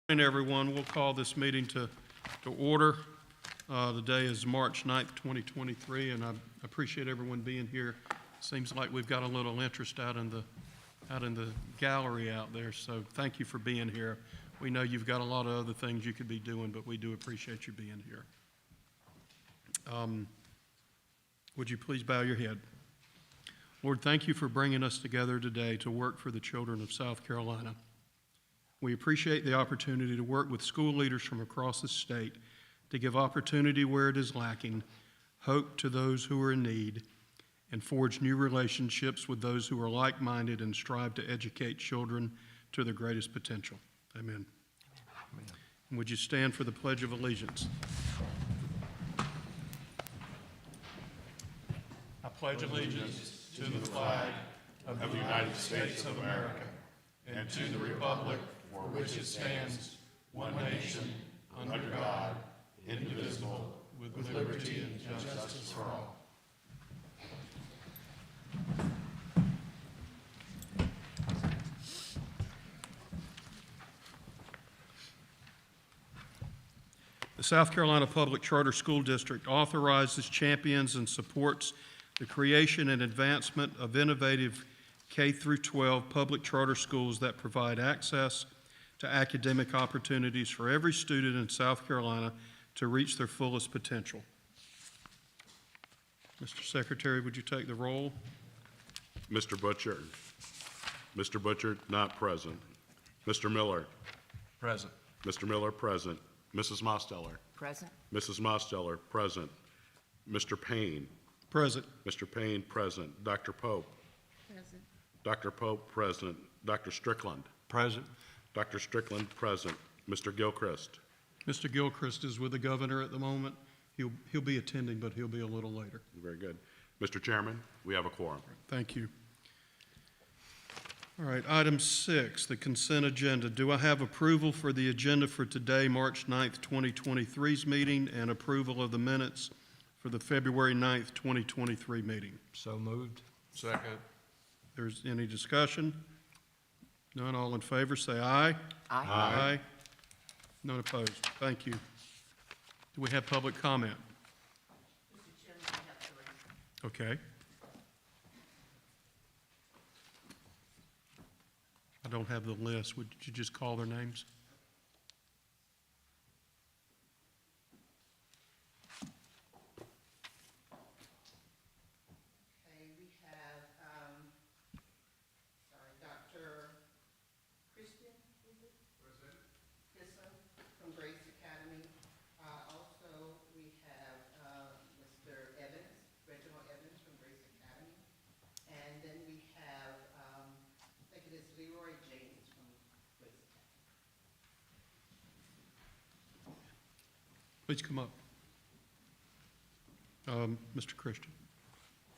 Good morning, everyone. We'll call this meeting to order. The day is March 9th, 2023, and I appreciate everyone being here. Seems like we've got a little interest out in the gallery out there, so thank you for being here. We know you've got a lot of other things you could be doing, but we do appreciate you being here. Would you please bow your head? Lord, thank you for bringing us together today to work for the children of South Carolina. We appreciate the opportunity to work with school leaders from across the state to give opportunity where it is lacking, hope to those who are in need, and forge new relationships with those who are like-minded and strive to educate children to their greatest potential. Amen. Amen. And would you stand for the Pledge of Allegiance? I pledge allegiance to the flag of the United States of America and to the republic for which it stands, one nation, under God, indivisible, with liberty and justice for all. The South Carolina Public Charter School District authorizes, champions, and supports the creation and advancement of innovative K-12 public charter schools that provide access to academic opportunities for every student in South Carolina to reach their fullest potential. Mr. Secretary, would you take the roll? Mr. Butcher. Mr. Butcher, not present. Mr. Miller. Present. Mr. Miller, present. Mrs. Mosteller. Present. Mrs. Mosteller, present. Mr. Payne. Present. Mr. Payne, present. Dr. Pope. Present. Dr. Pope, present. Dr. Strickland. Present. Dr. Strickland, present. Mr. Gilchrist. Mr. Gilchrist is with the governor at the moment. He'll be attending, but he'll be a little later. Very good. Mr. Chairman, we have a quorum. Thank you. All right, item 6, the consent agenda. Do I have approval for the agenda for today, March 9th, 2023's meeting, and approval of the minutes for the February 9th, 2023 meeting? So moved. Second. There's any discussion? None. All in favor, say aye. Aye. Aye. None opposed. Thank you. Do we have public comment? Mr. Chairman, I have 3. Okay. I don't have the list. Would you just call their names? Okay, we have, Dr. Christian, is it? Kisson from Grace Academy. Also, we have, Mr. Evans, Reginald Evans from Grace Academy. And then we have, I think it is Leroy James from Grace Academy. Please come up. Mr. Christian,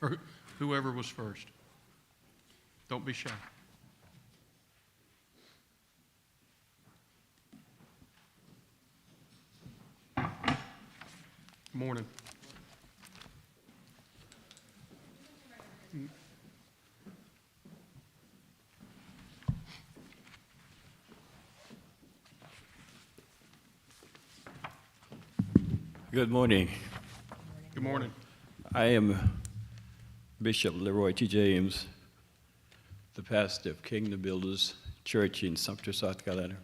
or whoever was first. Don't be shy. Good morning. Good morning. Good morning. I am Bishop Leroy T. James, the pastor of Kingdom Builders Church in Sumter, South Carolina,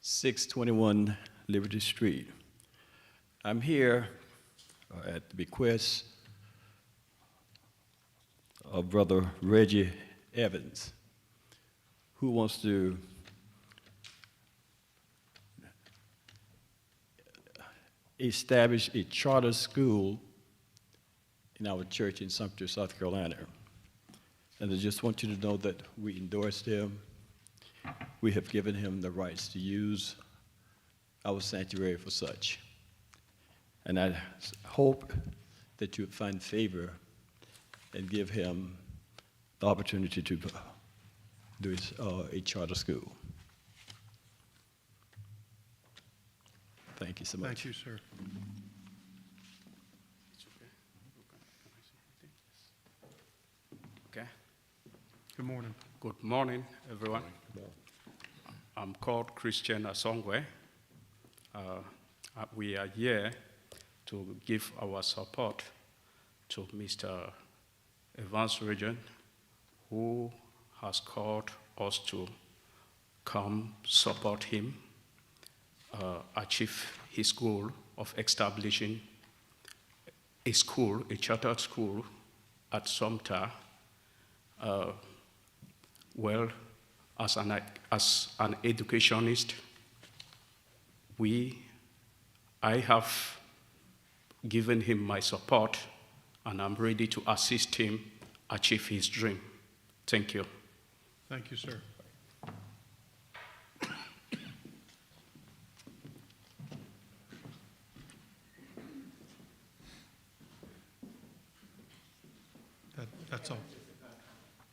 621 Liberty Street. I'm here at the bequest of Brother Reggie Evans, who wants to establish a charter school in our church in Sumter, South Carolina. And I just want you to know that we endorsed him. We have given him the rights to use our sanctuary for such. And I hope that you would find favor and give him the opportunity to do a charter school. Thank you so much. Thank you, sir. Okay. Good morning. Good morning, everyone. I'm called Christian Asongwe. We are here to give our support to Mr. Evans Regent, who has called us to come support him achieve his goal of establishing a school, a chartered school at Sumter. Well, as an educationist, I have given him my support, and I'm ready to assist him achieve his dream. Thank you. Thank you, sir. That's all.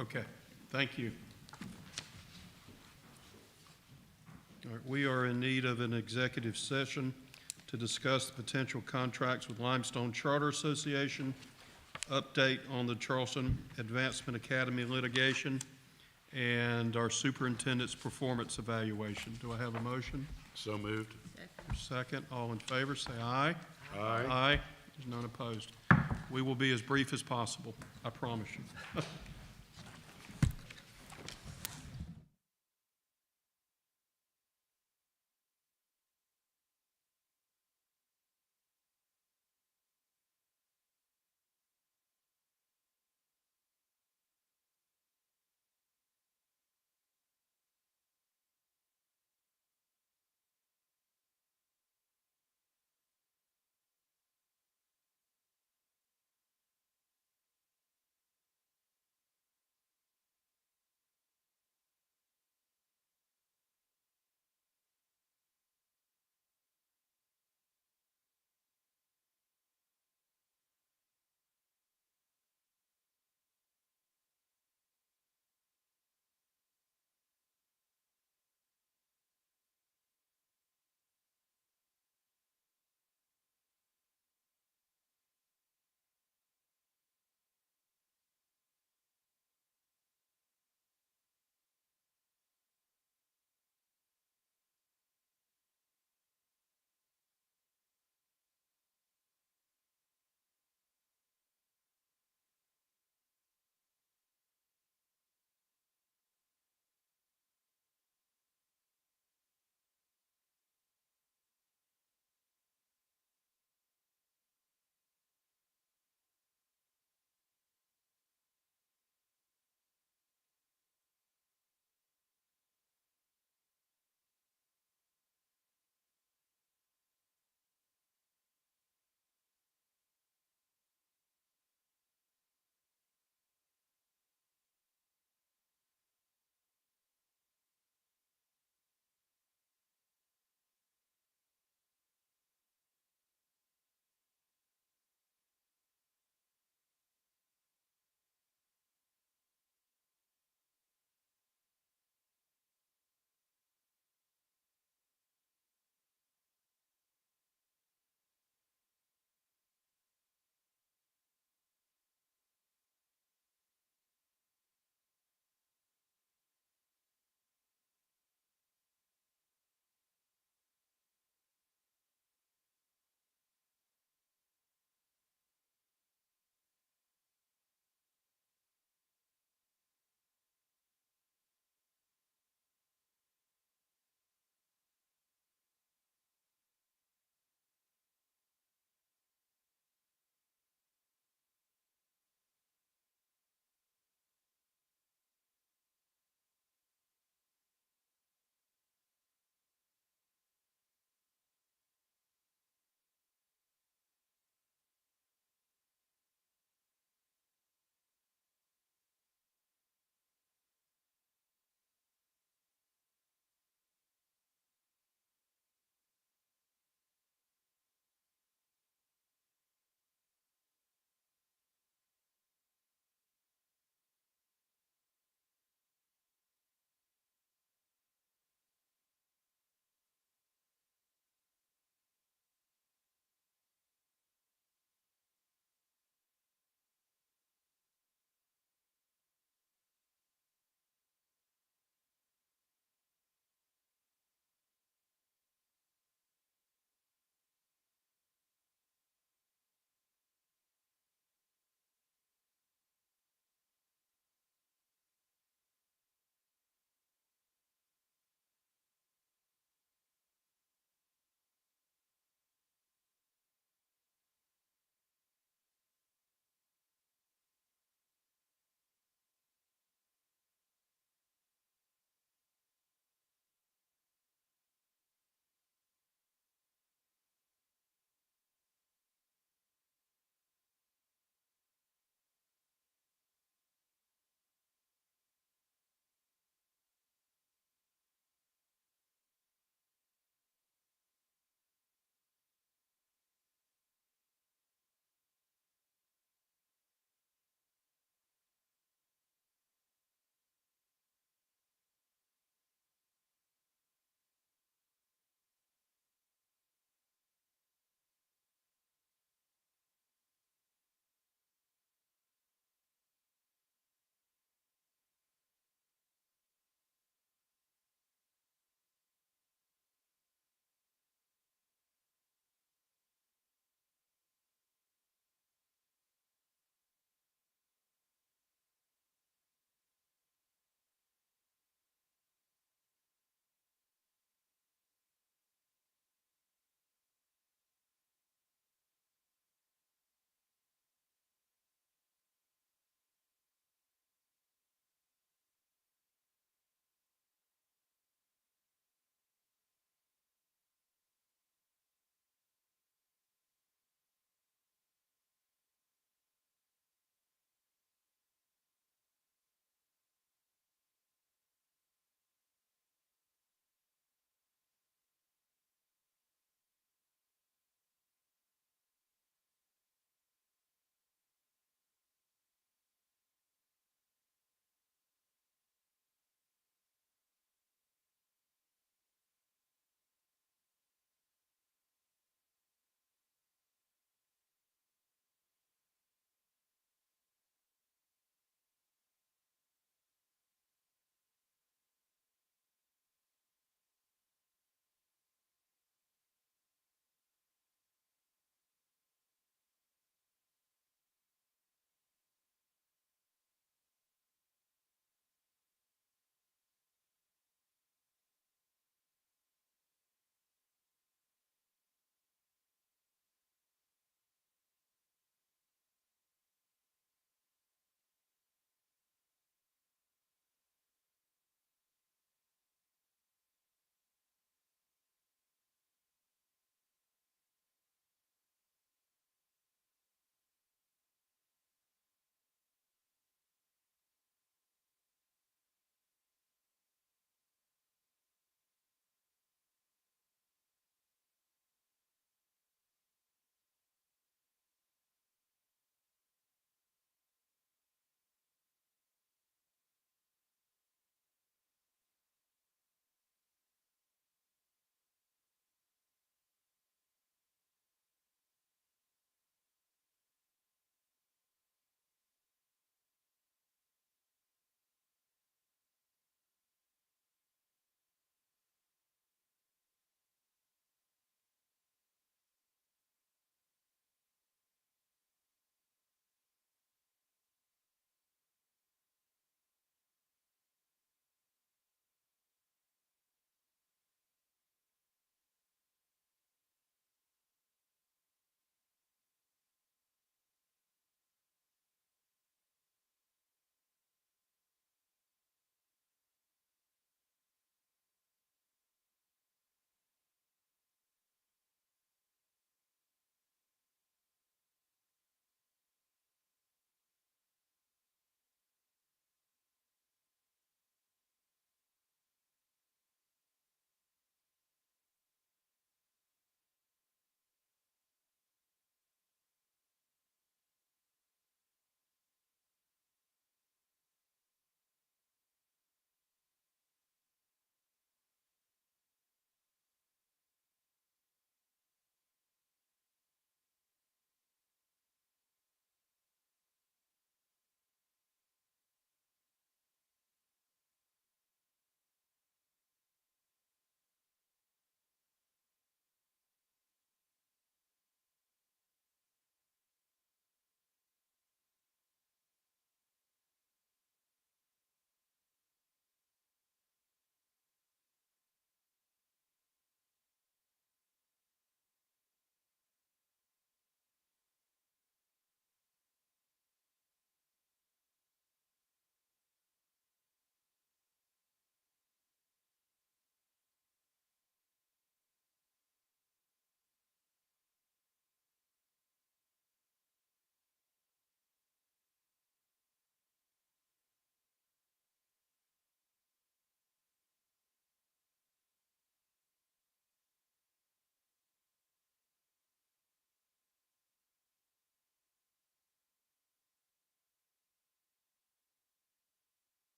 Okay, thank you. All right, we are in need of an executive session to discuss the potential contracts with Limestone Charter Association, update on the Charleston Advancement Academy litigation, and our superintendent's performance evaluation. Do I have a motion? So moved. Second, all in favor, say aye. Aye. Aye. There's none opposed. We will be as brief as possible, I promise you.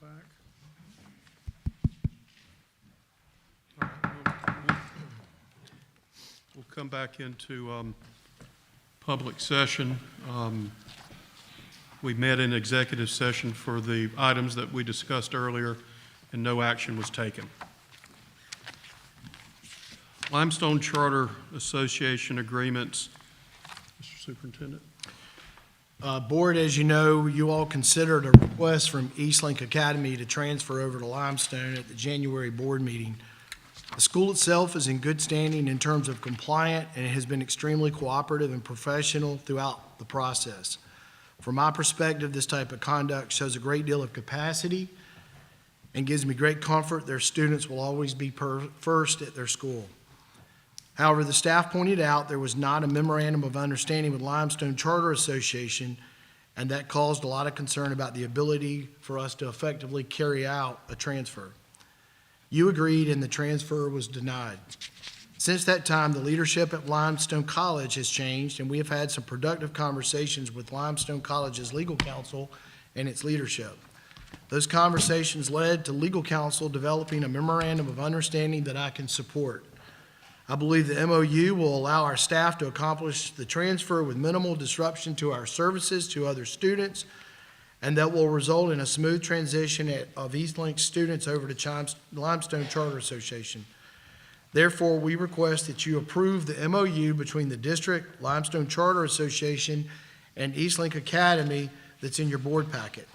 back. All right, we'll come back into public session. We met in executive session for the items that we discussed earlier, and no action was taken. Limestone Charter Association agreements. Mr. Superintendent. Board, as you know, you all considered a request from Eastlink Academy to transfer over to Limestone at the January board meeting. The school itself is in good standing in terms of compliant, and it has been extremely cooperative and professional throughout the process. From my perspective, this type of conduct shows a great deal of capacity and gives me great comfort their students will always be first at their school. However, the staff pointed out there was not a memorandum of understanding with Limestone Charter Association, and that caused a lot of concern about the ability for us to effectively carry out a transfer. You agreed, and the transfer was denied. Since that time, the leadership at Limestone College has changed, and we have had some productive conversations with Limestone College's legal counsel and its leadership. Those conversations led to legal counsel developing a memorandum of understanding that I can support. I believe the MOU will allow our staff to accomplish the transfer with minimal disruption to our services to other students, and that will result in a smooth transition of Eastlink students over to Limestone Charter Association. Therefore, we request that you approve the MOU between the district, Limestone Charter Association, and Eastlink Academy that's in your board packet.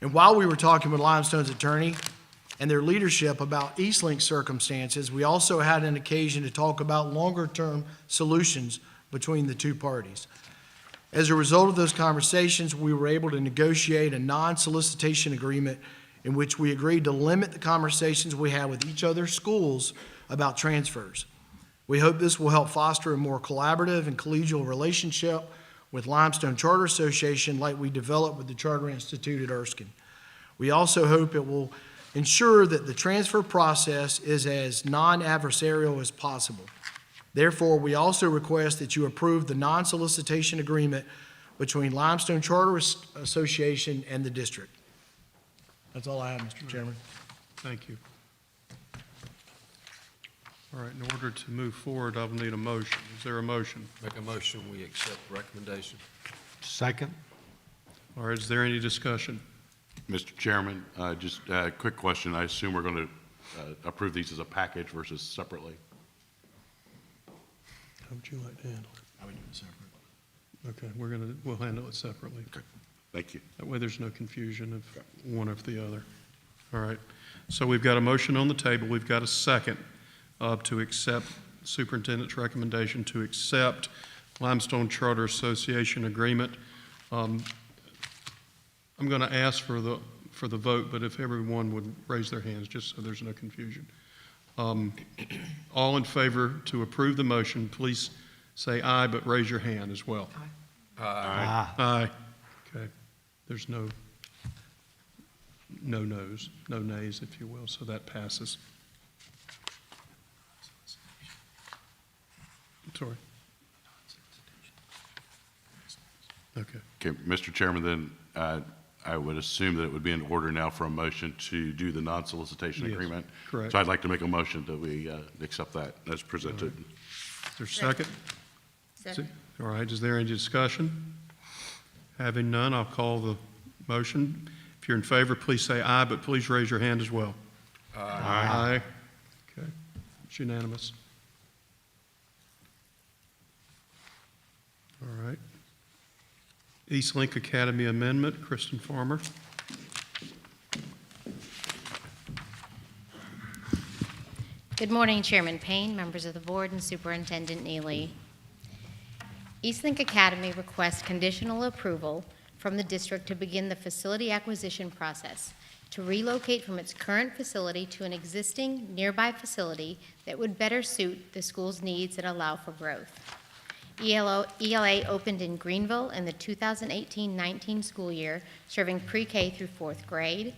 And while we were talking with Limestone's attorney and their leadership about Eastlink circumstances, we also had an occasion to talk about longer-term solutions between the two parties. As a result of those conversations, we were able to negotiate a non-solicitation agreement in which we agreed to limit the conversations we had with each other's schools about transfers. We hope this will help foster a more collaborative and collegial relationship with Limestone Charter Association like we developed with the Charter Institute at Erskine. We also hope it will ensure that the transfer process is as non-adversarial as possible. Therefore, we also request that you approve the non-solicitation agreement between Limestone Charter Association and the district. That's all I have, Mr. Chairman. Thank you. All right, in order to move forward, I'll need a motion. Is there a motion? Make a motion, we accept the recommendation. Second. Or is there any discussion? Mr. Chairman, just a quick question. I assume we're going to approve these as a package versus separately? How would you like to handle it? I would do it separate. Okay, we'll handle it separately. Okay, thank you. That way there's no confusion of one or the other. All right, so we've got a motion on the table. We've got a second to accept superintendent's recommendation to accept Limestone Charter Association agreement. I'm going to ask for the vote, but if everyone would raise their hands, just so there's no confusion. All in favor to approve the motion, please say aye, but raise your hand as well. Aye. Aye. Okay. There's no no's, no nays, if you will, so that passes. I'm sorry. Okay. Okay, Mr. Chairman, then I would assume that it would be in order now for a motion to do the non-solicitation Yes, agreement. correct. So I'd like to make a motion that we accept that as presented. Is there a second? Second. All right, is there any discussion? Having none, I'll call the motion. If you're in favor, please say aye, but please raise your hand as well. Aye. Okay, it's unanimous. All right. Eastlink Academy Amendment, Kristen Farmer. Good morning, Chairman Payne, members of the board, and Superintendent Neely. Eastlink Academy requests conditional approval from the district to begin the facility acquisition process to relocate from its current facility to an existing nearby facility that would better suit the school's needs and allow for growth. ELA opened in Greenville in the 2018-19 school year, serving pre-K through fourth grade.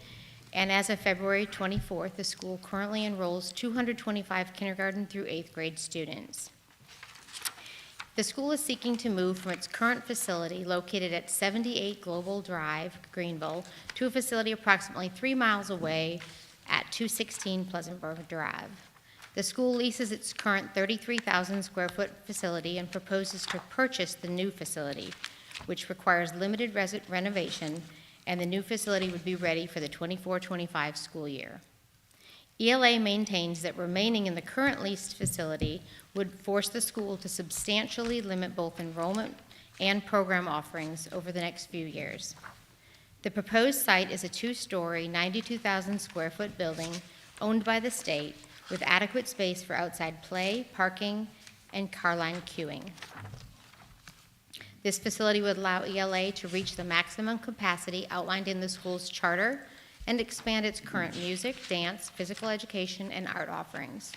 And as of February 24th, the school currently enrolls 225 kindergarten through eighth grade students. The school is seeking to move from its current facility located at 78 Global Drive, Greenville, to a facility approximately 3 miles away at 216 Pleasantburg Drive. The school leases its current 33,000 square foot facility and proposes to purchase the new facility, which requires limited renovation, and the new facility would be ready for the 24-25 school year. ELA maintains that remaining in the current leased facility would force the school to substantially limit both enrollment and program offerings over the next few years. The proposed site is a 2-story, 92,000 square foot building owned by the state with adequate space for outside play, parking, and car line queuing. This facility would allow ELA to reach the maximum capacity outlined in the school's charter and expand its current music, dance, physical education, and art offerings.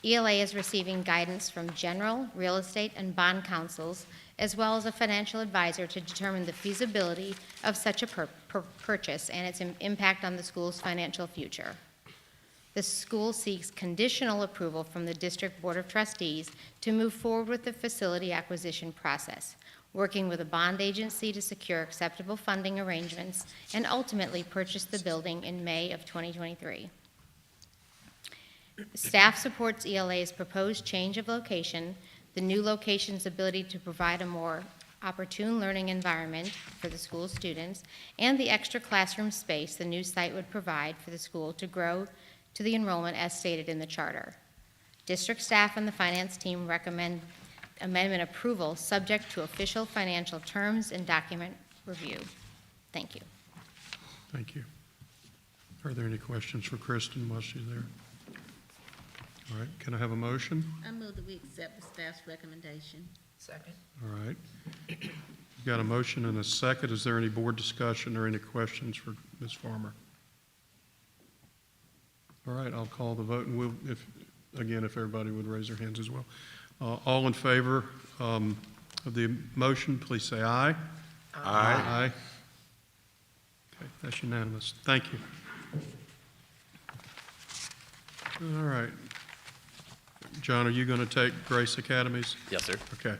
ELA is receiving guidance from general, real estate, and bond counsels, as well as a financial advisor to determine the feasibility of such a purchase and its impact on the school's financial future. The school seeks conditional approval from the District Board of Trustees to move forward with the facility acquisition process, working with a bond agency to secure acceptable funding arrangements, and ultimately purchase the building in May of 2023. Staff supports ELA's proposed change of location, the new location's ability to provide a more opportune learning environment for the school students, and the extra classroom space the new site would provide for the school to grow to the enrollment as stated in the charter. District staff and the finance team recommend amendment approval subject to official financial terms and document review. Thank you. Thank you. Are there any questions for Kristen while she's there? All right, can I have a motion? I move that we accept the staff's recommendation. Second. All right. We've got a motion and a second. Is there any board discussion or any questions for Ms. Farmer? All right, I'll call the vote, and we'll, if everybody would raise their hands as well. All in favor of the motion, please say aye. Aye. Okay, that's unanimous. Thank you. All right. John, are you going to take Grace Academies? Yes, sir. Okay.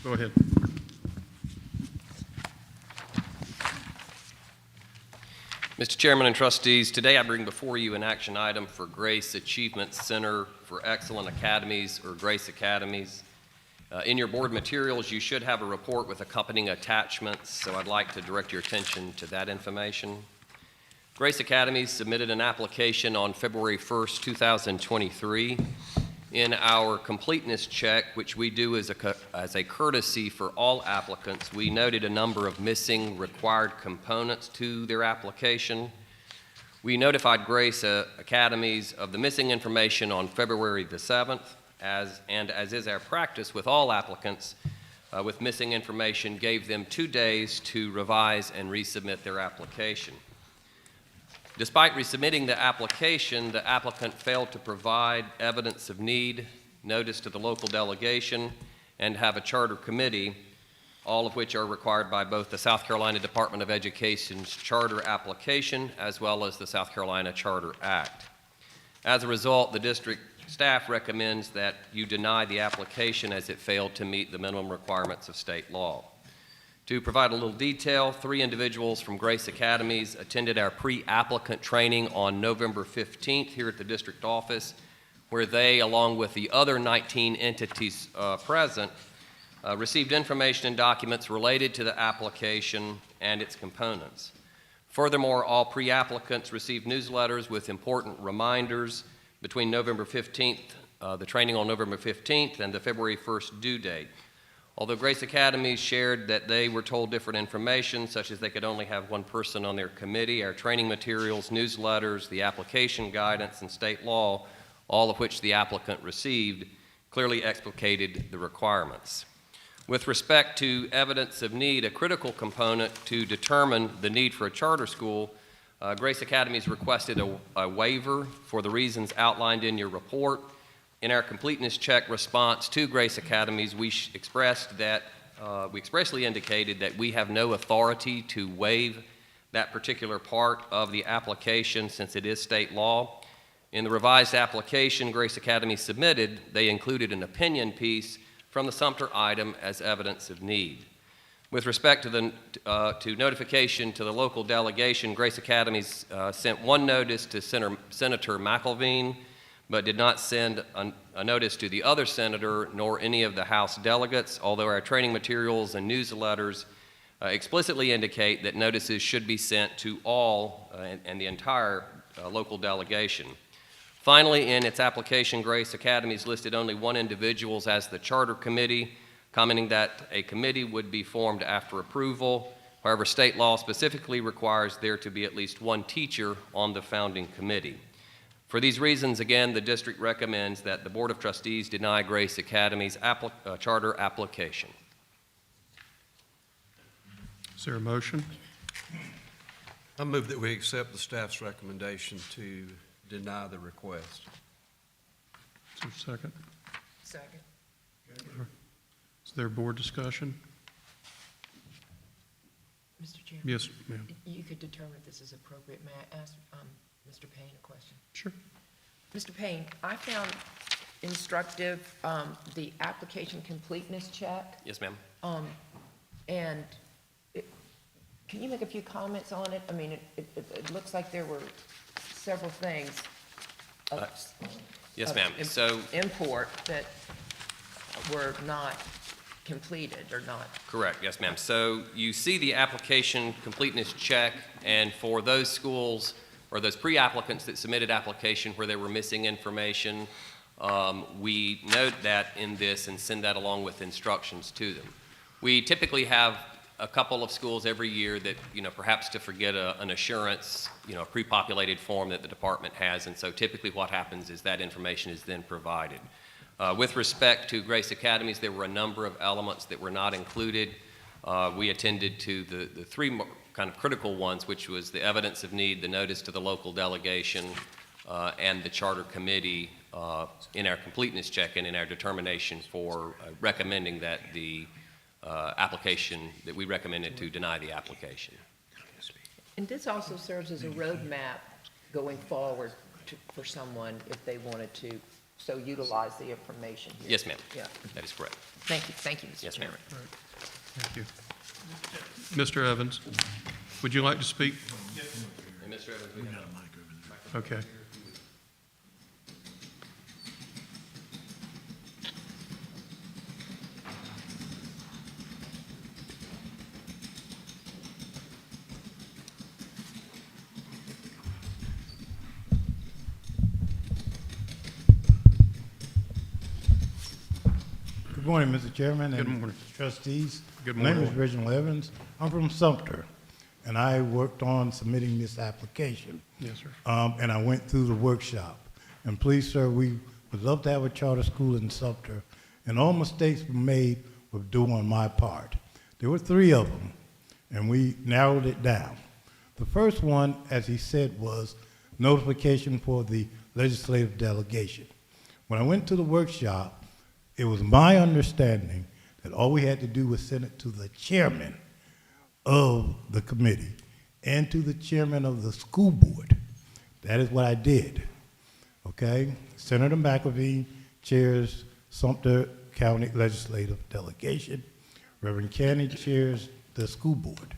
Go ahead. Mr. Chairman and trustees, today I bring before you an action item for Grace Achievement Center for Excellent Academies, or Grace Academies. In your board materials, you should have a report with accompanying attachments, so I'd like to direct your attention to that information. Grace Academies submitted an application on February 1st, 2023. In our completeness check, which we do as a courtesy for all applicants, we noted a number of missing required components to their application. We notified Grace Academies of the missing information on February the 7th, as is our practice with all applicants with missing information, gave them 2 days to revise and resubmit their application. Despite resubmitting the application, the applicant failed to provide evidence of need, notice to the local delegation, and have a charter committee, all of which are required by both the South Carolina Department of Education's charter application as well as the South Carolina Charter Act. As a result, the district staff recommends that you deny the application as it failed to meet the minimum requirements of state law. To provide a little detail, 3 individuals from Grace Academies attended our pre-applicant training on November 15th here at the district office, where they, along with the other 19 entities present, received information and documents related to the application and its components. Furthermore, all pre-applicants received newsletters with important reminders between November 15th, the training on November 15th, and the February 1st due date. Although Grace Academies shared that they were told different information, such as they could only have 1 person on their committee, our training materials, newsletters, the application guidance, and state law, all of which the applicant received, clearly explicated the requirements. With respect to evidence of need, a critical component to determine the need for a charter school, Grace Academies requested a waiver for the reasons outlined in your report. In our completeness check response to Grace Academies, we expressly indicated that we have no authority to waive that particular part of the application since it is state law. In the revised application Grace Academy submitted, they included an opinion piece from the Sumter item as evidence of need. With respect to to notification to the local delegation, Grace Academy's sent one notice to Senator McElveen, but did not send a notice to the other senator nor any of the House delegates, although our training materials and newsletters explicitly indicate that notices should be sent to all and the entire local delegation. Finally, in its application, Grace Academy's listed only one individual as the charter committee, commenting that a committee would be formed after approval. However, state law specifically requires there to be at least one teacher on the founding committee. For these reasons, again, the district recommends that the Board of Trustees deny Grace Academy's charter application. Is there a motion? I move that we accept the staff's recommendation to deny the request. Is there a second? Second. Is there board discussion? Mr. Chairman? Yes, ma'am. You could determine if this is appropriate. May I ask Mr. Payne a question? Sure. Mr. Payne, I found instructive the application completeness check. Yes, ma'am. And can you make a few comments on it? I mean, it looks like there were several things of Yes, ma'am. So, import that were not completed or not. correct, yes, ma'am. So you see the application completeness check, and for those schools or those pre-applicants that submitted application where they were missing information, we note that in this and send that along with instructions to them. We typically have a couple of schools every year that, perhaps to forget an assurance, a pre-populated form that the department has, and so typically what happens is that information is then provided. With respect to Grace Academies, there were a number of elements that were not included. We attended to the three kind of critical ones, which was the evidence of need, the notice to the local delegation, and the charter committee in our completeness check and in our determination for recommending that the application, that we recommended to deny the application. And this also serves as a roadmap going forward for someone if they wanted to so utilize the information here. Yes, ma'am. Yeah. That is correct. Thank you, Mr. Yes, ma'am. Chairman. Thank you. Mr. Evans, would you like to speak? And Mr. Evans, we have Okay. Good morning, Mr. Chairman Good and morning. trustees. Good My name is morning. Reginald Evans. I'm from Sumter, and I worked on submitting this application. Yes, sir. And I went through the workshop. And please, sir, we would love to have a charter school in Sumter, and all mistakes were made were due on my part. There were 3 of them, and we narrowed it down. The first one, as he said, was notification for the legislative delegation. When I went to the workshop, it was my understanding that all we had to do was send it to the chairman of the committee and to the chairman of the school board. That is what I did, okay? Senator McElveen chairs Sumter County Legislative Delegation. Reverend Canny chairs the school board.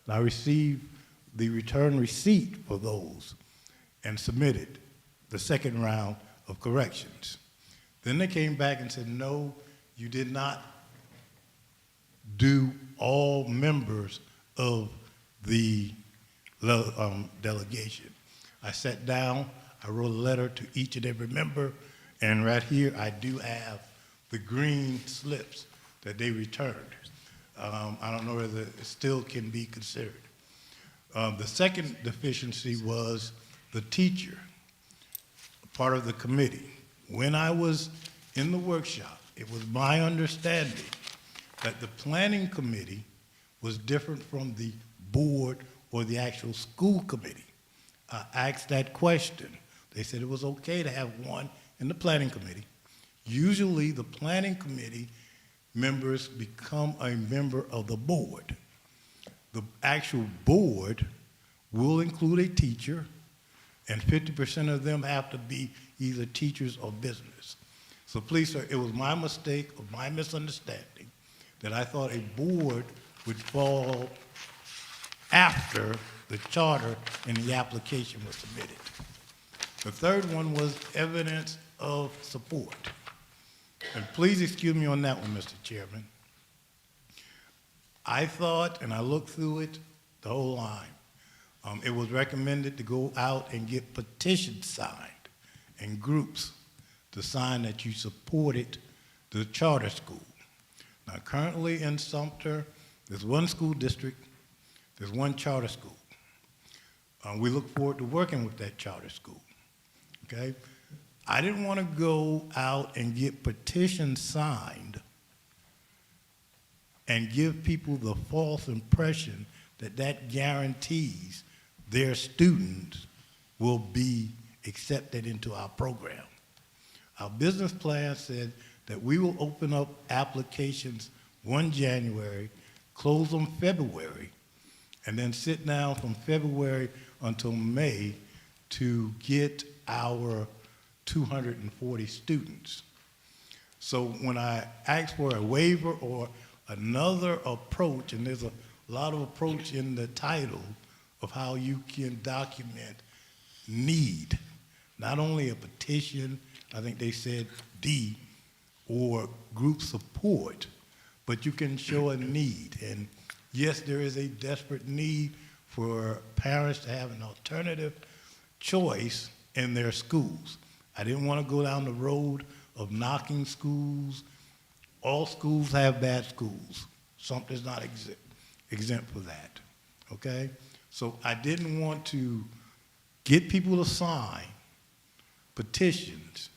And I received the return receipt for those and submitted the second round of corrections. Then they came back and said, no, you did not do all members of the delegation. I sat down, I wrote a letter to each and every member, and right here I do have the green slips that they returned. I don't know whether it still can be considered. The second deficiency was the teacher, part of the committee. When I was in the workshop, it was my understanding that the planning committee was different from the board or the actual school committee. I asked that question. They said it was okay to have one in the planning committee. Usually the planning committee members become a member of the board. The actual board will include a teacher, and 50% of them have to be either teachers or business. So please, sir, it was my mistake or my misunderstanding that I thought a board would fall after the charter and the application was submitted. The third one was evidence of support. And please excuse me on that one, Mr. Chairman. I thought, and I looked through it, the whole line, it was recommended to go out and get petitions signed and groups to sign that you supported the charter school. Now, currently in Sumter, there's one school district, there's one charter school. We look forward to working with that charter school, okay? I didn't want to go out and get petitions signed and give people the false impression that that guarantees their students will be accepted into our program. Our business plan said that we will open up applications 1 January, close them February, and then sit down from February until May to get our 240 students. So when I asked for a waiver or another approach, and there's a lot of approach in the title of how you can document need, not only a petition, I think they said D, or group support, but you can show a need. And yes, there is a desperate need for parents to have an alternative choice in their schools. I didn't want to go down the road of knocking schools. All schools have bad schools. Something's not exempt for that, okay? So I didn't want to get people to sign petitions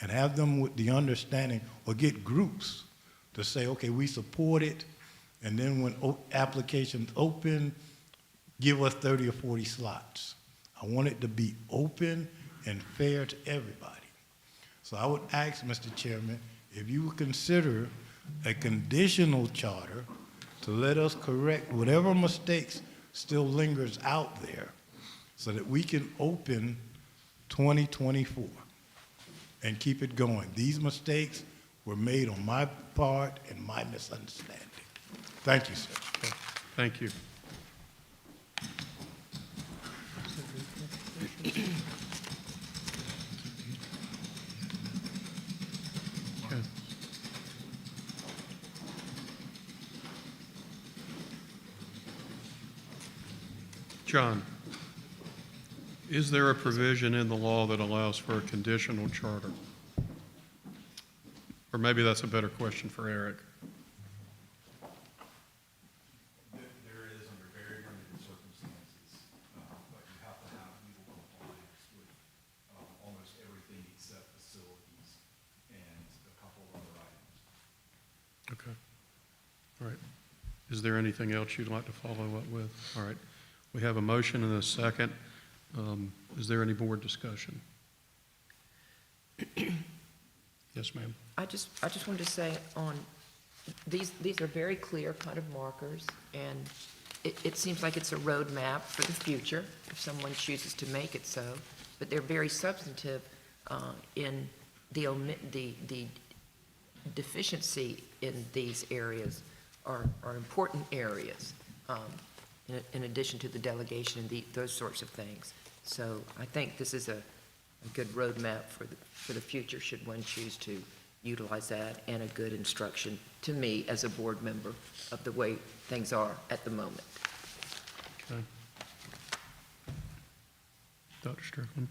and have them with the understanding, or get groups to say, okay, we support it, and then when applications open, give us 30 or 40 slots. I want it to be open and fair to everybody. So I would ask, Mr. Chairman, if you would consider a conditional charter to let us correct whatever mistakes still lingers out there so that we can open 2024 and keep it going. These mistakes were made on my part and my misunderstanding. Thank you, sir. Thank you. Okay. John, is there a provision in the law that allows for a conditional charter? Or maybe that's a better question for Eric. There is under very limited circumstances, but you have to have legal compliance with almost everything except facilities and a couple of other items. Okay. All right. Is there anything else you'd like to follow up with? All right. We have a motion and a second. Is there any board discussion? Yes, ma'am. I just wanted to say on, these are very clear kind of markers, and it seems like it's a roadmap for the future, if someone chooses to make it so, but they're very substantive in the deficiency in these areas are important areas, in addition to the delegation and those sorts of things. So I think this is a good roadmap for the future, should one choose to utilize that, and a good instruction to me as a board member of the way things are at the moment. Okay. Dr. Strickland,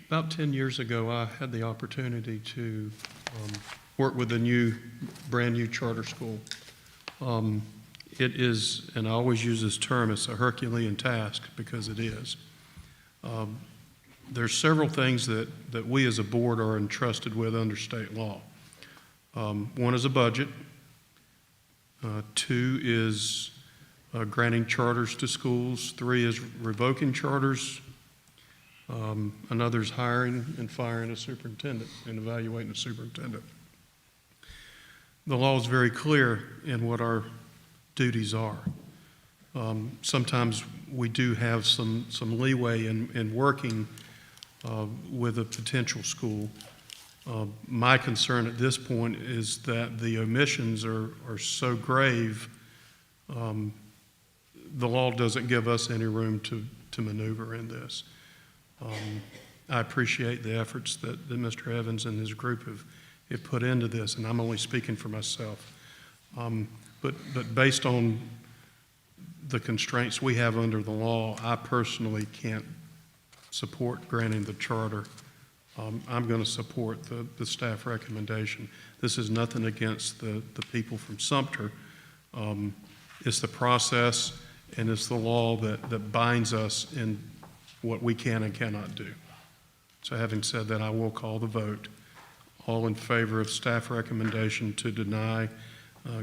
about 10 years ago, I had the opportunity to work with a brand new charter school. It is, and I always use this term, it's a Herculean task, because it is. There's several things that we as a board are entrusted with under state law. One is a budget. Two is granting charters to schools. Three is revoking charters. Another is hiring and firing a superintendent and evaluating a superintendent. The law is very clear in what our duties are. Sometimes we do have some leeway in working with a potential school. My concern at this point is that the omissions are so grave, the law doesn't give us any room to maneuver in this. I appreciate the efforts that Mr. Evans and his group have put into this, and I'm only speaking for myself. But based on the constraints we have under the law, I personally can't support granting the charter. I'm going to support the staff recommendation. This is nothing against the people from Sumter. It's the process and it's the law that binds us in what we can and cannot do. So having said that, I will call the vote. All in favor of staff recommendation to deny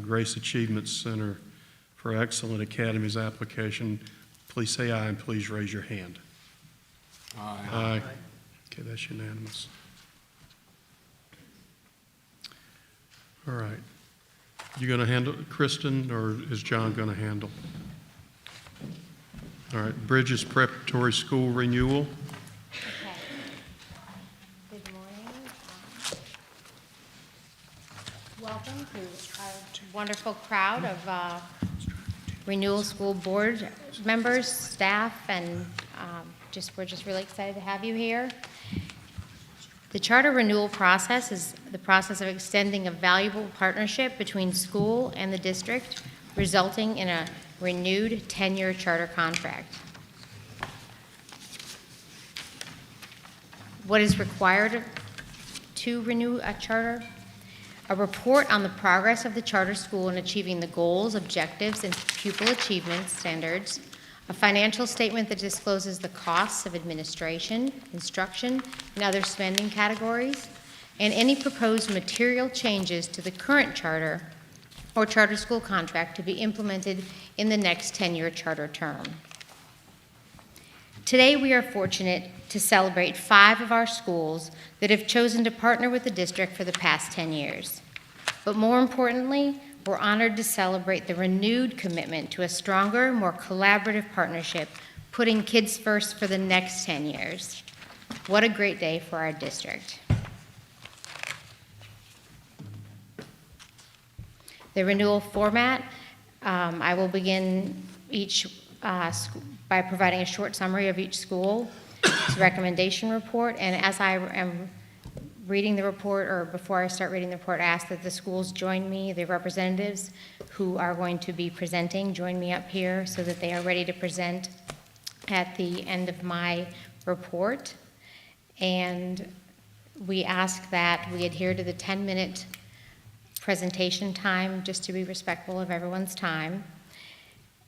Grace Achievement Center for Excellent Academies application, please say aye and please raise your hand. Aye. Aye. Okay, that's unanimous. All right. You going to handle it, Kristen, or is John going to handle? All right, Bridges Preparatory School renewal. Okay. Good morning. Welcome to our wonderful crowd of Renewal School Board members, staff, and we're just really excited to have you here. The charter renewal process is the process of extending a valuable partnership between school and the district, resulting in a renewed 10-year charter contract. What is required to renew a charter? A report on the progress of the charter school in achieving the goals, objectives, and pupil achievement standards, a financial statement that discloses the costs of administration, instruction, and other spending categories, and any proposed material changes to the current charter or charter school contract to be implemented in the next 10-year charter term. Today, we are fortunate to celebrate 5 of our schools that have chosen to partner with the district for the past 10 years. But more importantly, we're honored to celebrate the renewed commitment to a stronger, more collaborative partnership, putting kids first for the next 10 years. What a great day for our district. The renewal format, I will begin each by providing a short summary of each school's recommendation report, and as I am reading the report, or before I start reading the report, I ask that the schools join me, the representatives who are going to be presenting, join me up here so that they are ready to present at the end of my report. And we ask that we adhere to the 10-minute presentation time, just to be respectful of everyone's time.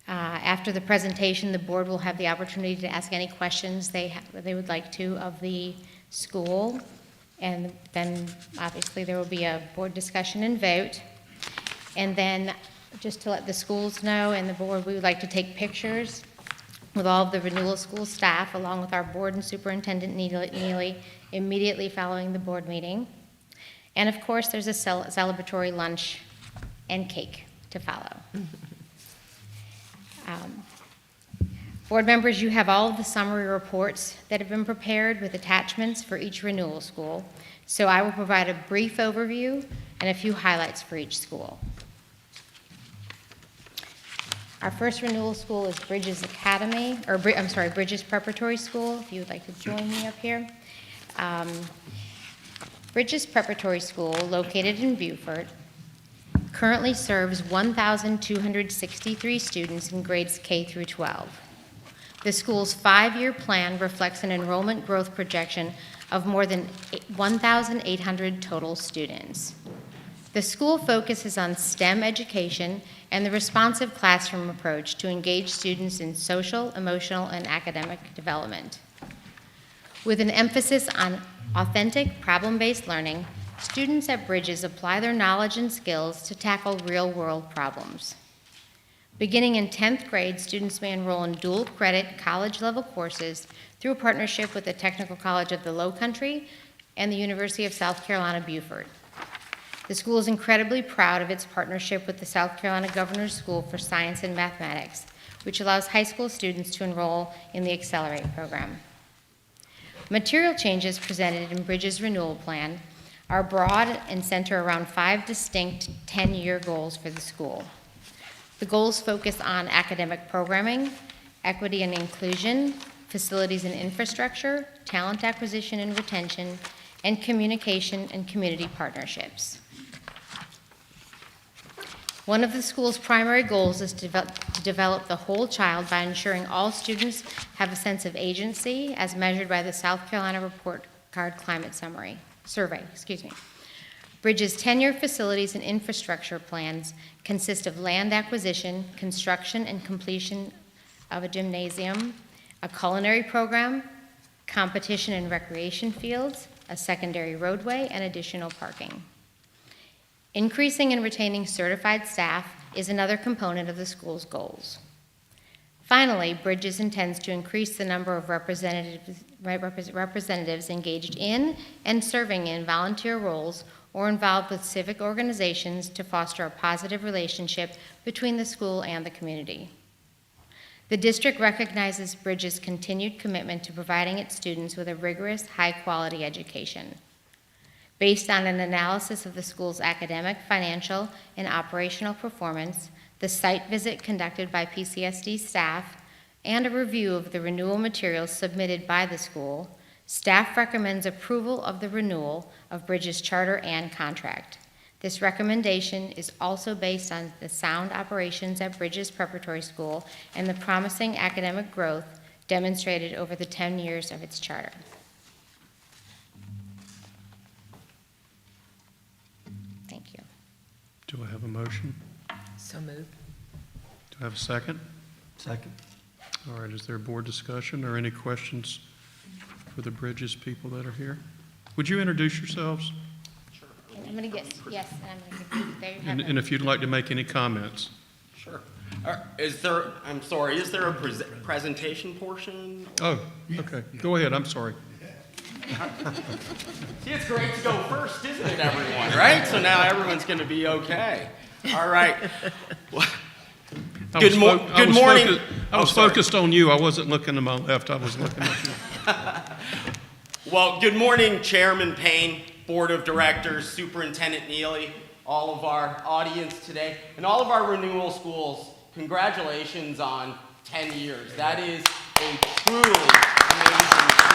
After the presentation, the board will have the opportunity to ask any questions they would like to of the school. And then, obviously, there will be a board discussion and vote. And then, just to let the schools know and the board, we would like to take pictures with all of the renewal school staff, along with our board and Superintendent Neely, immediately following the board meeting. And of course, there's a celebratory lunch and cake to follow. Board members, you have all of the summary reports that have been prepared with attachments for each renewal school. So I will provide a brief overview and a few highlights for each school. Our first renewal school is Bridges Academy, or Bridges Preparatory School, if you would like to join me up here. Bridges Preparatory School, located in Beaufort, currently serves 1,263 students in grades K through 12. The school's 5-year plan reflects an enrollment growth projection of more than 1,800 total students. The school focuses on STEM education and the responsive classroom approach to engage students in social, emotional, and academic development. With an emphasis on authentic, problem-based learning, students at Bridges apply their knowledge and skills to tackle real-world problems. Beginning in 10th grade, students may enroll in dual-credit college-level courses through a partnership with the Technical College of the Lowcountry and the University of South Carolina, Beaufort. The school is incredibly proud of its partnership with the South Carolina Governor's School for Science and Mathematics, which allows high school students to enroll in the Accelerate program. Material changes presented in Bridges Renewal Plan are broad and center around 5 distinct 10-year goals for the school. The goals focus on academic programming, equity and inclusion, facilities and infrastructure, talent acquisition and retention, and communication and community partnerships. One of the school's primary goals is to develop the whole child by ensuring all students have a sense of agency as measured by the South Carolina Report Card Climate Survey. Bridges' 10-year facilities and infrastructure plans consist of land acquisition, construction and completion of a gymnasium, a culinary program, competition and recreation fields, a secondary roadway, and additional parking. Increasing and retaining certified staff is another component of the school's goals. Finally, Bridges intends to increase the number of representatives engaged in and serving in volunteer roles or involved with civic organizations to foster a positive relationship between the school and the community. The district recognizes Bridges' continued commitment to providing its students with a rigorous, high-quality education. Based on an analysis of the school's academic, financial, and operational performance, the site visit conducted by PCSD staff, and a review of the renewal materials submitted by the school, staff recommends approval of the renewal of Bridges' charter and contract. This recommendation is also based on the sound operations at Bridges Preparatory School and the promising academic growth demonstrated over the 10 years of its charter. Thank you. Do I have a motion? So moved. Do I have a second? Second. All right, is there board discussion or any questions for the Bridges people that are here? Would you introduce yourselves? And I'm going to get, yes, and I'm going to give you, there you have And it. if you'd like to make any comments. Sure. Is there, I'm sorry, is there a presentation portion? Oh, okay. Go ahead, I'm sorry. See, it's great to go first, isn't it, everyone, right? So now everyone's going to be okay. All right. Good morning. I was focused on you. I wasn't looking to my left. I was looking at you. Well, good morning, Chairman Payne, Board of Directors, Superintendent Neely, all of our audience today, and all of our renewal schools. Congratulations on 10 years. That is a truly amazing feat.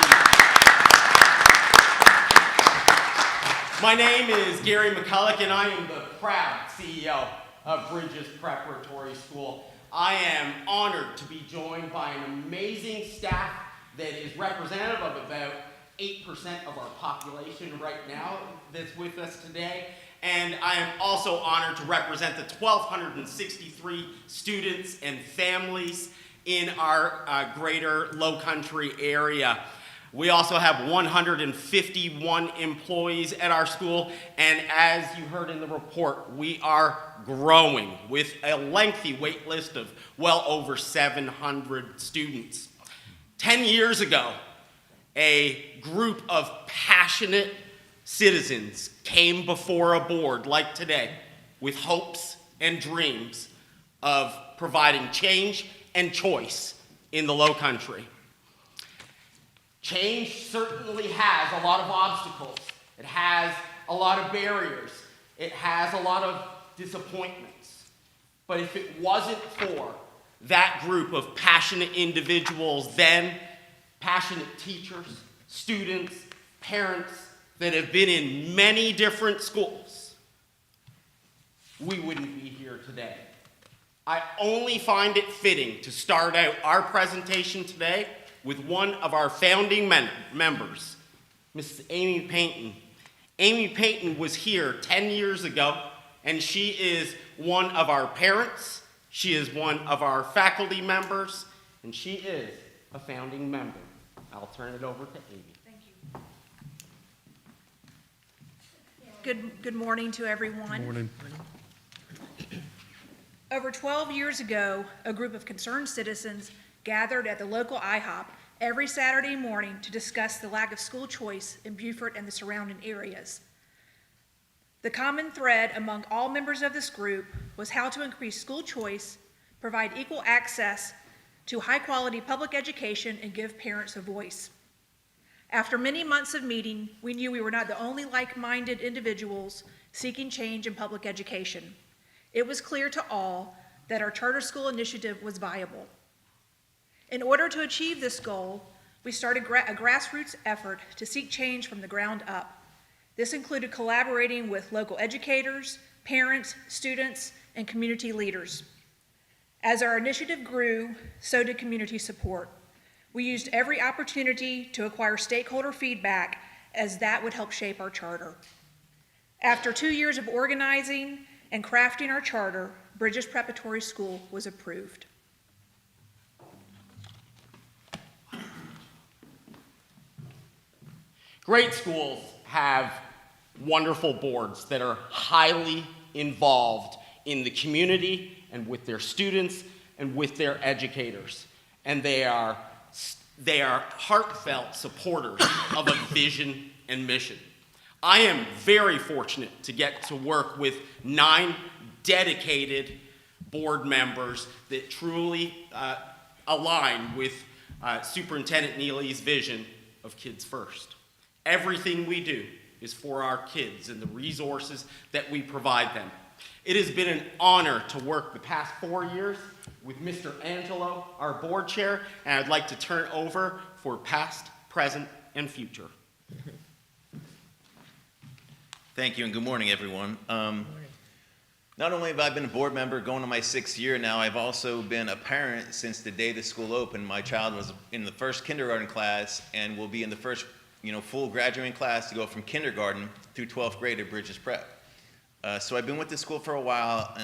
My name is Gary McCulloch, and I am the proud CEO of Bridges Preparatory School. I am honored to be joined by an amazing staff that is representative of about 8% of our population right now that's with us today. And I am also honored to represent the 1,263 students and families in our greater Low Country area. We also have 151 employees at our school, and as you heard in the report, we are growing with a lengthy wait list of well over 700 students. 10 years ago, a group of passionate citizens came before a board like today with hopes and dreams of providing change and choice in the Low Country. Change certainly has a lot of obstacles. It has a lot of barriers. It has a lot of disappointments. But if it wasn't for that group of passionate individuals then, passionate teachers, students, parents that have been in many different schools, we wouldn't be here today. I only find it fitting to start out our presentation today with one of our founding members, Ms. Amy Payton. Amy Payton was here 10 years ago, and she is one of our parents, she is one of our faculty members, and she is a founding member. I'll turn it over to Amy. Thank you. Good morning to everyone. Good morning. Over 12 years ago, a group of concerned citizens gathered at the local IHOP every Saturday morning to discuss the lack of school choice in Beaufort and the surrounding areas. The common thread among all members of this group was how to increase school choice, provide equal access to high-quality public education, and give parents a voice. After many months of meeting, we knew we were not the only like-minded individuals seeking change in public education. It was clear to all that our charter school initiative was viable. In order to achieve this goal, we started a grassroots effort to seek change from the ground up. This included collaborating with local educators, parents, students, and community leaders. As our initiative grew, so did community support. We used every opportunity to acquire stakeholder feedback, as that would help shape our charter. After 2 years of organizing and crafting our charter, Bridges Preparatory School was approved. Great schools have wonderful boards that are highly involved in the community and with their students and with their educators. And they are heartfelt supporters of a vision and mission. I am very fortunate to get to work with 9 dedicated board members that truly align with Superintendent Neely's vision of Kids First. Everything we do is for our kids and the resources that we provide them. It has been an honor to work the past 4 years with Mr. Angelo, our board chair, and I'd like to turn over for past, present, and future. Thank you, and good morning, everyone. Not only have I been a board member going on my 6th year now, I've also been a parent since the day the school opened. My child was in the first kindergarten class and will be in the first full graduating class to go from kindergarten through 12th grade at Bridges Prep. So I've been with the school for a while,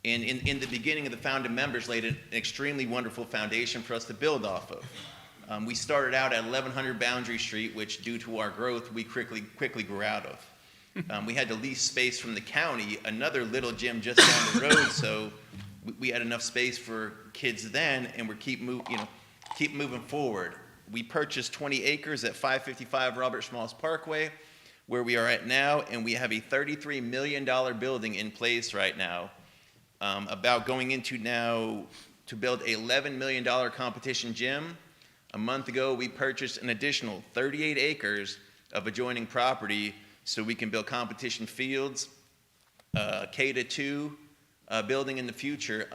and in the beginning of the founding members laid an extremely wonderful foundation for us to build off of. We started out at 1100 Boundary Street, which due to our growth, we quickly grew out of. We had to lease space from the county, another little gym just down the road, so we had enough space for kids then, and we're keep moving forward. We purchased 20 acres at 555 Robert Schmalz Parkway, where we are at now, and we have a $33 million building in place right now, about going into now to build a $11 million competition gym. A month ago, we purchased an additional 38 acres of adjoining property so we can build competition fields, K-2 building in the future.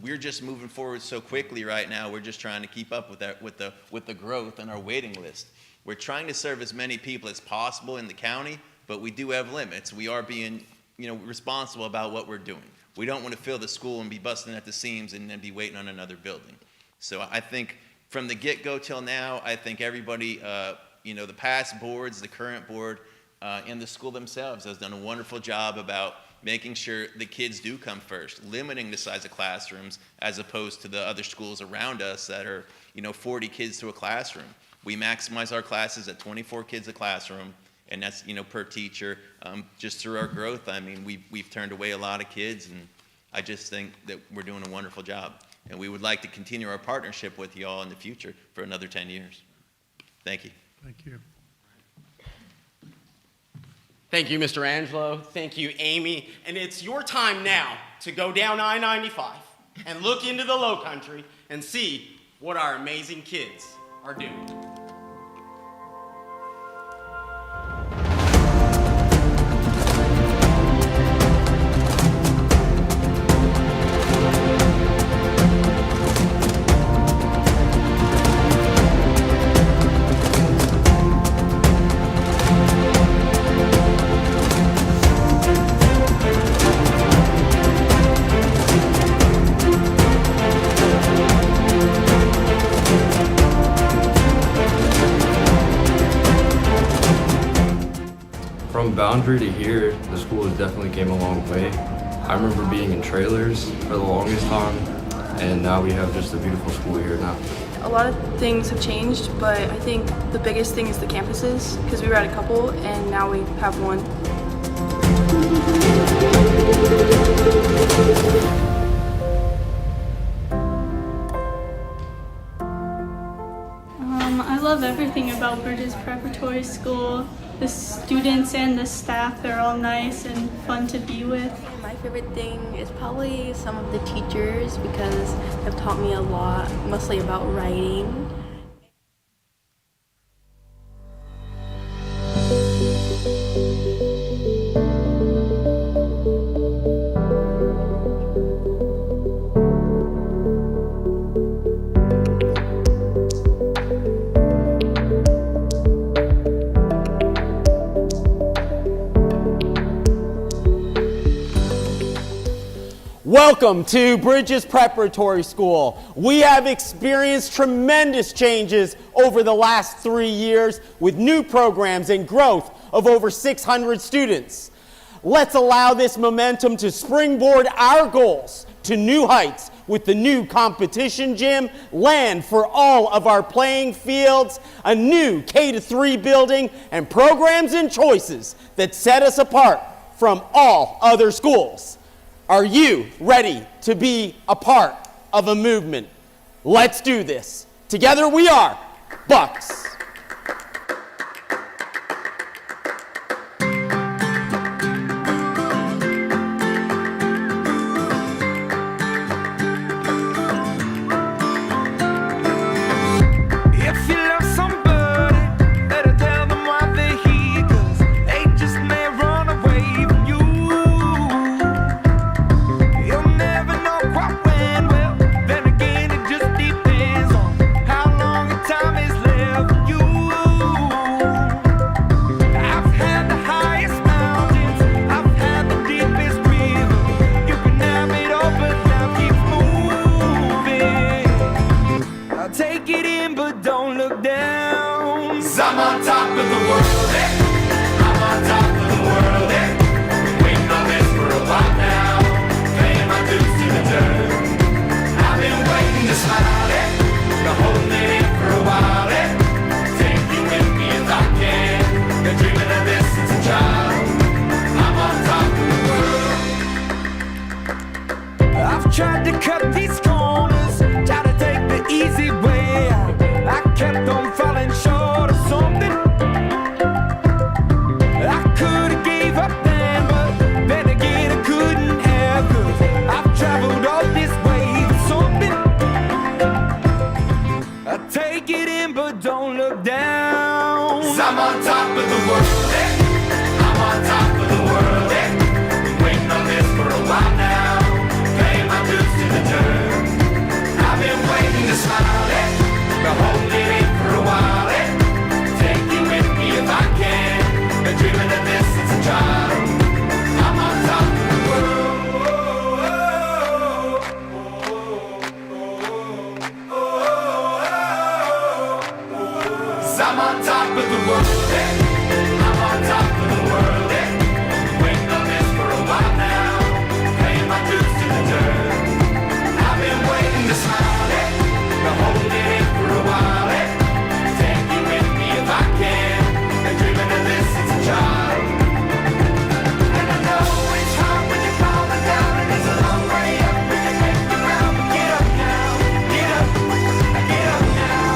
We're just moving forward so quickly right now. We're just trying to keep up with that, with the growth on our waiting list. We're trying to serve as many people as possible in the county, but we do have limits. We are being, responsible about what we're doing. We don't want to fill the school and be busting at the seams and then be waiting on another building. So I think from the get-go till now, I think everybody, the past boards, the current board, and the school themselves has done a wonderful job about making sure the kids do come first, limiting the size of classrooms as opposed to the other schools around us that are, 40 kids to a classroom. We maximize our classes at 24 kids a classroom, and that's, per teacher. Just through our growth, I mean, we've turned away a lot of kids, and I just think that we're doing a wonderful job. And we would like to continue our partnership with you all in the future for another 10 years. Thank you. Thank you. Thank you, Mr. Angelo. Thank you, Amy. And it's your time now to go down I-95 and look into the Low Country and see what our amazing kids are doing. From Boundary to here, the school has definitely came a long way. I remember being in trailers for the longest time, and now we have just a beautiful school here now. A lot of things have changed, but I think the biggest thing is the campuses, because we were at a couple and now we have one. I love everything about Bridges Preparatory School. the students and the staff, they're all nice and fun to be with. My favorite thing is probably some of the teachers because they've taught me a lot, mostly about writing. Welcome to Bridges Preparatory School. We have experienced tremendous changes over the last 3 years with new programs and growth of over 600 students. Let's allow this momentum to springboard our goals to new heights with the new competition gym, land for all of our playing fields, a new K-3 building, and programs and choices that set us apart from all other schools. Are you ready to be a part of a movement? Let's do this. Together we are Bucks. Tried to cut these corners, tried to take the easy way out. I kept on falling short of something. I could have gave up then, but then again I couldn't have, 'cause I've traveled all this way for something. I take it in, but don't look down. 'Cause I'm on top of the world, eh? I'm on top of the world, eh? Been waiting on this for a while now. I've been waiting to smile it, but holding it for a while it. Take you with me if I can. Been dreaming of this since a child. I'm on top of the world. 'Cause I'm on top of the world, eh? I'm on top of the world, eh? Waiting on this for a while now. Paying my dues to the dirt. To smile it, but holding it for a while it. Take you with me if I can. Been dreaming of this since a child. And I know it's hard when you're falling down, and it's a long way up when you make the ground. But get up now, get up now.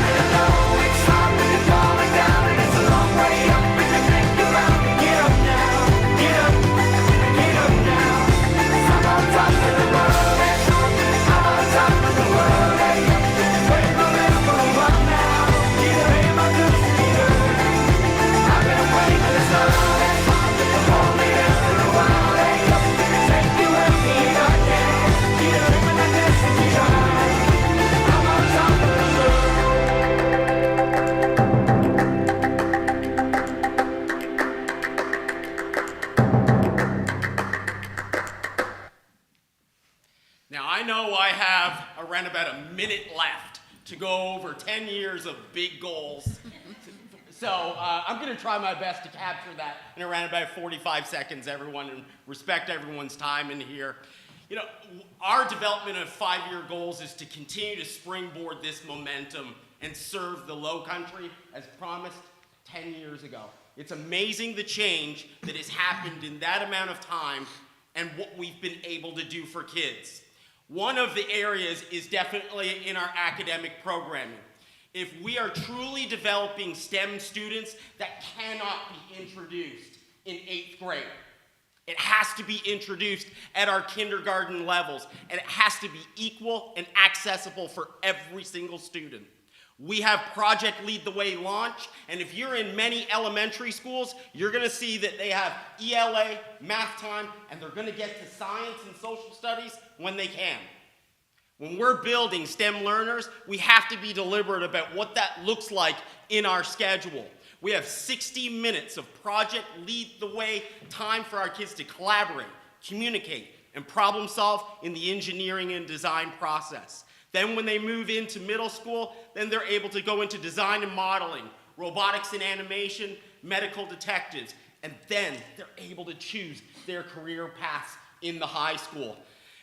And I know it's hard when you're falling down, and it's a long way up when you make the ground. But get up now, get up now. I'm on top of the world. Now, I know I have around about a minute left to go over 10 years of big goals. So I'm going to try my best to capture that in around about 45 seconds, everyone, and respect everyone's time in here. You know, our development of 5-year goals is to continue to springboard this momentum and serve the Low Country as promised 10 years ago. It's amazing the change that has happened in that amount of time and what we've been able to do for kids. One of the areas is definitely in our academic programming. If we are truly developing STEM students, that cannot be introduced in 8th grade. It has to be introduced at our kindergarten levels, and it has to be equal and accessible for every single student. We have Project Lead the Way launch, and if you're in many elementary schools, you're gonna see that they have ELA, math time, and they're gonna get to science and social studies when they can. When we're building STEM learners, we have to be deliberate about what that looks like in our schedule. We have 60 minutes of Project Lead the Way time for our kids to collaborate, communicate, and problem solve in the engineering and design process. Then when they move into middle school, then they're able to go into design and modeling, robotics and animation, medical detectives, and then they're able to choose their career paths in the high school.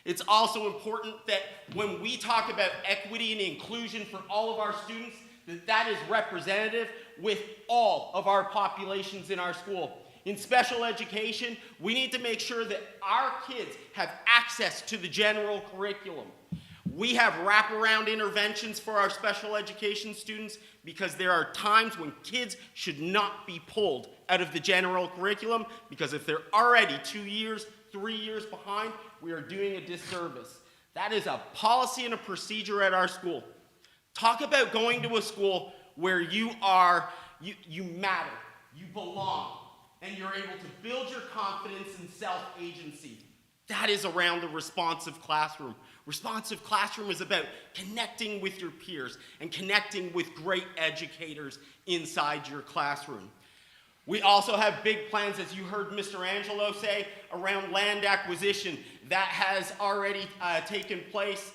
It's also important that when we talk about equity and inclusion for all of our students, that is representative with all of our populations in our school. In special education, we need to make sure that our kids have access to the general curriculum. We have wraparound interventions for our special education students because there are times when kids should not be pulled out of the general curriculum, because if they're already 2 years, 3 years behind, we are doing a disservice. That is a policy and a procedure at our school. Talk about going to a school where you matter, you belong, and you're able to build your confidence and self-agency. That is around the responsive classroom. Responsive classroom is about connecting with your peers and connecting with great educators inside your classroom. We also have big plans, as you heard Mr. Angelo say, around land acquisition. That has already taken place.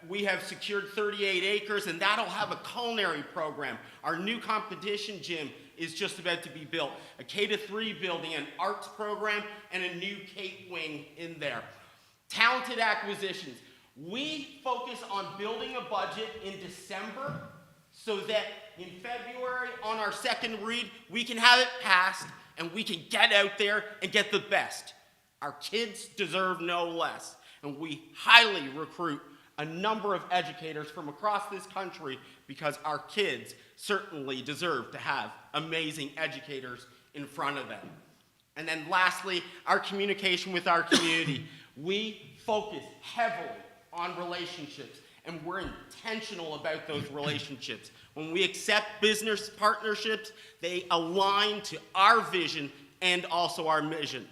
We have secured 38 acres, and that'll have a culinary program. Our new competition gym is just about to be built. A K-3 building, an arts program, and a new Cape wing in there. Talented acquisitions. We focus on building a budget in December so that in February, on our second read, we can have it passed and we can get out there and get the best. Our kids deserve no less, and we highly recruit a number of educators from across this country because our kids certainly deserve to have amazing educators in front of them. And then lastly, our communication with our community. We focus heavily on relationships, and we're intentional about those relationships. When we accept business partnerships, they align to our vision and also our mission.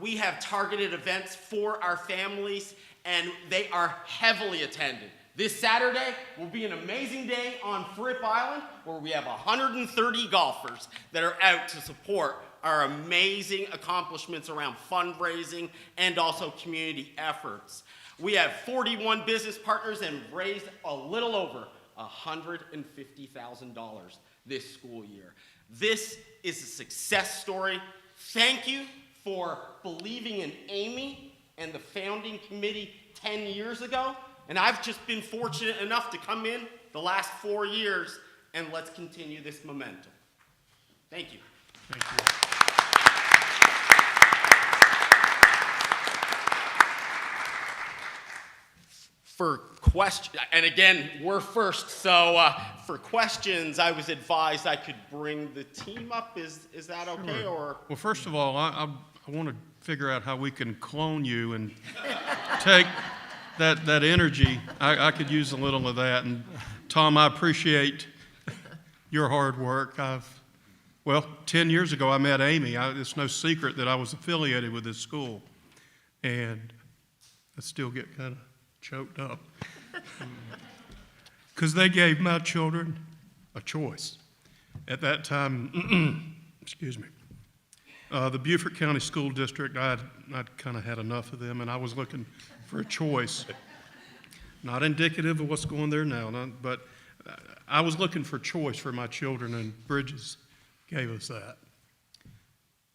We have targeted events for our families, and they are heavily attended. This Saturday will be an amazing day on Fripp Island, where we have 130 golfers that are out to support our amazing accomplishments around fundraising and also community efforts. We have 41 business partners and raised a little over $150,000 this school year. This is a success story. Thank you for believing in Amy and the founding committee 10 years ago. And I've just been fortunate enough to come in the last 4 years, and let's continue this momentum. Thank you. Thank you. For questions, and again, we're first, so for questions, I was advised I could bring the team up. Is that okay? Sure. Or Well, first of all, I want to figure out how we can clone you and take that energy. I could use a little of that. And Tom, I appreciate your hard work. 10 years ago, I met Amy. It's no secret that I was affiliated with this school. And I still get kind of choked up. Because they gave my children a choice. At that time, excuse me, the Beaufort County School District, I'd kind of had enough of them, and I was looking for a choice. Not indicative of what's going there now, but I was looking for choice for my children, and Bridges gave us that.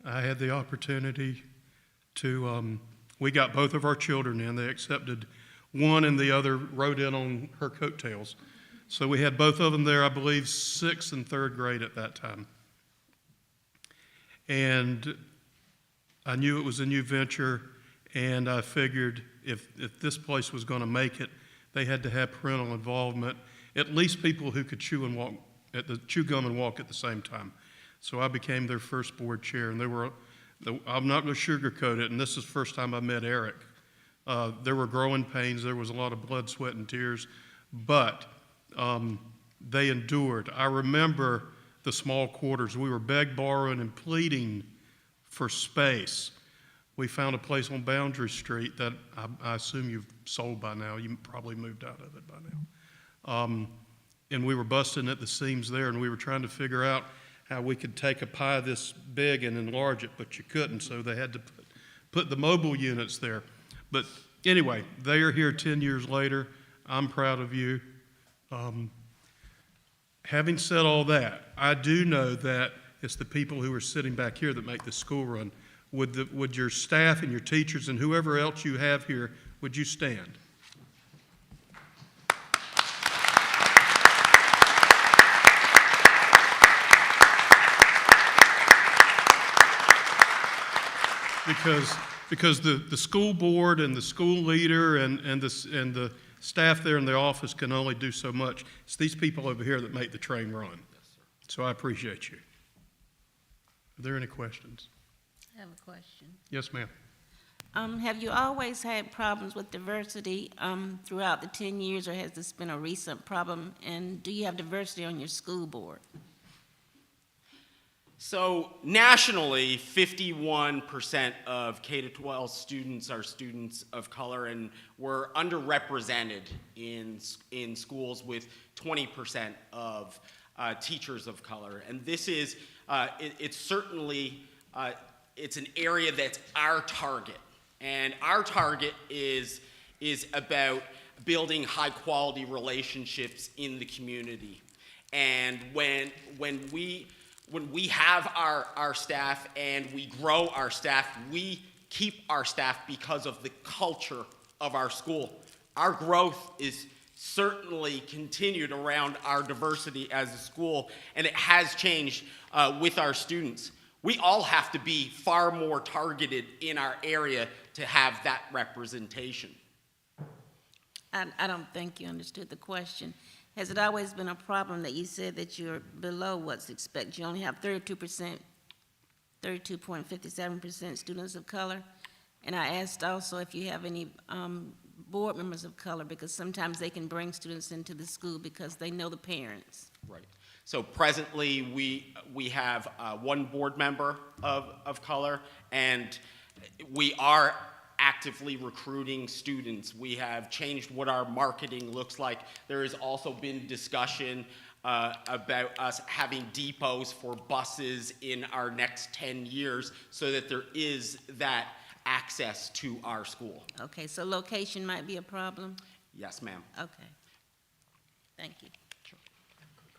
I had the opportunity to, we got both of our children in. They accepted one, and the other rode in on her coattails. So we had both of them there, I believe, 6th and 3rd grade at that time. And I knew it was a new venture, and I figured if this place was going to make it, they had to have parental involvement, at least people who could chew gum and walk at the same time. So I became their first board chair, and I'm not going to sugarcoat it, and this is the first time I met Eric. There were growing pains, there was a lot of blood, sweat, and tears, but they endured. I remember the small quarters. We were begging, borrowing, and pleading for space. We found a place on Boundary Street that I assume you've sold by now. You probably moved out of it by now. And we were busting at the seams there, and we were trying to figure out how we could take a pie this big and enlarge it, but you couldn't, so they had to put the mobile units there. But anyway, they are here 10 years later. I'm proud of you. Having said all that, I do know that it's the people who are sitting back here that make the school run. Would your staff and your teachers and whoever else you have here, would you stand? Because the school board and the school leader and the staff there in the office can only do so much. It's these people over here that make the train run. So I appreciate you. Are there any questions? I have a question. Yes, ma'am. Have you always had problems with diversity throughout the 10 years, or has this been a recent problem? And do you have diversity on your school board? So nationally, 51% of K-12 students are students of color, and we're underrepresented in schools with 20% of teachers of color. And this is, it's certainly, it's an area that's our target. And our target is about building high-quality relationships in the community. And when we have our staff and we grow our staff, we keep our staff because of the culture of our school. Our growth is certainly continued around our diversity as a school, and it has changed with our students. We all have to be far more targeted in our area to have that representation. I don't think you understood the question. Has it always been a problem that you said that you're below what's expected? You only have 32.57% students of color? And I asked also if you have any board members of color, because sometimes they can bring students into the school because they know the parents. Right. So presently, we have one board member of color, and we are actively recruiting students. We have changed what our marketing looks like. There has also been discussion about us having depots for buses in our next 10 years so that there is that access to our school. Okay, so location might be a problem? Yes, ma'am. Okay. Thank you.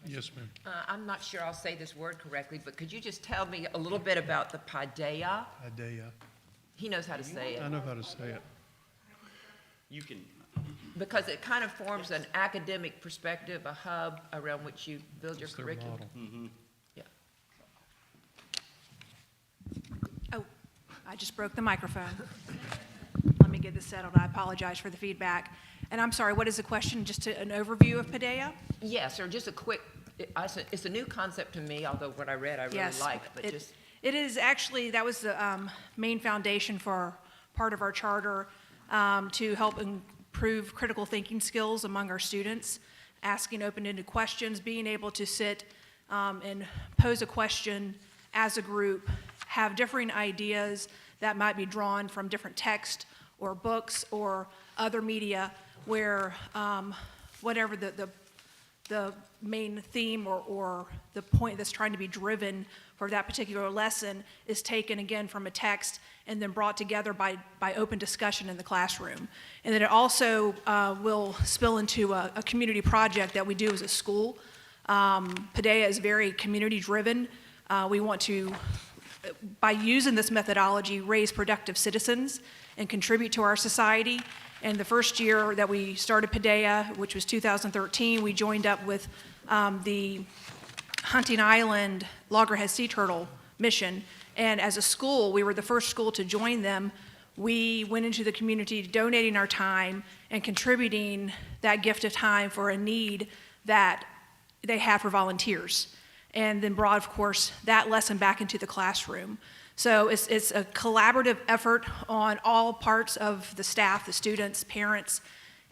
Yes, ma'am. I'm not sure I'll say this word correctly, but could you just tell me a little bit about the Paideia? Paideia. He knows how to say it. I know how to say it. You can. Because it kind of forms an academic perspective, a hub around which you build your curriculum. Mm-hmm. Yeah. Oh, I just broke the microphone. Let me get this settled. I apologize for the feedback. And I'm sorry, what is the question? Just an overview of Paideia? Yes, or just a quick, it's a new concept to me, although what I read I really Yes, liked, but just. It is actually, that was the main foundation for part of our charter to help improve critical thinking skills among our students, asking open-ended questions, being able to sit and pose a question as a group, have differing ideas that might be drawn from different text or books or other media where whatever the main theme or the point that's trying to be driven for that particular lesson is taken again from a text and then brought together by open discussion in the classroom. And then it also will spill into a community project that we do as a school. Paideia is very community driven. We want to, by using this methodology, raise productive citizens and contribute to our society. And the first year that we started Paideia, which was 2013, we joined up with the Hunting Island Loggerhead Sea Turtle mission. And as a school, we were the first school to join them we went into the community donating our time and contributing that gift of time for a need that they have for volunteers. And then brought, of course, that lesson back into the classroom. So it's a collaborative effort on all parts of the staff, the students, parents,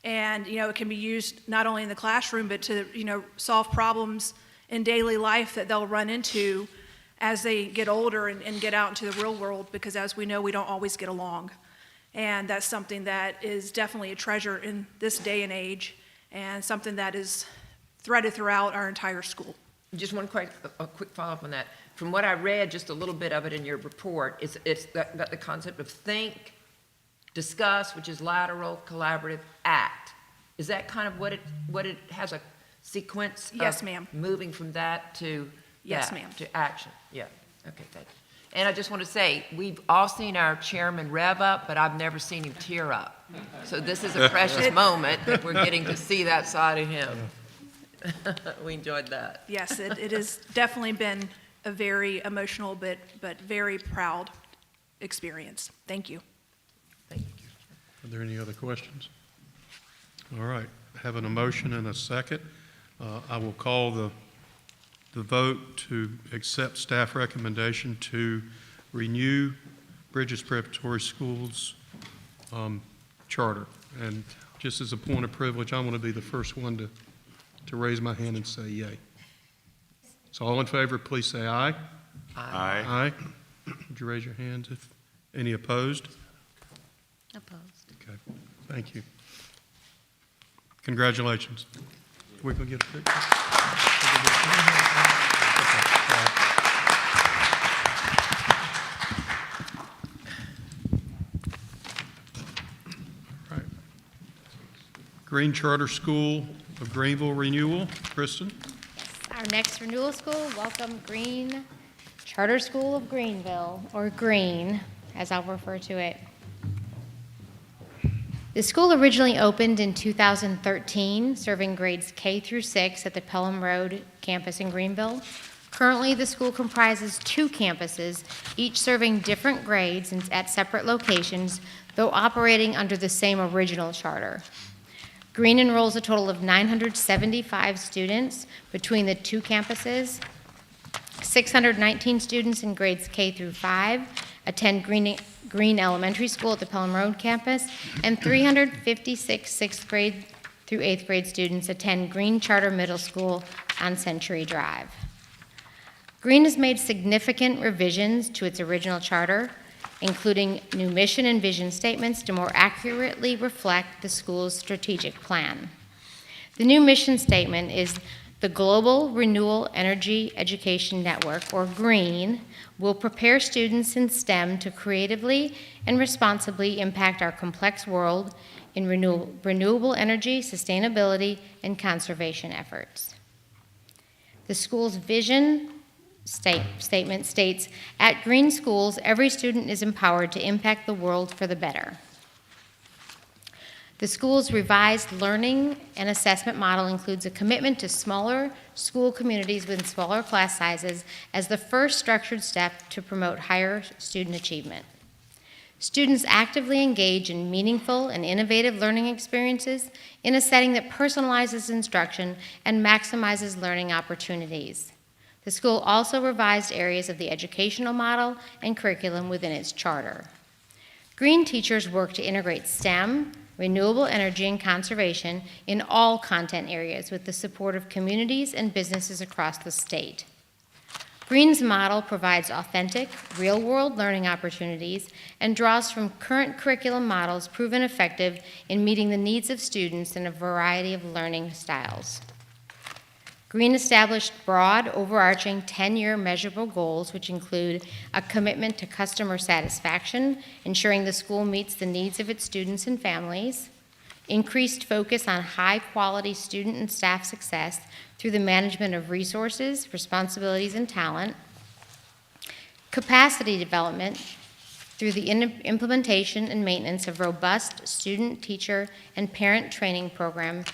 and, it can be used not only in the classroom, but to, solve problems in daily life that they'll run into as they get older and get out into the real world, because as we know, we don't always get along. And that's something that is definitely a treasure in this day and age, and something that is threaded throughout our entire school. Just a quick follow-up on that. From what I read, just a little bit of it in your report, it's got the concept of think, discuss, which is lateral, collaborative, act. Is that kind of what it has a sequence? Yes, of ma'am. Moving from that to Yes, that, ma'am. to action. Yeah. Okay. Thank you. And I just want to say, we've all seen our chairman rev up, but I've never seen him tear up. So this is a precious moment that we're getting to see that side of him. We enjoyed that. Yes, it has definitely been a very emotional but very proud experience. Thank you. Are there any other questions? All right, having a motion and a second, I will call the vote to accept staff recommendation to renew Bridges Preparatory Schools charter. And just as a point of privilege, I'm going to be the first one to raise my hand and say yay. So all in favor, please say aye. Aye. Aye. Would you raise your hands if any opposed? Opposed. Okay, thank you. Congratulations. We can get a picture. All right. Green Charter School of Greenville renewal. Kristen? Our next renewal school, welcome Green Charter School of Greenville, or Green, as I'll refer to it. The school originally opened in 2013, serving grades K through 6 at the Pelham Road campus in Greenville. Currently, the school comprises 2 campuses, each serving different grades and at separate locations, though operating under the same original charter. Green enrolls a total of 975 students between the 2 campuses. 619 students in grades K through 5 attend Green Elementary School at the Pelham Road campus, and 356 6th grade through 8th grade students attend Green Charter Middle School on Century Drive. Green has made significant revisions to its original charter, including new mission and vision statements to more accurately reflect the school's strategic plan. The new mission statement is the Global Renewable Energy Education Network, or GREEN, will prepare students in STEM to creatively and responsibly impact our complex world in renewable energy, sustainability, and conservation efforts. The school's vision statement states, at Green Schools, every student is empowered to impact the world for the better. The school's revised learning and assessment model includes a commitment to smaller school communities with smaller class sizes as the first structured step to promote higher student achievement. Students actively engage in meaningful and innovative learning experiences in a setting that personalizes instruction and maximizes learning opportunities. The school also revised areas of the educational model and curriculum within its charter. Green teachers work to integrate STEM, renewable energy, and conservation in all content areas with the support of communities and businesses across the state. Green's model provides authentic, real-world learning opportunities and draws from current curriculum models proven effective in meeting the needs of students in a variety of learning styles. Green established broad, overarching 10-year measurable goals, which include a commitment to customer satisfaction, ensuring the school meets the needs of its students and families, increased focus on high-quality student and staff success through the management of resources, responsibilities, and talent, capacity development through the implementation and maintenance of robust student, teacher, and parent training programs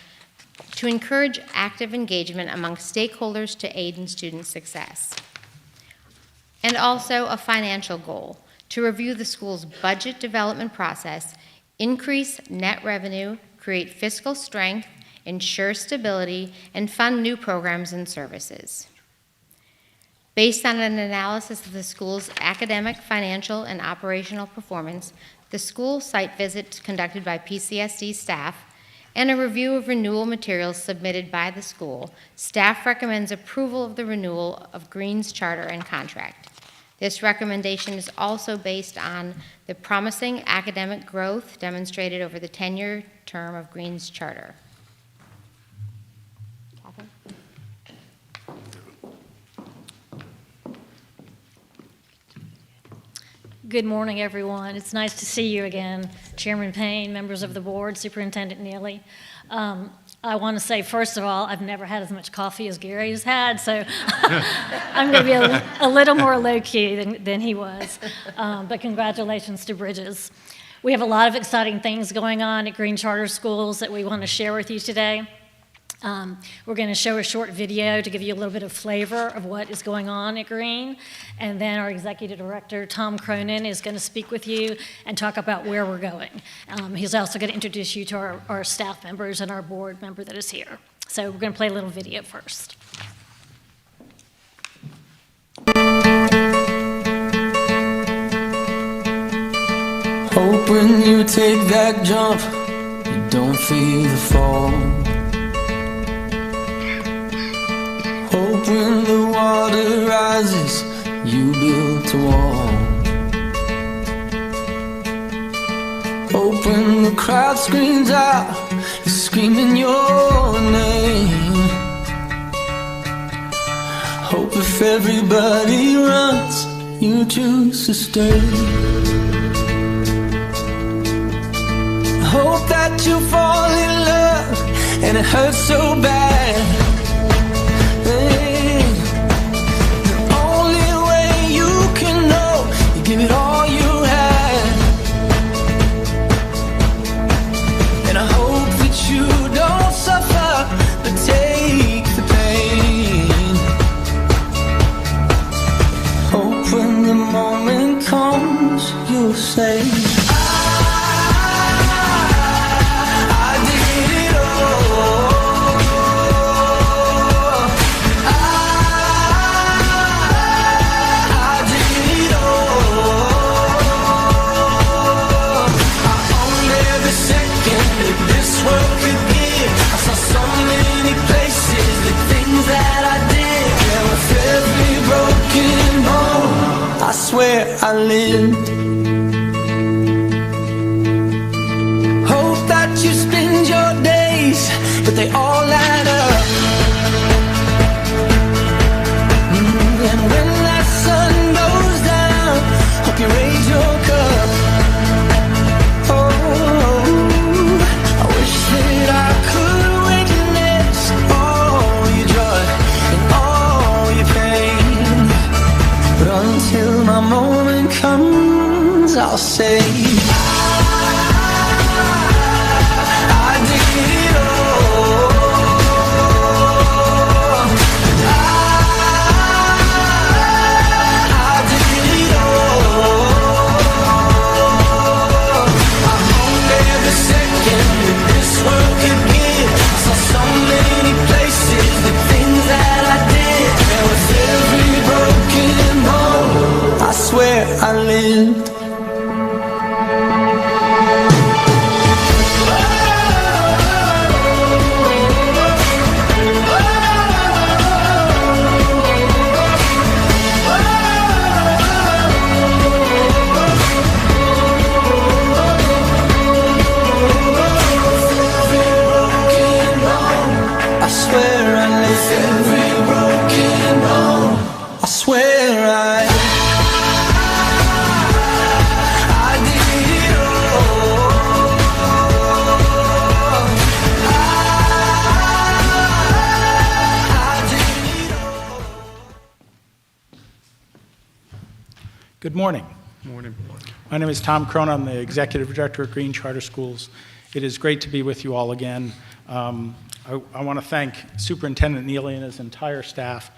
to encourage active engagement among stakeholders to aid in student success. And also a financial goal to review the school's budget development process, increase net revenue, create fiscal strength, ensure stability, and fund new programs and services. Based on an analysis of the school's academic, financial, and operational performance, the school site visit conducted by PCSD staff, and a review of renewal materials submitted by the school, staff recommends approval of the renewal of Green's charter and contract. This recommendation is also based on the promising academic growth demonstrated over the 10-year term of Green's charter. Catherine? Good morning, everyone. It's nice to see you again, Chairman Payne, members of the board, Superintendent Neely. I want to say, first of all, I've never had as much coffee as Gary has had, so I'm going to be a little more low-key than he was. But congratulations to Bridges. We have a lot of exciting things going on at Green Charter Schools that we want to share with you today. We're going to show a short video to give you a little bit of flavor of what is going on at Green, and then our Executive Director, Tom Cronin, is going to speak with you and talk about where we're going. He's also going to introduce you to our staff members and our board member that is here. So we're going to play a little video first. Hope when you take that jump, you don't feel the fall. Hope when the water rises, you build a wall. Hope when the crowd screams out, you're screaming your name. Hope if everybody runs, you choose to stay. Hope that you fall in love and it hurts so bad. The only way you can know, you give it all you have. And I hope that you don't suffer, but take the pain. Hope when the moment comes, you'll say, where I lived. Hope that you spend your days, but they all add up. And when that sun goes down, hope you raise your cup. Oh, I wish that I could witness all your joy and all your pain. But until my moment comes, I'll say I did it all. I did it all. I owned every second that this world could give. I saw so many places, the things that I did. There was every broken home, I swear I lived. I swear I lived. Every broken bone, I swear I did it all. I did it all. Good morning. Morning. My name is Tom Cronin. I'm the Executive Director at Green Charter Schools. It is great to be with you all again. I want to thank Superintendent Neely and his entire staff.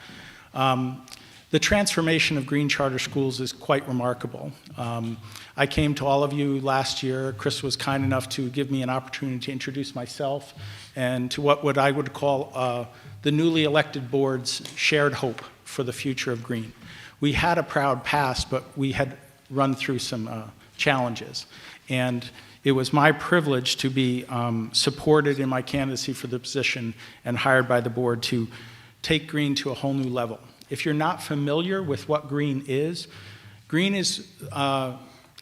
The transformation of Green Charter Schools is quite remarkable. I came to all of you last year. Chris was kind enough to give me an opportunity to introduce myself and to what I would call the newly elected board's shared hope for the future of Green. We had a proud past, but we had run through some challenges. And it was my privilege to be supported in my candidacy for the position and hired by the board to take Green to a whole new level. If you're not familiar with what Green is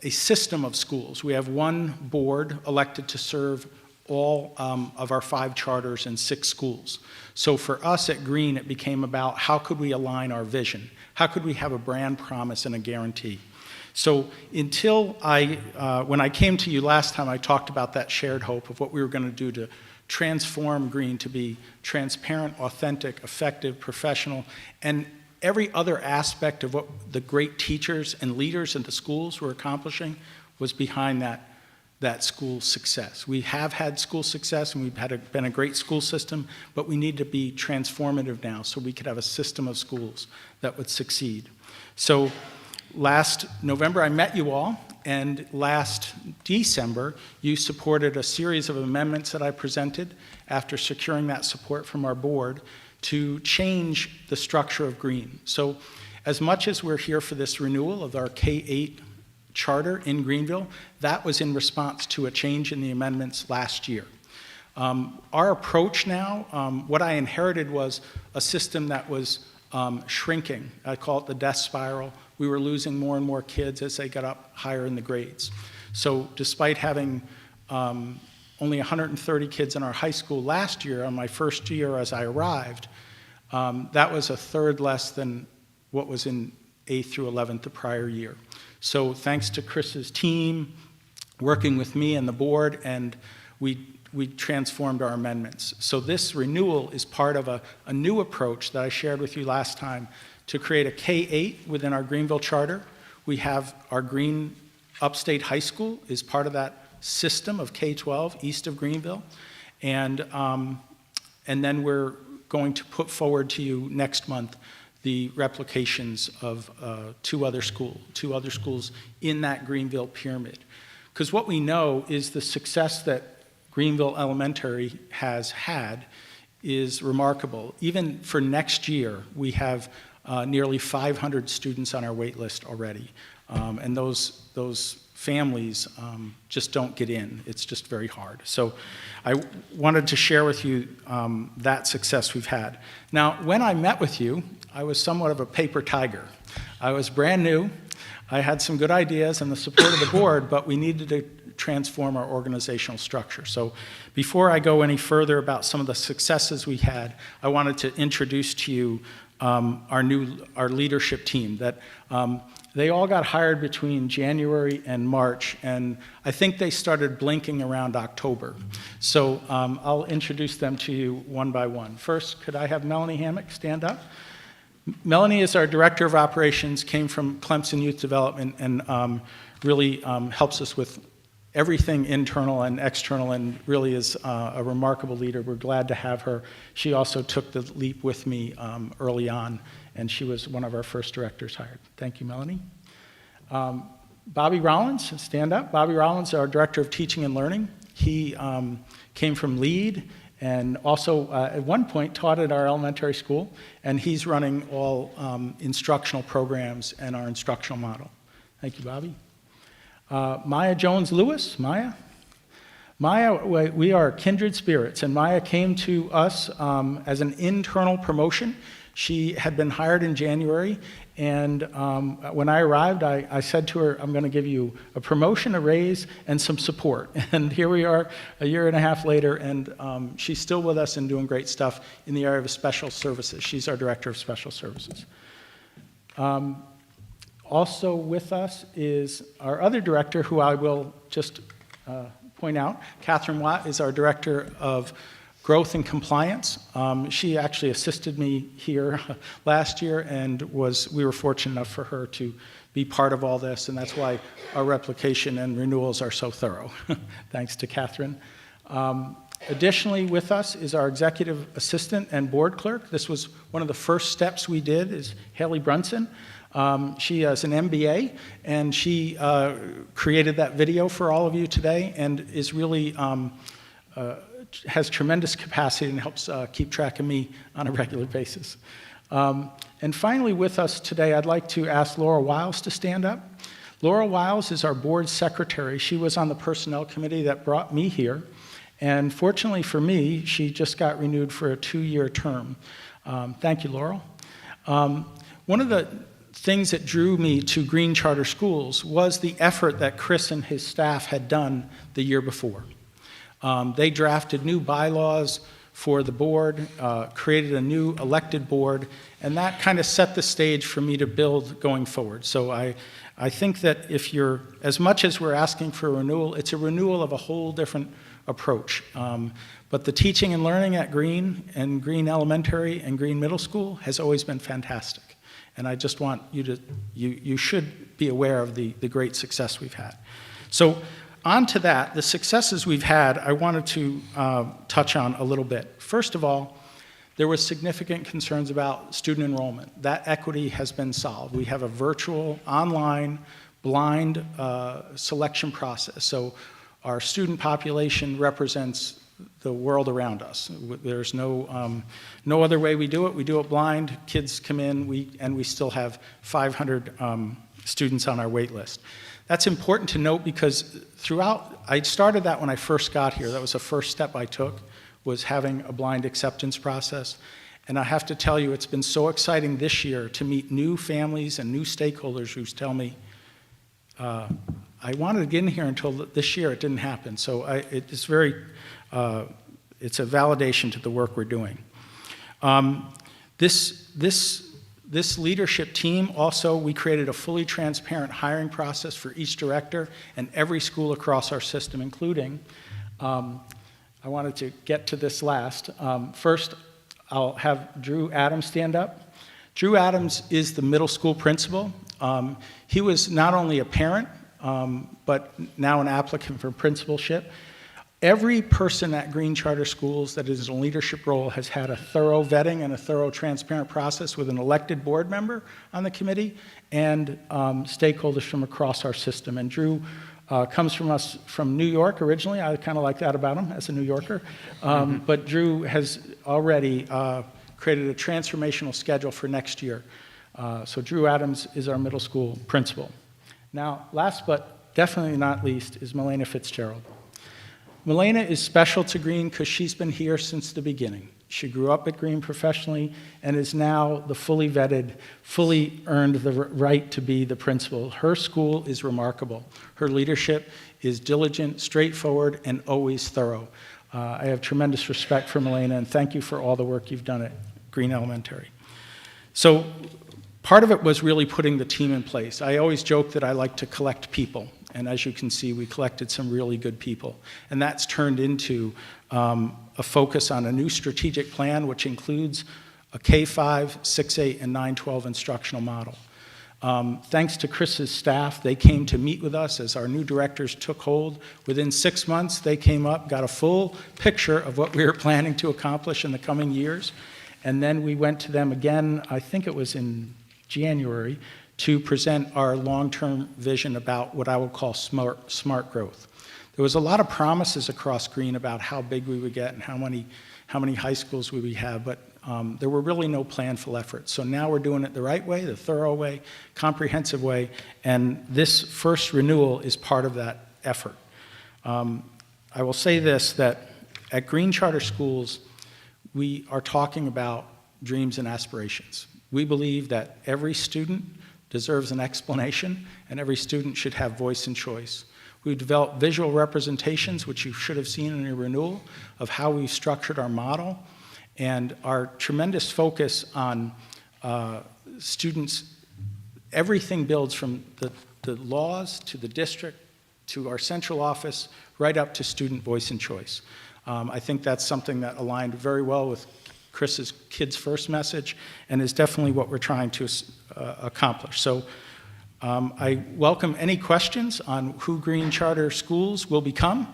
a system of schools. We have one board elected to serve all of our 5 charters and 6 schools. So for us at Green, it became about how could we align our vision? How could we have a brand promise and a guarantee? So until when I came to you last time, I talked about that shared hope of what we were going to do to transform Green to be transparent, authentic, effective, professional, and every other aspect of what the great teachers and leaders in the schools were accomplishing was behind that school success. We have had school success, and we've been a great school system, but we need to be transformative now so we could have a system of schools that would succeed. So last November, I met you all, and last December, you supported a series of amendments that I presented after securing that support from our board to change the structure of Green. So as much as we're here for this renewal of our K-8 charter in Greenville, that was in response to a change in the amendments last year. Our approach now, what I inherited was a system that was shrinking. I call it the death spiral. We were losing more and more kids as they got up higher in the grades. So despite having only 130 kids in our high school last year, on my first year as I arrived, that was a third less than what was in 8th through 11th the prior year. So thanks to Chris's team, working with me and the board, and we transformed our amendments. So this renewal is part of a new approach that I shared with you last time to create a K-8 within our Greenville charter. We have our Green Upstate High School is part of that system of K-12 east of Greenville. And then we're going to put forward to you next month the replications of 2 other schools in that Greenville pyramid. Because what we know is the success that Greenville Elementary has had is remarkable. Even for next year, we have nearly 500 students on our wait list already. And those families just don't get in. It's just very hard. So I wanted to share with you that success we've had. Now, when I met with you, I was somewhat of a paper tiger. I was brand new. I had some good ideas and the support of the board, but we needed to transform our organizational structure. So before I go any further about some of the successes we had, I wanted to introduce to you our leadership team. That they all got hired between January and March, and I think they started blinking around October. So I'll introduce them to you one by one. First, could I have Melanie Hammock stand up? Melanie is our Director of Operations, came from Clemson Youth Development, and really helps us with everything internal and external, and really is a remarkable leader. We're glad to have her. She also took the leap with me early on, and she was one of our first directors hired. Thank you, Melanie. Bobby Rollins, stand up. Bobby Rollins, our Director of Teaching and Learning. He came from Lead, and also at one point taught at our elementary school, and he's running all instructional programs and our instructional model. Thank you, Bobby. Maya Jones-Lewis. Maya, we are kindred spirits, and Maya came to us as an internal promotion. She had been hired in January, and when I arrived, I said to her, I'm going to give you a promotion, a raise, and some support. And here we are a year and a half later, and she's still with us and doing great stuff in the area of special services. She's our Director of Special Services. Also with us is our other director, who I will just point out. Catherine Watt is our Director of Growth and Compliance. She actually assisted me here last year, and we were fortunate enough for her to be part of all this, and that's why our replication and renewals are so thorough. Thanks to Catherine. Additionally with us is our executive assistant and board clerk. This was one of the first steps we did, is Haley Brunson. She has an MBA, and she created that video for all of you today, and is really has tremendous capacity and helps keep track of me on a regular basis. And finally with us today, I'd like to ask Laura Wiles to stand up. Laura Wiles is our board secretary. She was on the personnel committee that brought me here. And fortunately for me, she just got renewed for a 2-year term. Thank you, Laurel. One of the things that drew me to Green Charter Schools was the effort that Chris and his staff had done the year before. They drafted new bylaws for the board, created a new elected board, and that kind of set the stage for me to build going forward. So I think that if you're, as much as we're asking for a renewal, it's a renewal of a whole different approach. But the teaching and learning at Green and Green Elementary and Green Middle School has always been fantastic. And I just want you to, you should be aware of the great success we've had. So on to that, the successes we've had, I wanted to touch on a little bit. First of all, there was significant concerns about student enrollment. That equity has been solved. We have a virtual, online, blind selection process. So our student population represents the world around us. There's no other way we do it. We do it blind. Kids come in, and we still have 500 students on our wait list. That's important to note because I started that when I first got here. That was the first step I took, was having a blind acceptance process. And I have to tell you, it's been so exciting this year to meet new families and new stakeholders who tell me, I wanted to get in here until this year, it didn't happen. So it's a validation to the work we're doing. This leadership team also, we created a fully transparent hiring process for each director and every school across our system, including, I wanted to get to this last. First, I'll have Drew Adams stand up. Drew Adams is the middle school principal. He was not only a parent, but now an applicant for principalship. Every person at Green Charter Schools that is in a leadership role has had a thorough vetting and a thorough transparent process with an elected board member on the committee and stakeholders from across our system. And Drew comes from New York originally. I kind of like that about him as a New Yorker. But Drew has already created a transformational schedule for next year. So Drew Adams is our middle school principal. Now, last but definitely not least is Milena Fitzgerald. Milena is special to Green because she's been here since the beginning. She grew up at Green professionally and is now the fully vetted, fully earned the right to be the principal. Her school is remarkable. Her leadership is diligent, straightforward, and always thorough. I have tremendous respect for Milena, and thank you for all the work you've done at Green Elementary. So part of it was really putting the team in place. I always joke that I like to collect people. And as you can see, we collected some really good people. And that's turned into a focus on a new strategic plan, which includes a K-5, 6-8, and 9-12 instructional model. Thanks to Chris's staff, they came to meet with us as our new directors took hold. Within 6 months, they came up, got a full picture of what we were planning to accomplish in the coming years. And then we went to them again, I think it was in January, to present our long-term vision about what I would call smart growth. There was a lot of promises across Green about how big we would get and how many high schools we would have, but there were really no planful efforts. So now we're doing it the right way, the thorough way, comprehensive way, and this first renewal is part of that effort. I will say this, that at Green Charter Schools, we are talking about dreams and aspirations. We believe that every student deserves an explanation, and every student should have voice and choice. We've developed visual representations, which you should have seen in a renewal, of how we've structured our model, and our tremendous focus on students. Everything builds from the laws to the district to our central office, right up to student voice and choice. I think that's something that aligned very well with Chris's Kids First message, and is definitely what we're trying to accomplish. So I welcome any questions on who Green Charter Schools will become,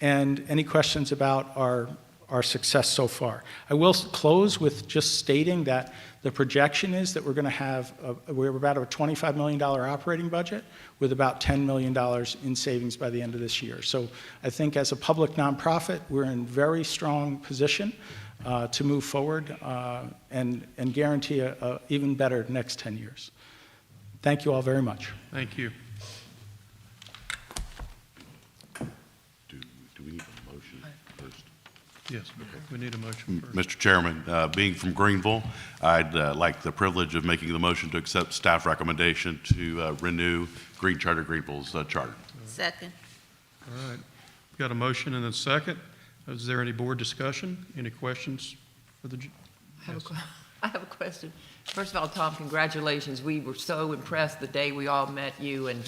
and any questions about our success so far. I will close with just stating that the projection is that we're going to have, we're about a $25 million operating budget with about $10 million in savings by the end of this year. So I think as a public nonprofit, we're in very strong position to move forward and guarantee a even better next 10 years. Thank you all very much. Thank you. Do we need a motion first? Yes, we need a motion first. Mr. Chairman, being from Greenville, I'd like the privilege of making the motion to accept staff recommendation to renew Green Charter Greenville's charter. Second. All right. We've got a motion and a second. Is there any board discussion? Any questions for the? I have a question. First of all, Tom, congratulations. We were so impressed the day we all met you, and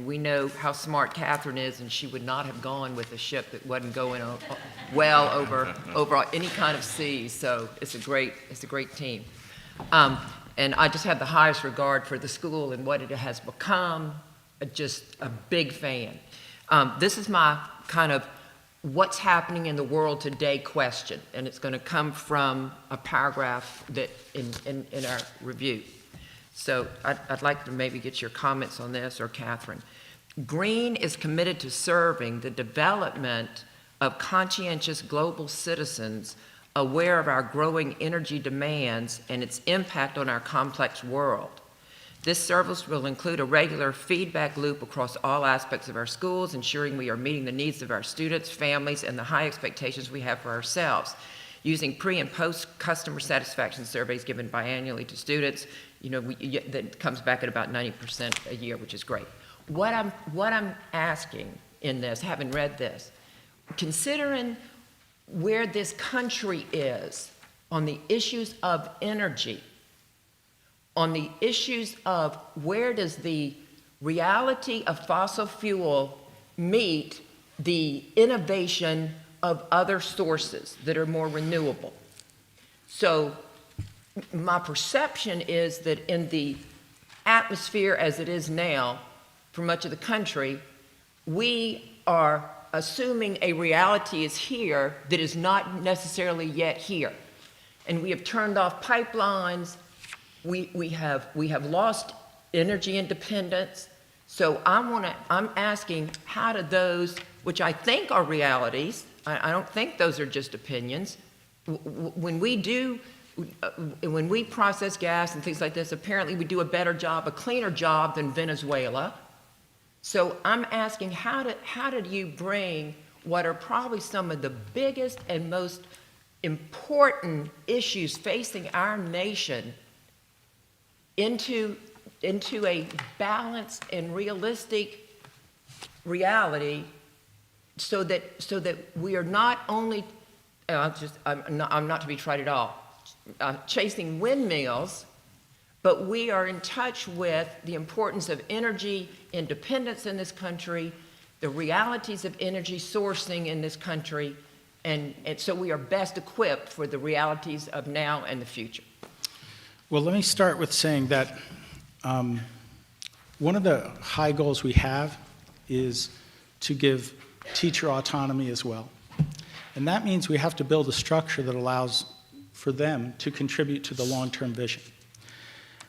we know how smart Catherine is, and she would not have gone with a ship that wasn't going well over any kind of seas. So it's a great team. And I just have the highest regard for the school and what it has become. Just a big fan. This is my kind of what's happening in the world today question, and it's going to come from a paragraph that in our review. So I'd like to maybe get your comments on this, or Catherine. Green is committed to serving the development of conscientious global citizens aware of our growing energy demands and its impact on our complex world. This service will include a regular feedback loop across all aspects of our schools, ensuring we are meeting the needs of our students, families, and the high expectations we have for ourselves. Using pre- and post-customer satisfaction surveys given biannually to students, that comes back at about 90% a year, which is great. What I'm asking in this, having read this, considering where this country is on the issues of energy, on the issues of where does the reality of fossil fuel meet the innovation of other sources that are more renewable. So my perception is that in the atmosphere as it is now for much of the country, we are assuming a reality is here that is not necessarily yet here. And we have turned off pipelines. We have lost energy independence. So I'm asking, how do those, which I think are realities, I don't think those are just opinions, when we process gas and things like this, apparently we do a better job, a cleaner job than Venezuela. So I'm asking, how did you bring what are probably some of the biggest and most important issues facing our nation into a balanced and realistic reality, so that we are not only, I'm not to be trite at all, chasing windmills, but we are in touch with the importance of energy independence in this country, the realities of energy sourcing in this country, and so we are best equipped for the realities of now and the future. Well, let me start with saying that one of the high goals we have is to give teacher autonomy as well. And that means we have to build a structure that allows for them to contribute to the long-term vision.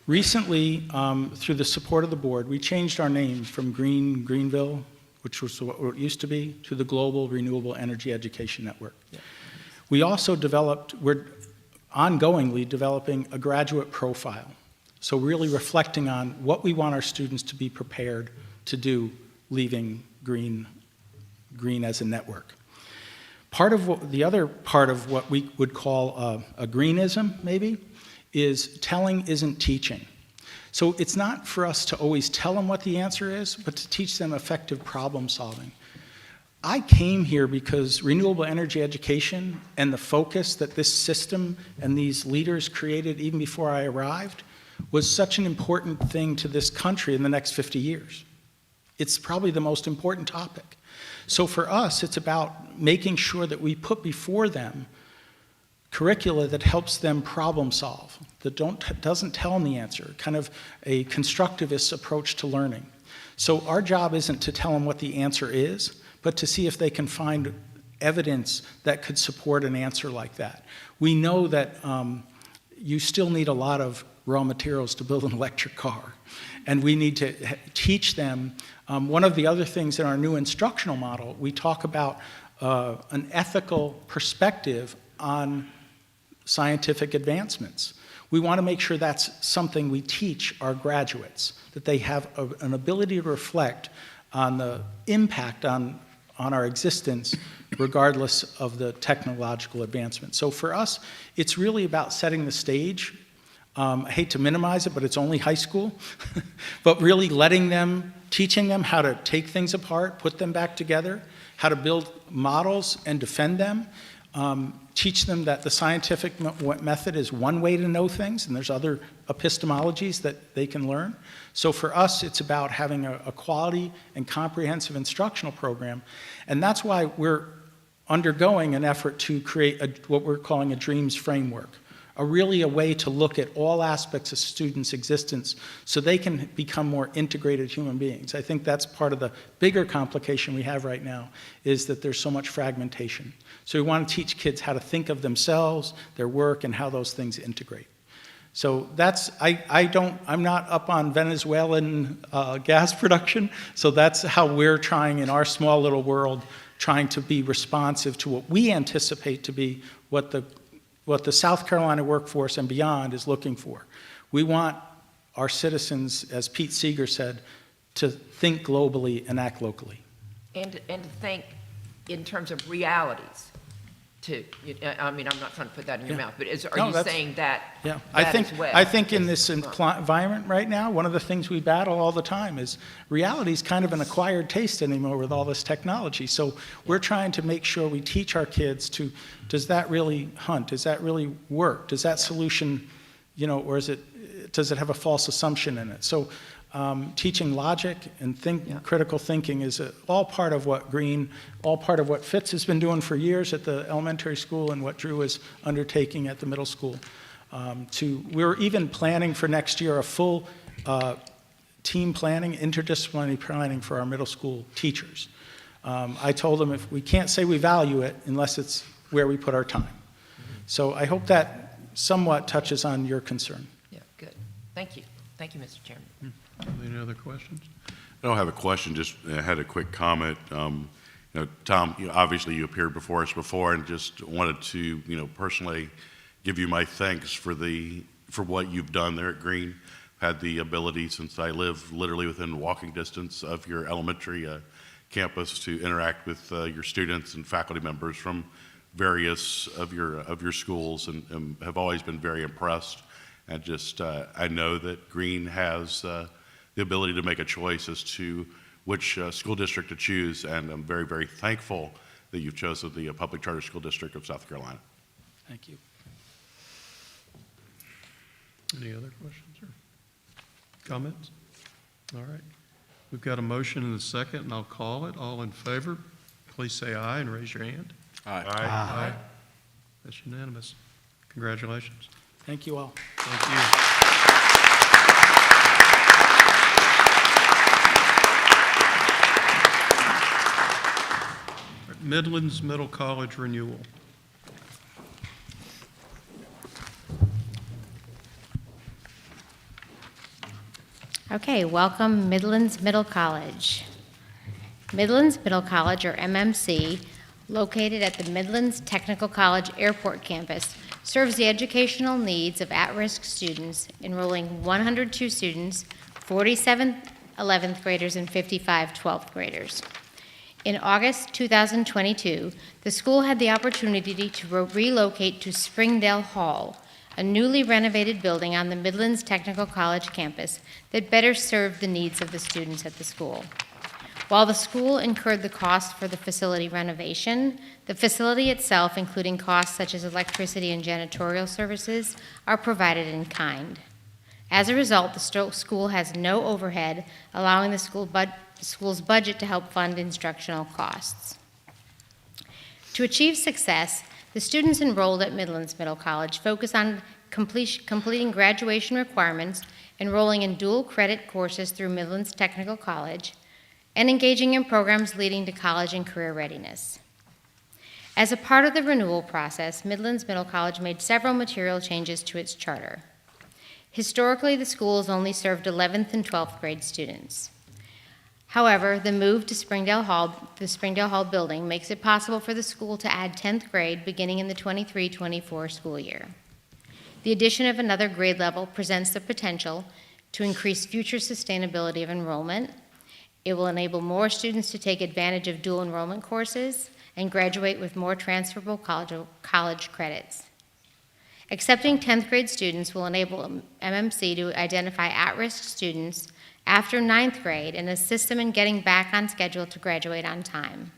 Recently, through the support of the board, we changed our name from Greenville, which was what it used to be, to the Global Renewable Energy Education Network. Yeah. We also we're ongoingly developing a graduate profile. So really reflecting on what we want our students to be prepared to do leaving Green as a network. The other part of what we would call a greenism, maybe, is telling isn't teaching. So it's not for us to always tell them what the answer is, but to teach them effective problem solving. I came here because renewable energy education and the focus that this system and these leaders created even before I arrived was such an important thing to this country in the next 50 years. It's probably the most important topic. So for us, it's about making sure that we put before them curricula that helps them problem solve, that doesn't tell them the answer, kind of a constructivist approach to learning. So our job isn't to tell them what the answer is, but to see if they can find evidence that could support an answer like that. We know that you still need a lot of raw materials to build an electric car, and we need to teach them. One of the other things in our new instructional model, we talk about an ethical perspective on scientific advancements. We want to make sure that's something we teach our graduates, that they have an ability to reflect on the impact on our existence regardless of the technological advancement. So for us, it's really about setting the stage. I hate to minimize it, but it's only high school. But really teaching them how to take things apart, put them back together, how to build models and defend them, teach them that the scientific method is one way to know things, and there's other epistemologies that they can learn. So for us, it's about having a quality and comprehensive instructional program, and that's why we're undergoing an effort to create what we're calling a DREAMS framework, a way to look at all aspects of students' existence so they can become more integrated human beings. I think that's part of the bigger complication we have right now, is that there's so much fragmentation. So we want to teach kids how to think of themselves, their work, and how those things integrate. So I'm not up on Venezuelan gas production, so that's how we're trying in our small little world, trying to be responsive to what we anticipate to be what the South Carolina workforce and beyond is looking for. We want our citizens, as Pete Seeger said, to think globally and act locally. And to think in terms of realities. I mean, I'm not trying to put that in your mouth, but are you saying that? Yeah, as well? I think in this environment right now, one of the things we battle all the time is reality is kind of an acquired taste anymore with all this technology. So we're trying to make sure we teach our kids does that really hunt? Does that really work? Does that solution, or does it have a false assumption in it? So teaching logic and critical thinking is all part of what Fitz has been doing for years at the elementary school and what Drew is undertaking at the middle school. We're even planning for next year a full team planning, interdisciplinary planning for our middle school teachers. I told them we can't say we value it unless it's where we put our time. So I hope that somewhat touches on your concern. Yeah, good. Thank you. Thank you, Mr. Chairman. Any other questions? I don't have a question, just had a quick comment. Tom, obviously you appeared before us before, and just wanted to, personally give you my thanks for what you've done there at Green. Had the ability, since I live literally within walking distance of your elementary campus, to interact with your students and faculty members from various of your schools, and have always been very impressed. And just I know that Green has the ability to make a choice as to which school district to choose, and I'm very, very thankful that you've chosen the Public Charter School District of South Carolina. Thank you. Any other questions or comments? All right. We've got a motion and a second, and I'll call it. All in favor, please say aye and raise your hand. Aye. Aye. That's unanimous. Congratulations. Thank you all. Thank you. Midlands Middle College renewal. Okay, welcome Midlands Middle College. Midlands Middle College, or MMC, located at the Midlands Technical College Airport campus, serves the educational needs of at-risk students, enrolling 102 students, 47 11th graders and 55 12th graders. In August 2022, the school had the opportunity to relocate to Springdale Hall, a newly renovated building on the Midlands Technical College campus that better served the needs of the students at the school. While the school incurred the cost for the facility renovation, the facility itself, including costs such as electricity and janitorial services, are provided in kind. As a result, the school has no overhead, allowing the school's budget to help fund instructional costs. To achieve success, the students enrolled at Midlands Middle College focus on completing graduation requirements, enrolling in dual credit courses through Midlands Technical College, and engaging in programs leading to college and career readiness. As a part of the renewal process, Midlands Middle College made several material changes to its charter. Historically, the school has only served 11th and 12th grade students. However, the move to the Springdale Hall building makes it possible for the school to add 10th grade beginning in the 23-24 school year. The addition of another grade level presents the potential to increase future sustainability of enrollment. It will enable more students to take advantage of dual enrollment courses and graduate with more transferable college credits. Accepting 10th grade students will enable MMC to identify at-risk students after 9th grade and assist them in getting back on schedule to graduate on time.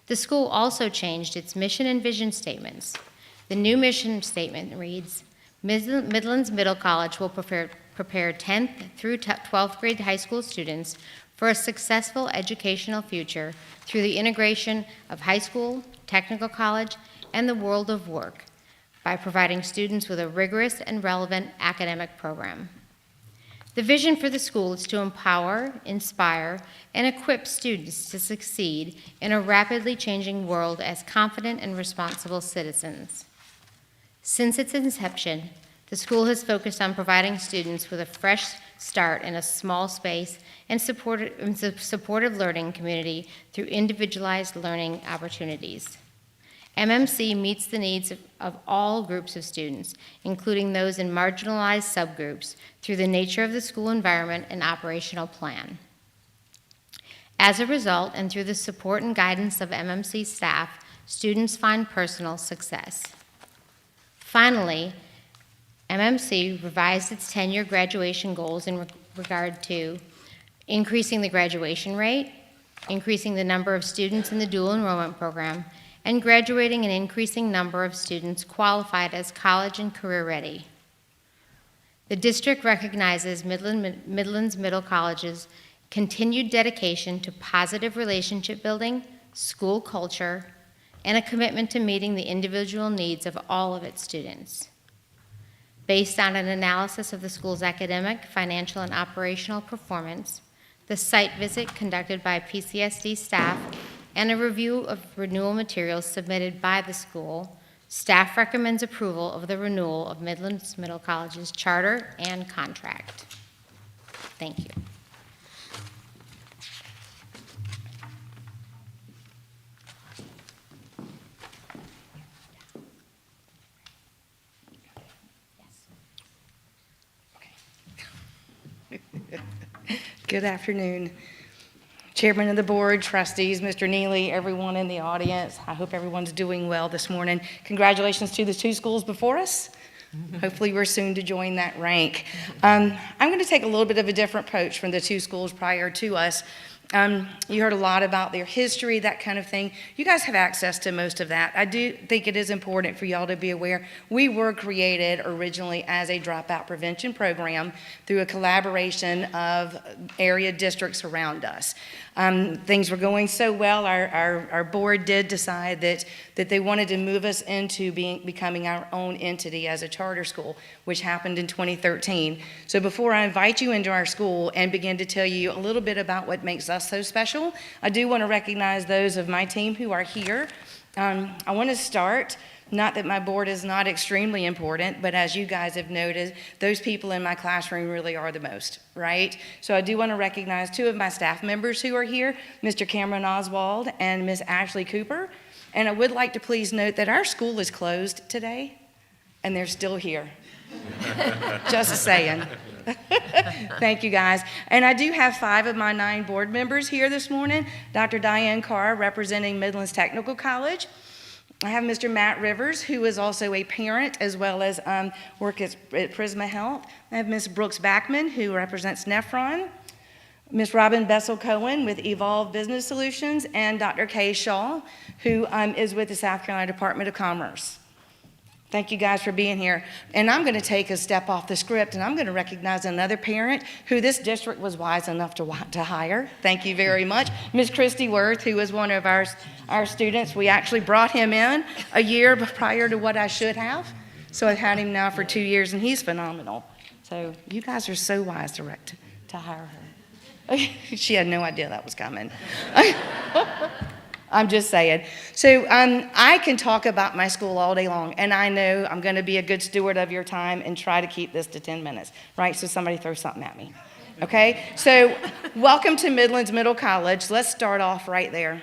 The school also changed its mission and vision statements. The new mission statement reads, Midlands Middle College will prepare 10th through 12th grade high school students for a successful educational future through the integration of high school, technical college, and the world of work by providing students with a rigorous and relevant academic program. The vision for the school is to empower, inspire, and equip students to succeed in a rapidly changing world as confident and responsible citizens. Since its inception, the school has focused on providing students with a fresh start in a small space and supportive learning community through individualized learning opportunities. MMC meets the needs of all groups of students, including those in marginalized subgroups, through the nature of the school environment and operational plan. As a result, and through the support and guidance of MMC staff, students find personal success. Finally, MMC revised its 10-year graduation goals in regard to increasing the graduation rate, increasing the number of students in the dual enrollment program, and graduating an increasing number of students qualified as college and career ready. The district recognizes Midlands Middle College's continued dedication to positive relationship building, school culture, and a commitment to meeting the individual needs of all of its students. Based on an analysis of the school's academic, financial, and operational performance, the site visit conducted by PCSD staff, and a review of renewal materials submitted by the school, staff recommends approval of the renewal of Midlands Middle College's charter and contract. Thank you. Good afternoon. Chairman of the board, trustees, Mr. Neely, everyone in the audience. I hope everyone's doing well this morning. Congratulations to the two schools before us. Hopefully we're soon to join that rank. I'm going to take a little bit of a different approach from the two schools prior to us. You heard a lot about their history, that kind of thing. You guys have access to most of that. I do think it is important for y'all to be aware. We were created originally as a dropout prevention program through a collaboration of area districts around us. Things were going so well, our board did decide that they wanted to move us into becoming our own entity as a charter school, which happened in 2013. So before I invite you into our school and begin to tell you a little bit about what makes us so special, I do want to recognize those of my team who are here. I want to start, not that my board is not extremely important, but as you guys have noted, those people in my classroom really are the most, right? So I do want to recognize two of my staff members who are here, Mr. Cameron Oswald and Ms. Ashley Cooper. And I would like to please note that our school is closed today, and they're still here. Just saying. Thank you, guys. And I do have 5 of my 9 board members here this morning. Dr. Diane Carr, representing Midlands Technical College. I have Mr. Matt Rivers, who is also a parent as well as work at Prisma Health. I have Ms. Brooks Backman, who represents Nephron. Ms. Robin Bessel-Cohen with Evolve Business Solutions, and Dr. Kay Shaw, who is with the South Carolina Department of Commerce. Thank you guys for being here. And I'm going to take a step off the script, and I'm going to recognize another parent who this district was wise enough to hire. Thank you very much. Ms. Christy Worth, who is one of our students. We actually brought him in a year prior to what I should have. So I've had him now for 2 years, and he's phenomenal. So you guys are so wise to hire her. She had no idea that was coming. I'm just saying. So I can talk about my school all day long, and I know I'm going to be a good steward of your time and try to keep this to 10 minutes, right? So somebody throw something at me, okay? So welcome to Midlands Middle College. Let's start off right there.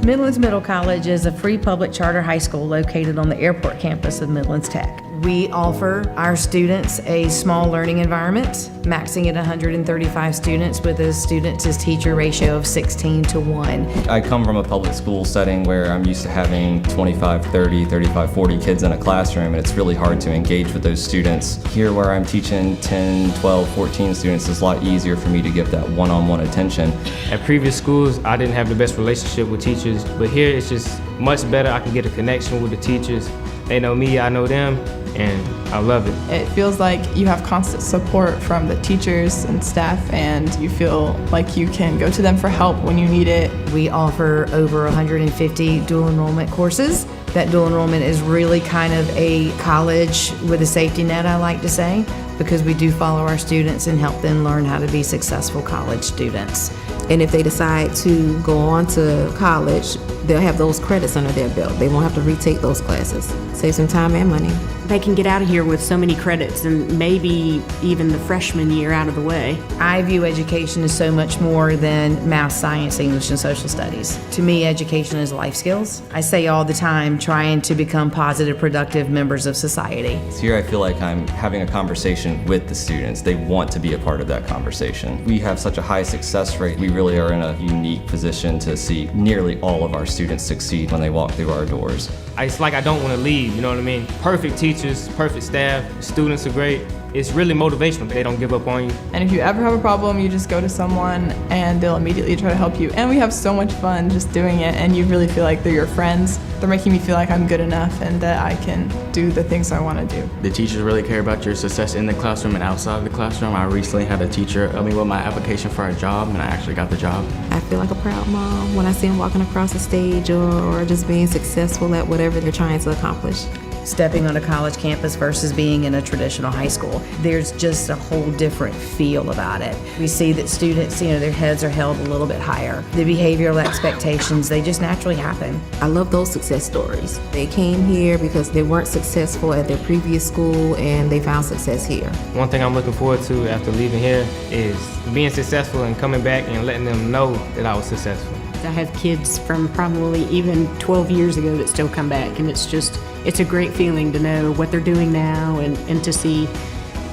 Midlands Middle College is a free public charter high school located on the airport campus of Midlands Tech. We offer our students a small learning environment, maxing at 135 students with a student-to-teacher ratio of 16:1. I come from a public school setting where I'm used to having 25, 30, 35, 40 kids in a classroom, and it's really hard to engage with those students. Here where I'm teaching 10, 12, 14 students, it's a lot easier for me to give that one-on-one attention. At previous schools, I didn't have the best relationship with teachers, but here it's just much better. I can get a connection with the teachers. They know me, I know them, and I love it. It feels like you have constant support from the teachers and staff, and you feel like you can go to them for help when you need it. We offer over 150 dual enrollment courses. That dual enrollment is really kind of a college with a safety net, I like to say, because we do follow our students and help them learn how to be successful college students. And if they decide to go on to college, they'll have those credits under their belt. They won't have to retake those classes. Save some time and money. They can get out of here with so many credits and maybe even the freshman year out of the way. I view education as so much more than math, science, English, and social studies. To me, education is life skills. I say all the time, trying to become positive, productive members of society. So here I feel like I'm having a conversation with the students. They want to be a part of that conversation. We have such a high success rate. We really are in a unique position to see nearly all of our students succeed when they walk through our doors. It's like I don't want to leave, you know what I mean? Perfect teachers, perfect staff, students are great. It's really motivational. They don't give up on you. And if you ever have a problem, you just go to someone and they'll immediately try to help you. And we have so much fun just doing it, and you really feel like they're your friends. They're making me feel like I'm good enough and that I can do the things I want to do. The teachers really care about your success in the classroom and outside of the classroom. I recently had a teacher help me with my application for a job, and I actually got the job. I feel like a proud mom when I see them walking across the stage or just being successful at whatever they're trying to accomplish. Stepping on a college campus versus being in a traditional high school. There's just a whole different feel about it. We see that students, their heads are held a little bit higher. The behavioral expectations, they just naturally happen. I love those success stories. They came here because they weren't successful at their previous school and they found success here. One thing I'm looking forward to after leaving here is being successful and coming back and letting them know that I was successful. I have kids from probably even 12 years ago that still come back, and it's a great feeling to know what they're doing now and to see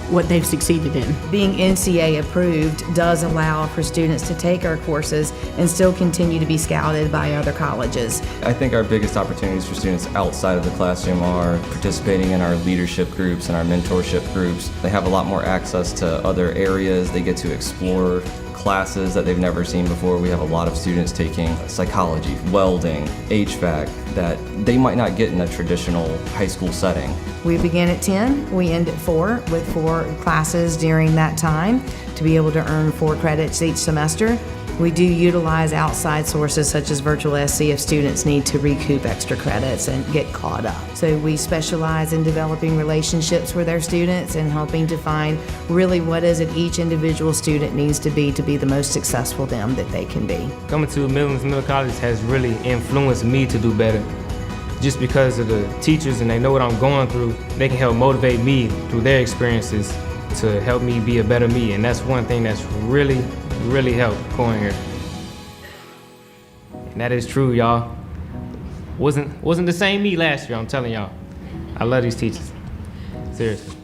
what they've succeeded in. Being NCA approved does allow for students to take our courses and still continue to be scouted by other colleges. I think our biggest opportunities for students outside of the classroom are participating in our leadership groups and our mentorship groups. They have a lot more access to other areas. They get to explore classes that they've never seen before. We have a lot of students taking psychology, welding, HVAC that they might not get in a traditional high school setting. We begin at 10, we end at 4 with 4 classes during that time to be able to earn 4 credits each semester. We do utilize outside sources such as Virtual SC if students need to recoup extra credits and get caught up. So we specialize in developing relationships with our students and helping to find really what is it each individual student needs to be the most successful them that they can be. Coming to Midlands Middle College has really influenced me to do better. Just because of the teachers and they know what I'm going through, they can help motivate me through their experiences to help me be a better me. And that's one thing that's really helped going here. And that is true, y'all. Wasn't the same me last year, I'm telling y'all. I love these teachers. Seriously.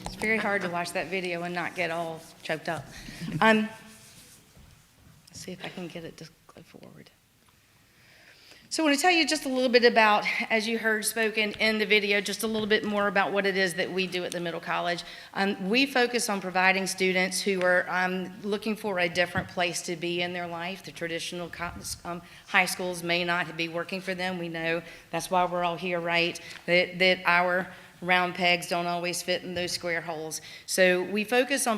It's very hard to watch that video and not get all choked up. Let's see if I can get it to go forward. So I want to tell you just a little bit about, as you heard spoken in the video, just a little bit more about what it is that we do at the Middle College. We focus on providing students who are looking for a different place to be in their life. The traditional high schools may not be working for them. We know that's why we're all here, right? That our round pegs don't always fit in those square holes. So we focus on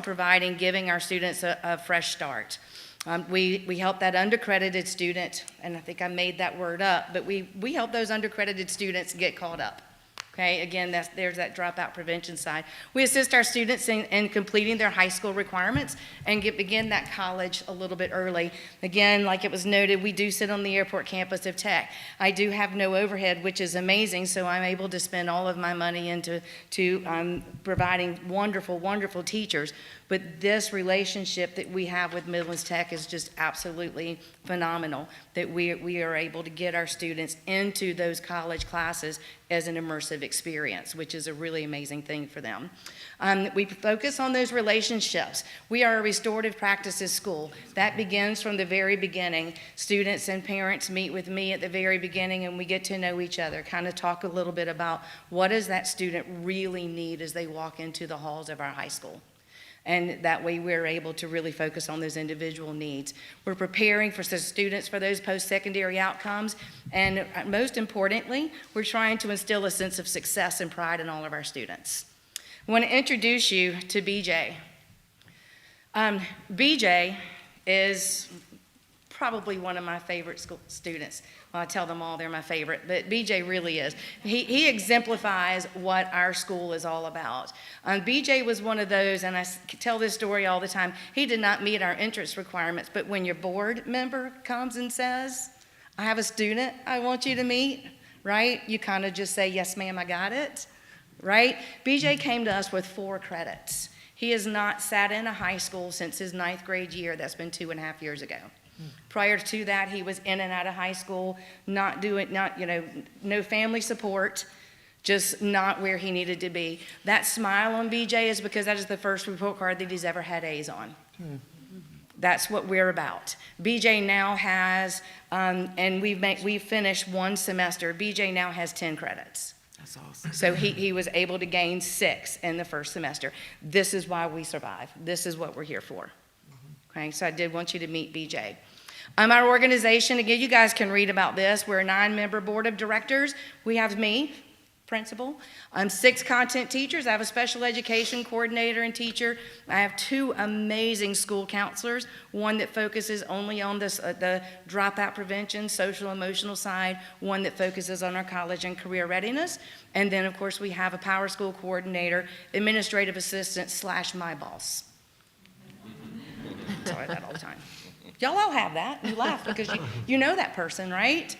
giving our students a fresh start. We help that undercredited student, and I think I made that word up, but we help those undercredited students get caught up. Okay, again, there's that dropout prevention side. We assist our students in completing their high school requirements and begin that college a little bit early. Again, like it was noted, we do sit on the airport campus of Tech. I do have no overhead, which is amazing, so I'm able to spend all of my money into providing wonderful, wonderful teachers. But this relationship that we have with Midlands Tech is just absolutely phenomenal, that we are able to get our students into those college classes as an immersive experience, which is a really amazing thing for them. We focus on those relationships. We are a restorative practices school. That begins from the very beginning. Students and parents meet with me at the very beginning, and we get to know each other, kind of talk a little bit about what does that student really need as they walk into the halls of our high school. And that way we're able to really focus on those individual needs. We're preparing for the students for those post-secondary outcomes. And most importantly, we're trying to instill a sense of success and pride in all of our students. I want to introduce you to BJ. BJ is probably one of my favorite students. Well, I tell them all they're my favorite, but BJ really is. He exemplifies what our school is all about. BJ was one of those, and I tell this story all the time, he did not meet our entrance requirements, but when your board member comes and says, I have a student I want you to meet, right? You kind of just say, yes, ma'am, I got it, right? BJ came to us with 4 credits. He has not sat in a high school since his 9th grade year. That's been 2.5 years ago. Prior to that, he was in and out of high school, no family support, just not where he needed to be. That smile on BJ is because that is the first report card that he's ever had A's on. That's what we're about. BJ now has, and we've finished 1 semester. BJ now has 10 credits. That's awesome. So he was able to gain 6 in the first semester. This is why we survive. This is what we're here for. Okay, so I did want you to meet BJ. Our organization, again, you guys can read about this. We're a 9-member board of directors. We have me, principal. 6 content teachers. I have a special education coordinator and teacher. I have 2 amazing school counselors, one that focuses only on the dropout prevention, social emotional side, one that focuses on our college and career readiness. And then, of course, we have a power school coordinator, administrative assistant / my boss. I tell her that all the time. Y'all all have that. You laugh because you know that person, right?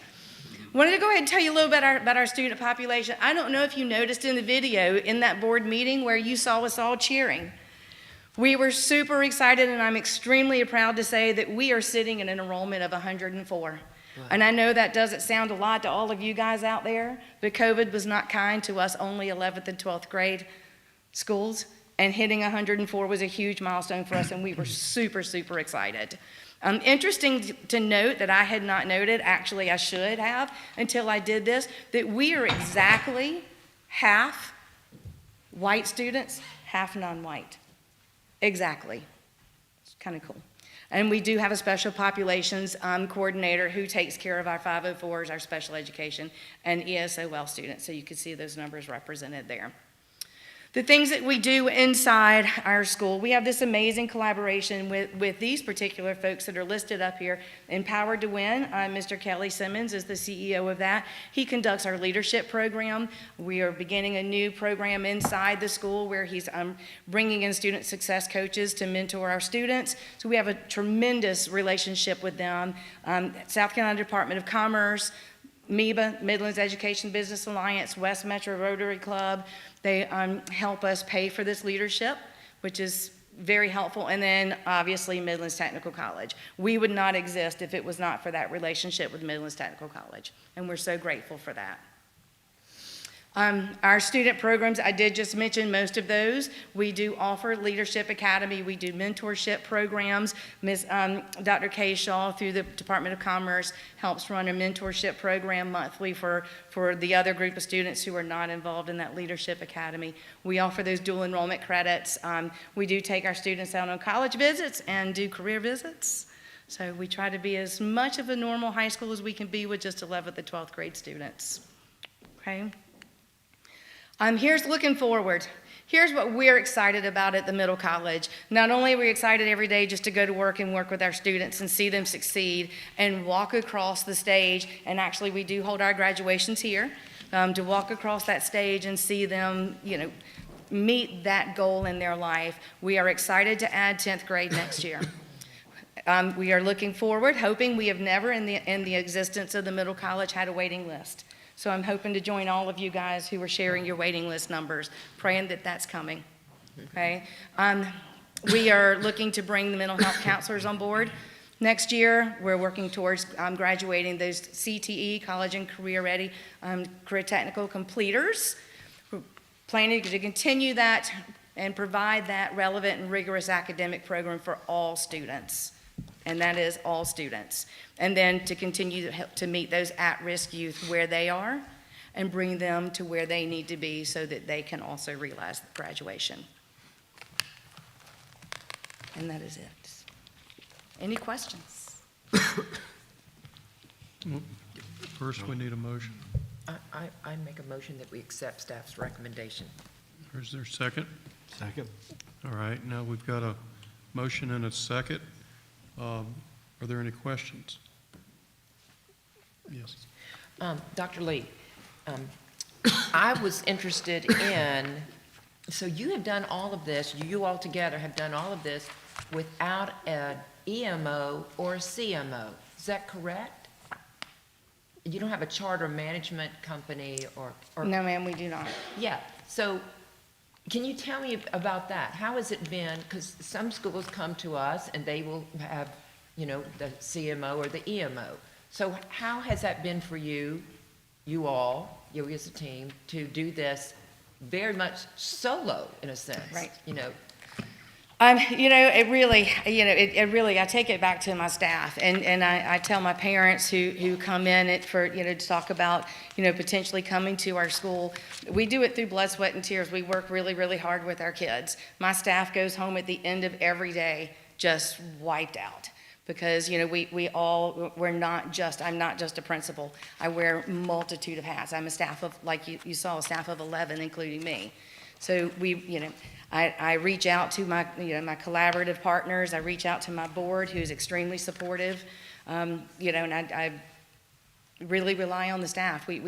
Wanted to go ahead and tell you a little bit about our student population. I don't know if you noticed in the video in that board meeting where you saw us all cheering. We were super excited, and I'm extremely proud to say that we are sitting at an enrollment of 104. Wow. And I know that doesn't sound a lot to all of you guys out there, but COVID was not kind to us only 11th and 12th grade schools. And hitting 104 was a huge milestone for us, and we were super, super excited. Interesting to note that I had not noted, actually I should have until I did this, that we are exactly half white students, half non-white. Exactly. It's kind of cool. And we do have a special populations coordinator who takes care of our 504s, our special education, and ESOL students. So you can see those numbers represented there. The things that we do inside our school, we have this amazing collaboration with these particular folks that are listed up here. Empowered to Win, Mr. Kelly Simmons is the CEO of that. He conducts our leadership program. We are beginning a new program inside the school where he's bringing in student success coaches to mentor our students. So we have a tremendous relationship with them. South Carolina Department of Commerce, MEBA, Midlands Education Business Alliance, West Metro Rotary Club, they help us pay for this leadership, which is very helpful. And then obviously Midlands Technical College. We would not exist if it was not for that relationship with Midlands Technical College. And we're so grateful for that. Our student programs, I did just mention most of those. We do offer Leadership Academy. We do mentorship programs. Dr. Kay Shaw through the Department of Commerce helps run a mentorship program monthly for the other group of students who are not involved in that Leadership Academy. We offer those dual enrollment credits. We do take our students out on college visits and do career visits. So we try to be as much of a normal high school as we can be with just 11th and 12th grade students. Okay? Here's looking forward. Here's what we're excited about at the Middle College. Not only are we excited every day just to go to work and work with our students and see them succeed and walk across the stage, and actually we do hold our graduations here. to walk across that stage and see them, meet that goal in their life. We are excited to add 10th grade next year. We are looking forward, hoping. We have never in the existence of the middle college had a waiting list. So I'm hoping to join all of you guys who are sharing your waiting list numbers, praying that that's coming, okay? We are looking to bring the mental health counselors on board. Next year, we're working towards graduating those CTE, college and career ready, career technical completers. We're planning to continue that and provide that relevant and rigorous academic program for all students. And that is all students. And then to continue to meet those at-risk youth where they are and bring them to where they need to be so that they can also realize graduation. And that is it. Any questions? First, we need a motion. I make a motion that we accept staff's recommendation. Is there a second? Second. All right, now we've got a motion and a second. Are there any questions? Yes. Dr. Lee, I was interested in, so you have done all of this, you all together have done all of this without an EMO or a CMO. Is that correct? You don't have a charter management company or No, ma'am, we do not. Yeah, so can you tell me about that? How has it been? Because some schools come to us and they will have, the CMO or the EMO. So how has that been for you all, you as a team, to do this very much solo in a sense? Right. It really, I take it back to my staff, and I tell my parents who come in to talk about, potentially coming to our school. We do it through blood, sweat, and tears. We work really, really hard with our kids. My staff goes home at the end of every day just wiped out. Because, I'm not just a principal. I wear multitude of hats. I'm a staff of, like you saw, a staff of 11, including me. So I reach out to my collaborative partners. I reach out to my board, who's extremely supportive. And I really rely on the staff. We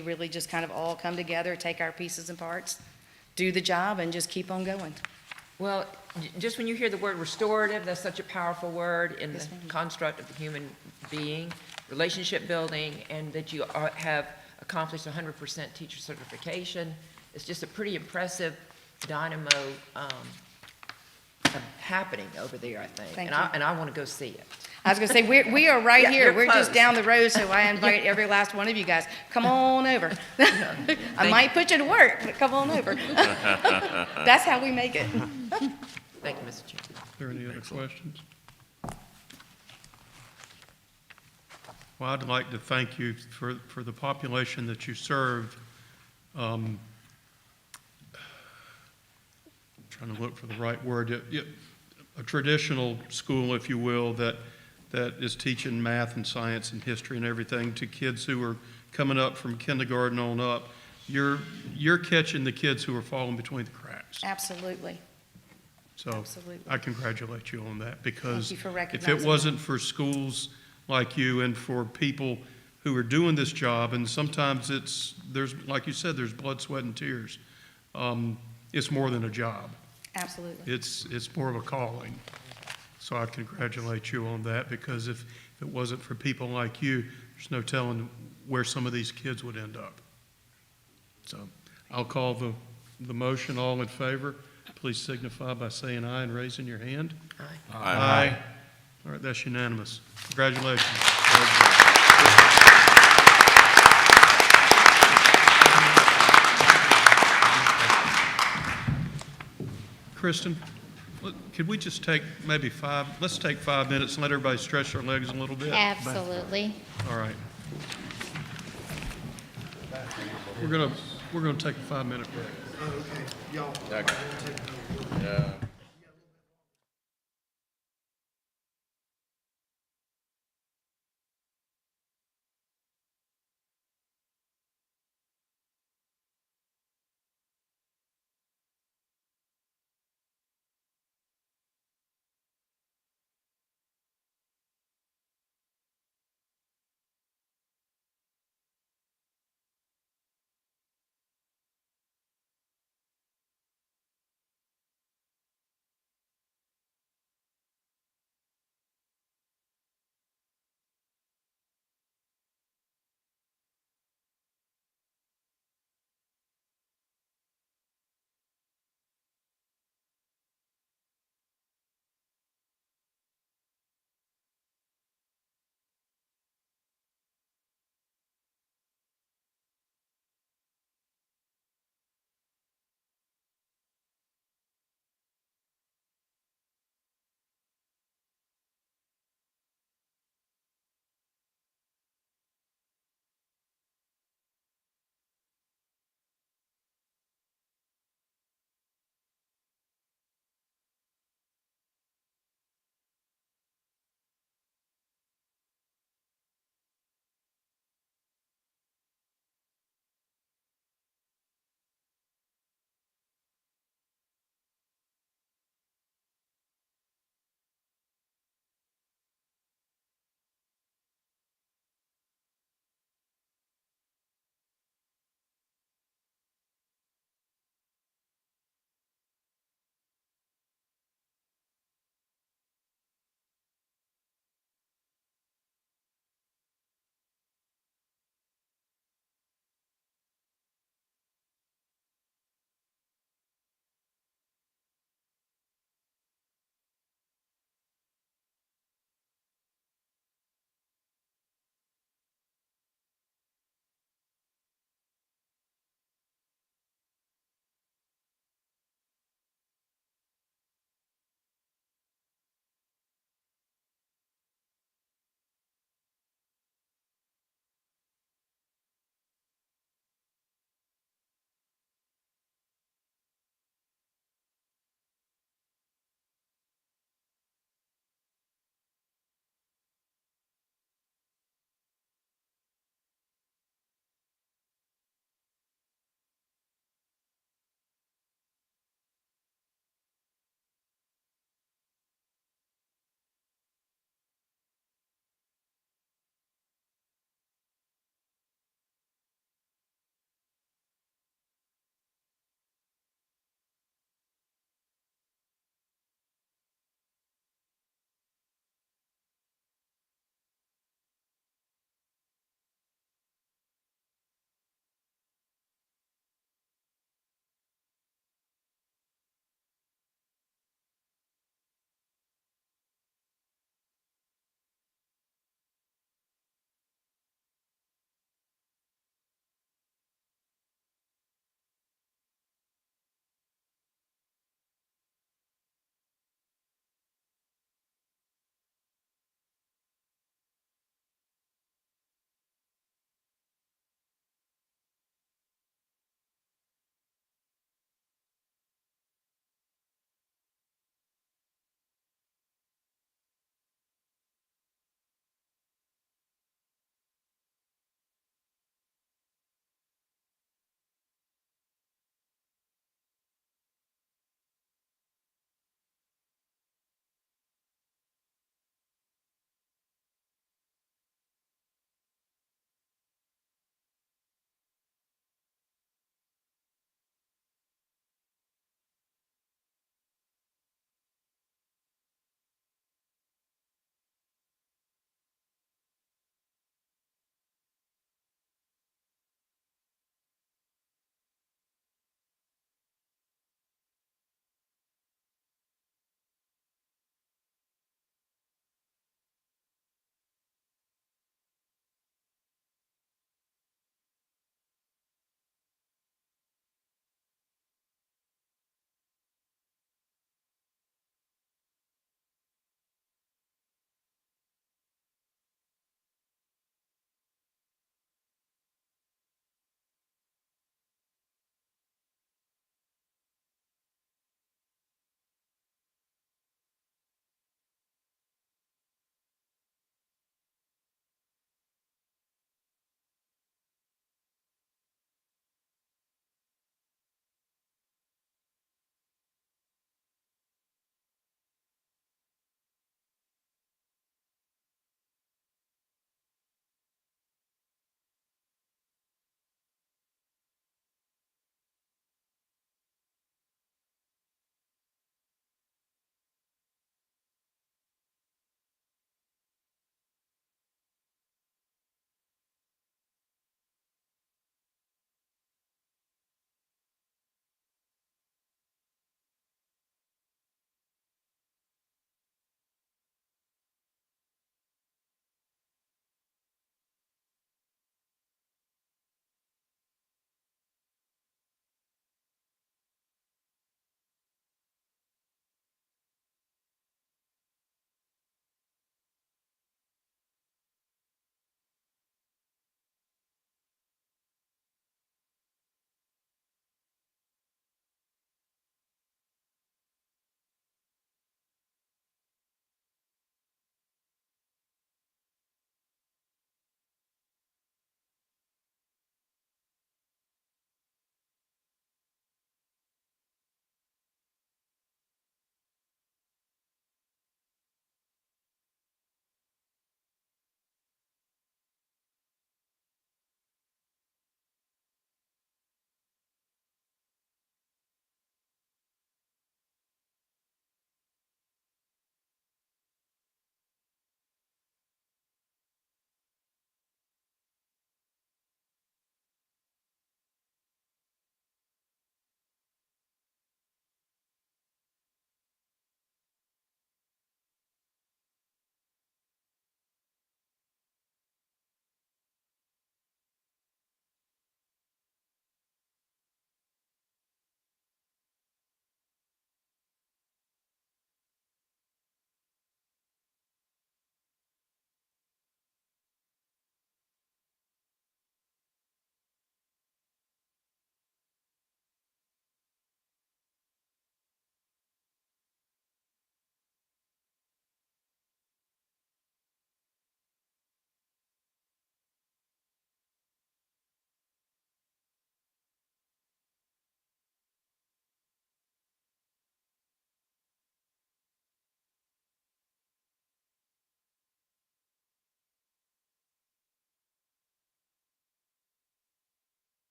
really just kind of all come together, take our pieces and parts, do the job, and just keep on going. Well, just when you hear the word restorative, that's such a powerful word in the construct of the human being, relationship building, and that you have accomplished 100% teacher certification. It's just a pretty impressive dynamo happening over there, I think. Thank And I want to go see it. I was going to say, we are right Yeah, here. you're We're just close. down the road, so I invite every last one of you guys, come on over. I might put you to work, but come on over. That's how we make it. Thank you, Mr. Chair. Are there any other questions? Well, I'd like to thank you for the population that you serve. Trying to look for the right word. A traditional school, if you will, that is teaching math and science and history and everything to kids who are coming up from kindergarten on up. You're catching the kids who are falling between the cracks. Absolutely. So Absolutely. I congratulate you on that, because Thank you for if it recognizing wasn't for schools like you and for people who are doing this job, and sometimes there's, like you said, there's blood, sweat, and tears. It's more than a job. Absolutely. It's more of a calling. So I congratulate you on that, because if it wasn't for people like you, there's no telling where some of these kids would end up. So I'll call the motion. All in favor, please signify by saying aye and raising your hand. Aye. Aye. All right, that's unanimous. Congratulations. Kristen, could we just take maybe let's take 5 minutes and let everybody stretch their legs a little bit? Absolutely. All right. We're gonna take a 5-minute break. Okay, y'all. Yeah.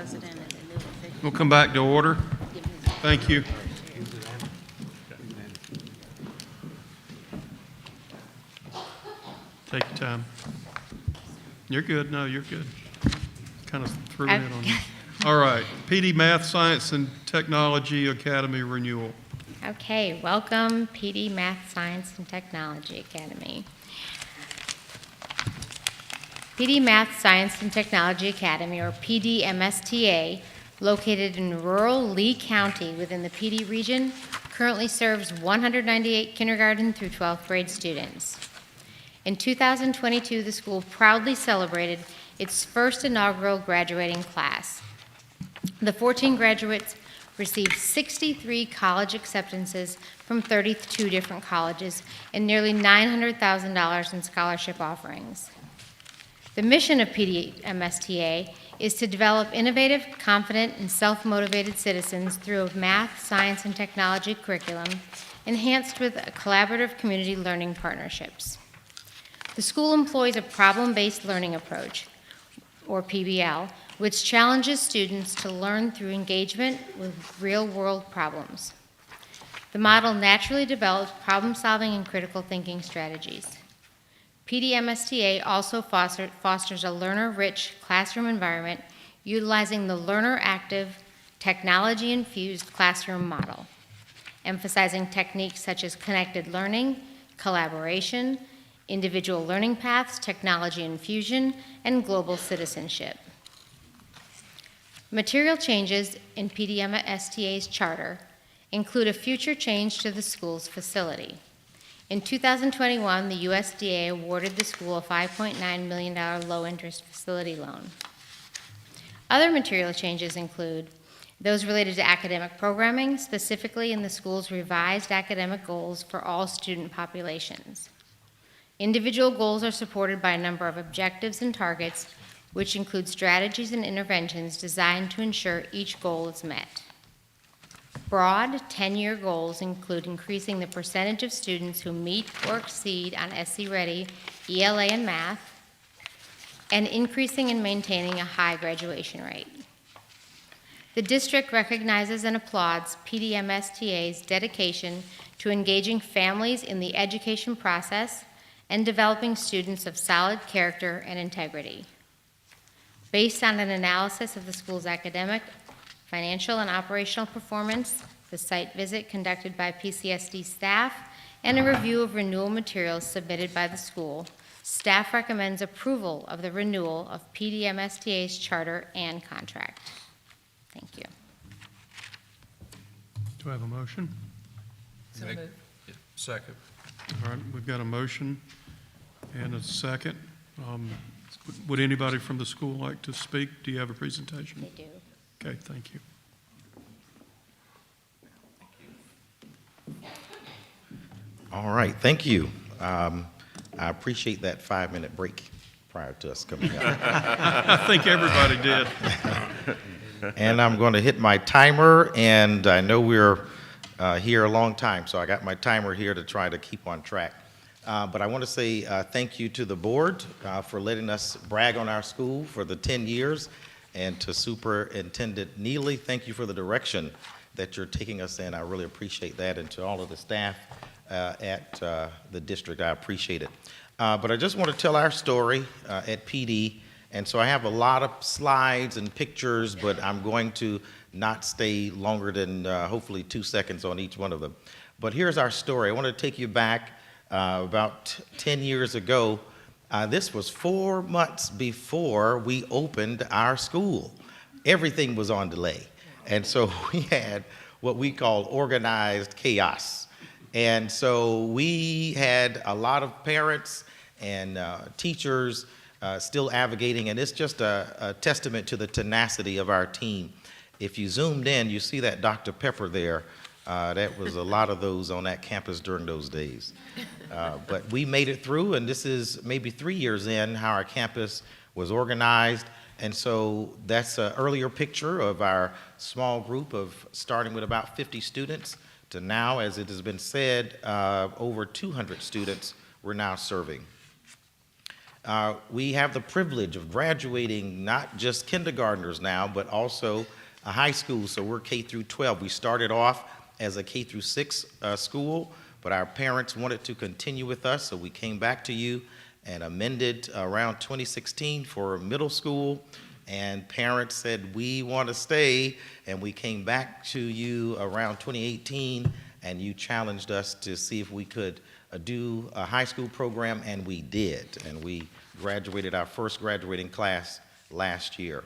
president and the new official. We'll come back to order. Thank you. Take your time. You're good. No, you're good. Kind of threw it in on you. All right. PD Math, Science, and Technology Academy renewal. Okay, welcome PD Math, Science, and Technology Academy. PD Math, Science, and Technology Academy, or PDMSTA, located in rural Lee County within the PD region, currently serves 198 kindergarten through 12th grade students. In 2022, the school proudly celebrated its first inaugural graduating class. The 14 graduates received 63 college acceptances from 32 different colleges and nearly $900,000 in scholarship offerings. The mission of PDMSTA is to develop innovative, confident, and self-motivated citizens through a math, science, and technology curriculum enhanced with collaborative community learning partnerships. The school employs a problem-based learning approach, or PBL, which challenges students to learn through engagement with real-world problems. The model naturally develops problem-solving and critical thinking strategies. PDMSTA also fosters a learner-rich classroom environment utilizing the learner-active, technology-infused classroom model, emphasizing techniques such as connected learning, collaboration, individual learning paths, technology infusion, and global citizenship. Material changes in PDMSTA's charter include a future change to the school's facility. In 2021, the USDA awarded the school a $5.9 million low-interest facility loan. Other material changes include those related to academic programming, specifically in the school's revised academic goals for all student populations. Individual goals are supported by a number of objectives and targets, which include strategies and interventions designed to ensure each goal is met. Broad 10-year goals include increasing the percentage of students who meet or exceed on SC Ready, ELA, and math, and increasing and maintaining a high graduation rate. The district recognizes and applauds PDMSTA's dedication to engaging families in the education process and developing students of solid character and integrity. Based on an analysis of the school's academic, financial, and operational performance, the site visit conducted by PCSD staff, and a review of renewal materials submitted by the school, staff recommends approval of the renewal of PDMSTA's charter and contract. Thank you. Do I have a motion? So moved. Second. All right, we've got a motion and a second. Would anybody from the school like to speak? Do you have a presentation? They do. Okay, thank you. All right, thank you. I appreciate that 5-minute break prior to us coming up. I think everybody did. And I'm going to hit my timer, and I know we're here a long time, so I got my timer here to try to keep on track. But I want to say thank you to the board for letting us brag on our school for the 10 years, and to Superintendent Neely, thank you for the direction that you're taking us in. I really appreciate that, and to all of the staff at the district, I appreciate it. But I just want to tell our story at PD, and so I have a lot of slides and pictures, but I'm going to not stay longer than hopefully 2 seconds on each one of them. But here's our story. I want to take you back about 10 years ago. This was 4 months before we opened our school. Everything was on delay. And so we had what we call organized chaos. And so we had a lot of parents and teachers still advocating, and it's just a testament to the tenacity of our team. If you zoomed in, you see that Dr. Pepper there. That was a lot of those on that campus during those days. But we made it through, and this is maybe 3 years in how our campus was organized. And so that's an earlier picture of our small group of starting with about 50 students to now, as it has been said, over 200 students we're now serving. We have the privilege of graduating not just kindergartners now, but also a high school. So we're K through 12. We started off as a K through 6 school, but our parents wanted to continue with us, so we came back to you and amended around 2016 for middle school. And parents said, we want to stay, and we came back to you around 2018, and you challenged us to see if we could do a high school program, and we did. And we graduated our first graduating class last year.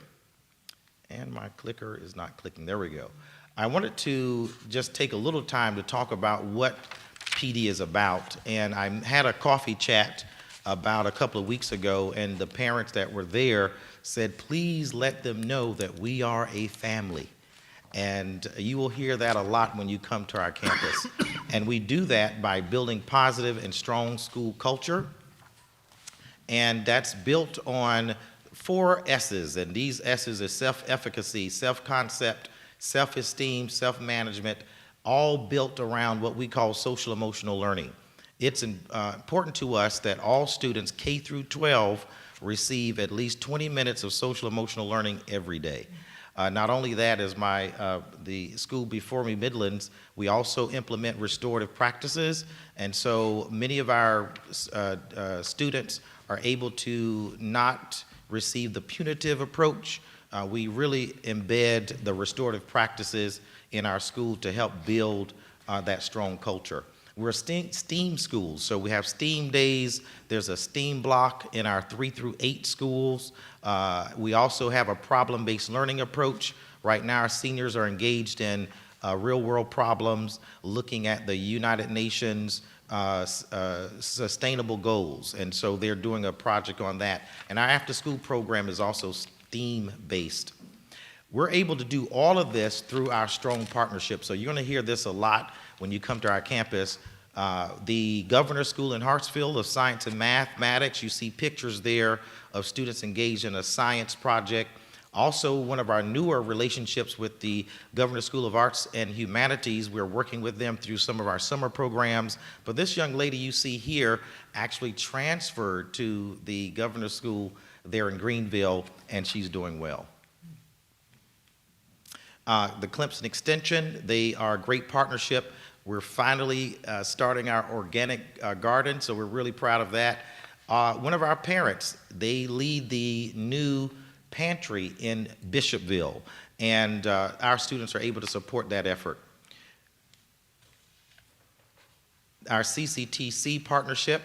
And my clicker is not clicking. There we go. I wanted to just take a little time to talk about what PD is about. And I had a coffee chat about a couple of weeks ago, and the parents that were there said, please let them know that we are a family. And you will hear that a lot when you come to our campus. And we do that by building positive and strong school culture. And that's built on 4 S's. And these S's are self-efficacy, self-concept, self-esteem, self-management, all built around what we call social emotional learning. It's important to us that all students K through 12 receive at least 20 minutes of social emotional learning every day. Not only that, as the school before me, Midlands, we also implement restorative practices, and so many of our students are able to not receive the punitive approach. We really embed the restorative practices in our school to help build that strong culture. We're a STEAM school, so we have STEAM days. There's a STEAM block in our 3 through 8 schools. We also have a problem-based learning approach. Right now, our seniors are engaged in real-world problems, looking at the United Nations sustainable goals, and so they're doing a project on that. And our after-school program is also STEAM-based. We're able to do all of this through our strong partnership. So you're going to hear this a lot when you come to our campus. The Governor's School in Hartsfield of Science and Mathematics, you see pictures there of students engaged in a science project. Also, one of our newer relationships with the Governor's School of Arts and Humanities, we're working with them through some of our summer programs. But this young lady you see here actually transferred to the Governor's School there in Greenville, and she's doing well. The Clemson Extension, they are a great partnership. We're finally starting our organic garden, so we're really proud of that. One of our parents, they lead the new pantry in Bishopville, and our students are able to support that effort. Our CCTC partnership,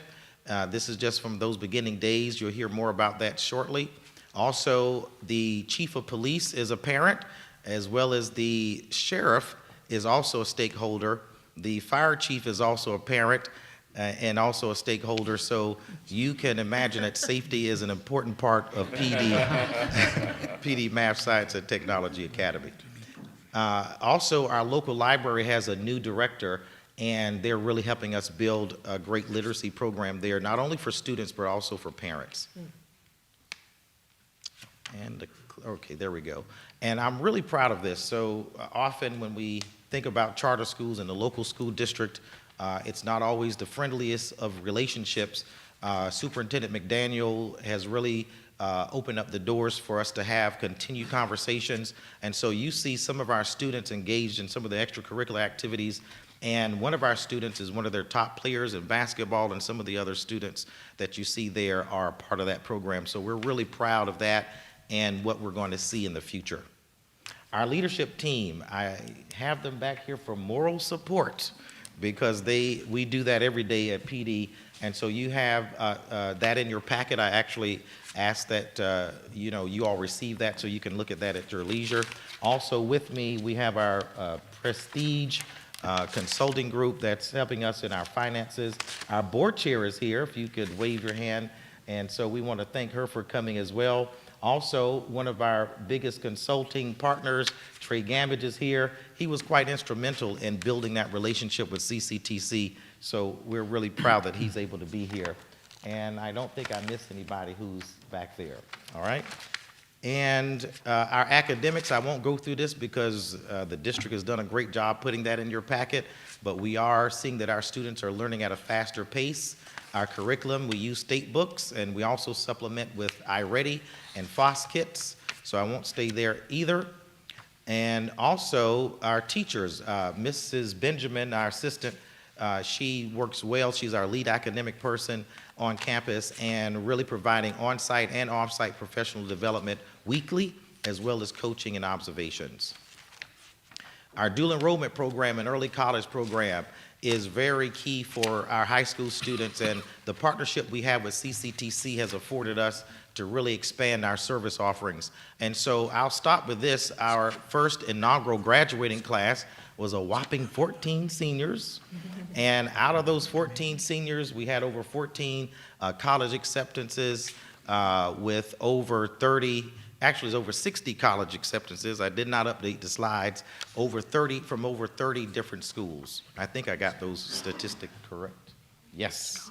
this is just from those beginning days. You'll hear more about that shortly. Also, the chief of police is a parent, as well as the sheriff is also a stakeholder. The fire chief is also a parent and also a stakeholder, so you can imagine that safety is an important part of PD Math, Science, and Technology Academy. Also, our local library has a new director, and they're really helping us build a great literacy program there, not only for students, but also for parents. And okay, there we go. And I'm really proud of this. So often when we think about charter schools and the local school district, it's not always the friendliest of relationships. Superintendent McDaniel has really opened up the doors for us to have continued conversations. And so you see some of our students engaged in some of the extracurricular activities, and one of our students is one of their top players in basketball, and some of the other students that you see there are part of that program. So we're really proud of that and what we're going to see in the future. Our leadership team, I have them back here for moral support, because we do that every day at PD, and so you have that in your packet. I actually ask that you all receive that so you can look at that at your leisure. Also with me, we have our Prestige consulting group that's helping us in our finances. Our board chair is here, if you could wave your hand, and so we want to thank her for coming as well. Also, one of our biggest consulting partners, Trey Gambage, is here. He was quite instrumental in building that relationship with CCTC, so we're really proud that he's able to be here. And I don't think I missed anybody who's back there, all right? And our academics, I won't go through this because the district has done a great job putting that in your packet, but we are seeing that our students are learning at a faster pace. our curriculum. We use state books, and we also supplement with iReady and FOSS kits, so I won't stay there either. And also our teachers, Mrs. Benjamin, our assistant, she works well. She's our lead academic person on campus and really providing on-site and off-site professional development weekly, as well as coaching and observations. Our dual enrollment program and early college program is very key for our high school students, and the partnership we have with CCTC has afforded us to really expand our service offerings. And so I'll stop with this. Our first inaugural graduating class was a whopping 14 seniors. And out of those 14 seniors, we had over 14 college acceptances with over 30, actually it's over 60 college acceptances. I did not update the slides. From over 30 different schools. I think I got those statistics correct. Yes.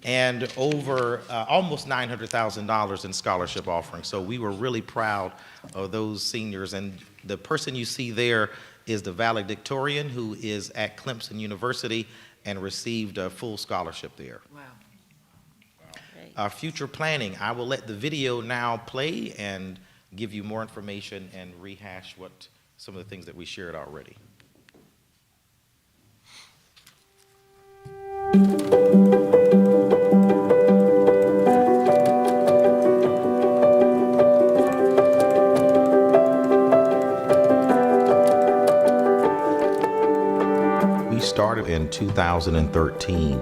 And over almost $900,000 in scholarship offerings. So we were really proud of those seniors. And the person you see there is the valedictorian who is at Clemson University and received a full scholarship there. Wow. Future planning, I will let the video now play and give you more information and rehash some of the things that we shared already. We started in 2013.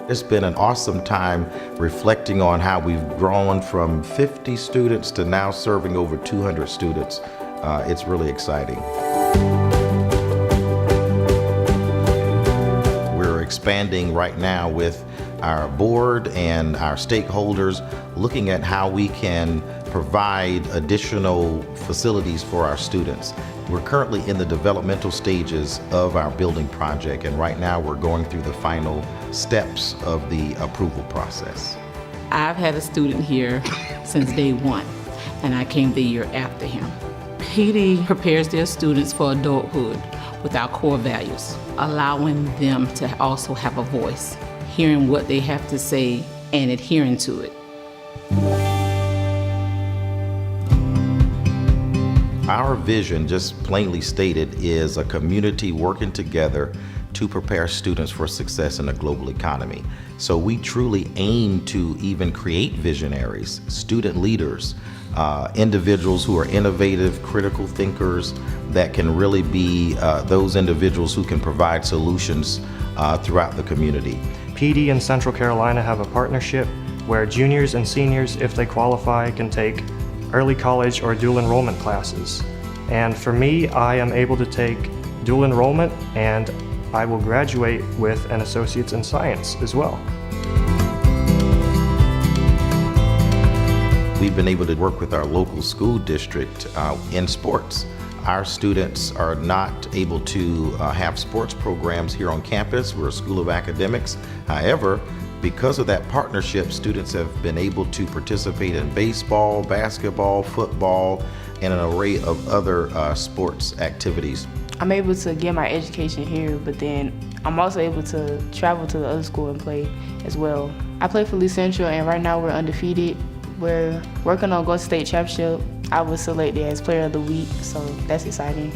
It's been an awesome time reflecting on how we've grown from 50 students to now serving over 200 students. It's really exciting. We're expanding right now with our board and our stakeholders, looking at how we can provide additional facilities for our students. We're currently in the developmental stages of our building project, and right now we're going through the final steps of the approval process. I've had a student here since day one, and I came the year after him. PD prepares their students for adulthood with our core values, allowing them to also have a voice, hearing what they have to say and adhering to it. Our vision, just plainly stated, is a community working together to prepare students for success in a global economy. So we truly aim to even create visionaries, student leaders, individuals who are innovative, critical thinkers that can really be those individuals who can provide solutions throughout the community. PD and Central Carolina have a partnership where juniors and seniors, if they qualify, can take early college or dual enrollment classes. And for me, I am able to take dual enrollment and I will graduate with an associate's in science as well. We've been able to work with our local school district in sports. Our students are not able to have sports programs here on campus. We're a school of academics. However, because of that partnership, students have been able to participate in baseball, basketball, football, and an array of other sports activities. I'm able to get my education here, but then I'm also able to travel to the other school and play as well. I play for Lee Central, and right now we're undefeated. We're working on going to state championship. I was selected as player of the week, so that's exciting.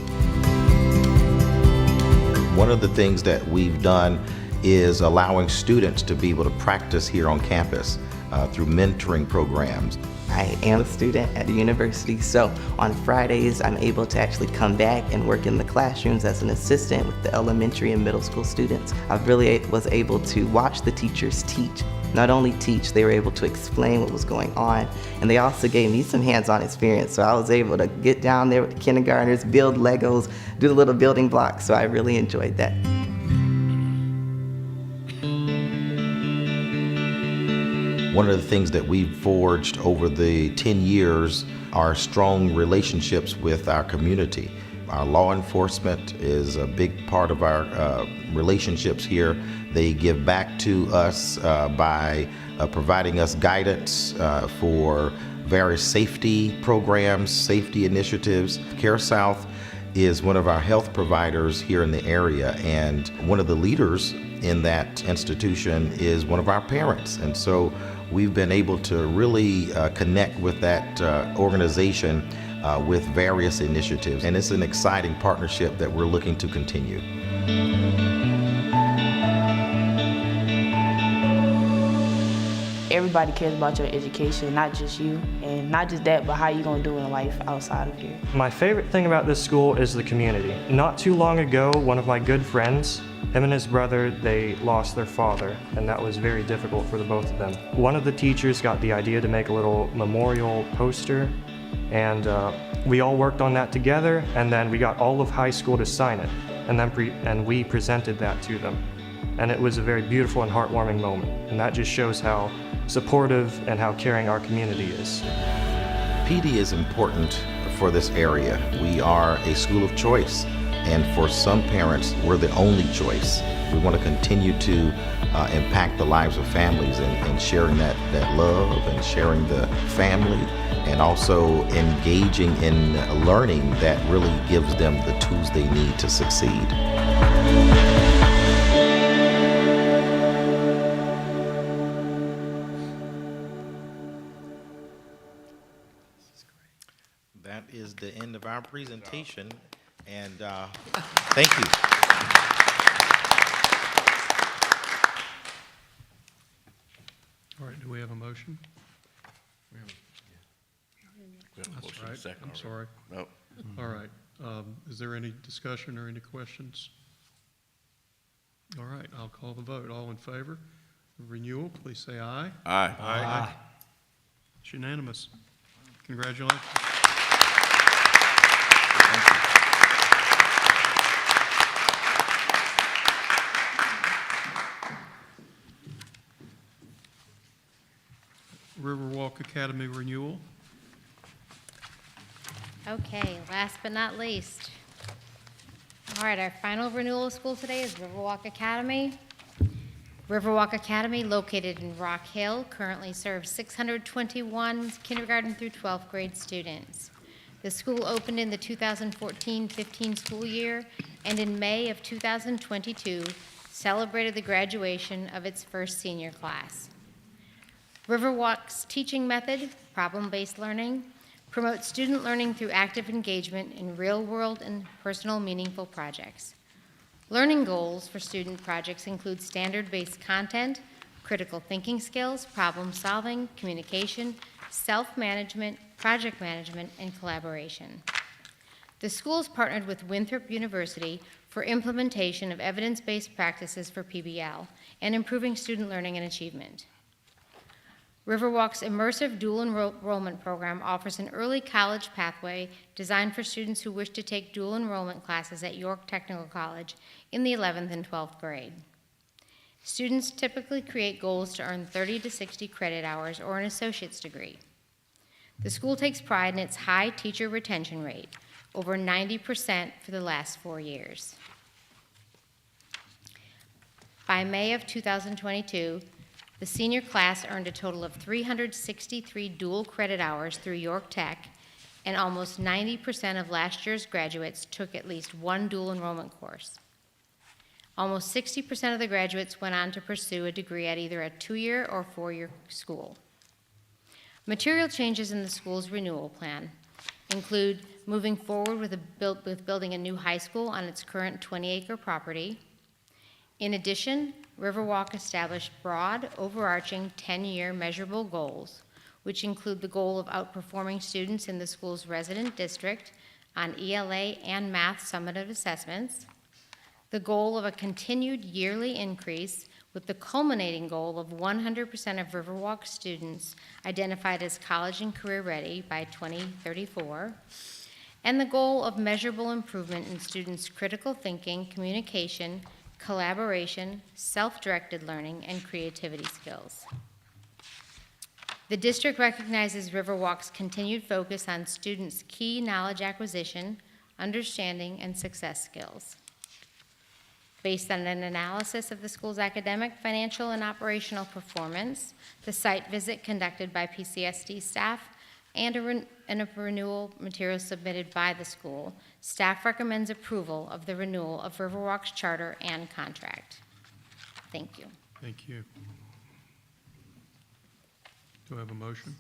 One of the things that we've done is allowing students to be able to practice here on campus through mentoring programs. I am a student at the university, so on Fridays I'm able to actually come back and work in the classrooms as an assistant with the elementary and middle school students. I really was able to watch the teachers teach. Not only teach, they were able to explain what was going on, and they also gave me some hands-on experience, so I was able to get down there with the kindergartners, build Legos, do the little building blocks, so I really enjoyed that. One of the things that we've forged over the 10 years are strong relationships with our community. Our law enforcement is a big part of our relationships here. They give back to us by providing us guidance for various safety programs, safety initiatives. CareSouth is one of our health providers here in the area, and one of the leaders in that institution is one of our parents. And so we've been able to really connect with that organization with various initiatives, and it's an exciting partnership that we're looking to continue. Everybody cares about your education, not just you, and not just that, but how you gonna do in life outside of here. My favorite thing about this school is the community. Not too long ago, one of my good friends, him and his brother, they lost their father, and that was very difficult for the both of them. One of the teachers got the idea to make a little memorial poster, and we all worked on that together, and then we got all of high school to sign it, and then we presented that to them. And it was a very beautiful and heartwarming moment, and that just shows how supportive and how caring our community is. PD is important for this area. We are a school of choice, and for some parents, we're the only choice. We want to continue to impact the lives of families and sharing that love and sharing the family, and also engaging in learning that really gives them the tools they need to succeed. That is the end of our presentation, and thank you. All right, do we have a motion? That's right, I'm sorry. Nope. All right, is there any discussion or any questions? All right, I'll call the vote. All in favor of renewal, please say aye. Aye. Aye. It's unanimous. Congratulations. Riverwalk Academy renewal. Okay, last but not least. All right, our final renewal of school today is Riverwalk Academy. Riverwalk Academy, located in Rock Hill, currently serves 621 kindergarten through 12th grade students. The school opened in the 2014-15 school year, and in May of 2022, celebrated the graduation of its first senior class. Riverwalk's teaching method, problem-based learning, promotes student learning through active engagement in real-world and personal meaningful projects. Learning goals for student projects include standard-based content, critical thinking skills, problem-solving, communication, self-management, project management, and collaboration. The school is partnered with Winthrop University for implementation of evidence-based practices for PBL and improving student learning and achievement. Riverwalk's immersive dual enrollment program offers an early college pathway designed for students who wish to take dual enrollment classes at York Technical College in the 11th and 12th grade. Students typically create goals to earn 30 to 60 credit hours or an associate's degree. The school takes pride in its high teacher retention rate, over 90% for the last 4 years. By May of 2022, the senior class earned a total of 363 dual credit hours through York Tech, and almost 90% of last year's graduates took at least one dual enrollment course. Almost 60% of the graduates went on to pursue a degree at either a 2-year or 4-year school. Material changes in the school's renewal plan include moving forward with building a new high school on its current 20-acre property. In addition, Riverwalk established broad, overarching 10-year measurable goals, which include the goal of outperforming students in the school's resident district on ELA and math summative assessments, the goal of a continued yearly increase with the culminating goal of 100% of Riverwalk students identified as college and career ready by 2034, and the goal of measurable improvement in students' critical thinking, communication, collaboration, self-directed learning, and creativity skills. The district recognizes Riverwalk's continued focus on students' key knowledge acquisition, understanding, and success skills. Based on an analysis of the school's academic, financial, and operational performance, the site visit conducted by PCSD staff and a renewal material submitted by the school. Staff recommends approval of the renewal of Riverwalk's charter and contract. Thank you. Thank you. Do I have a motion?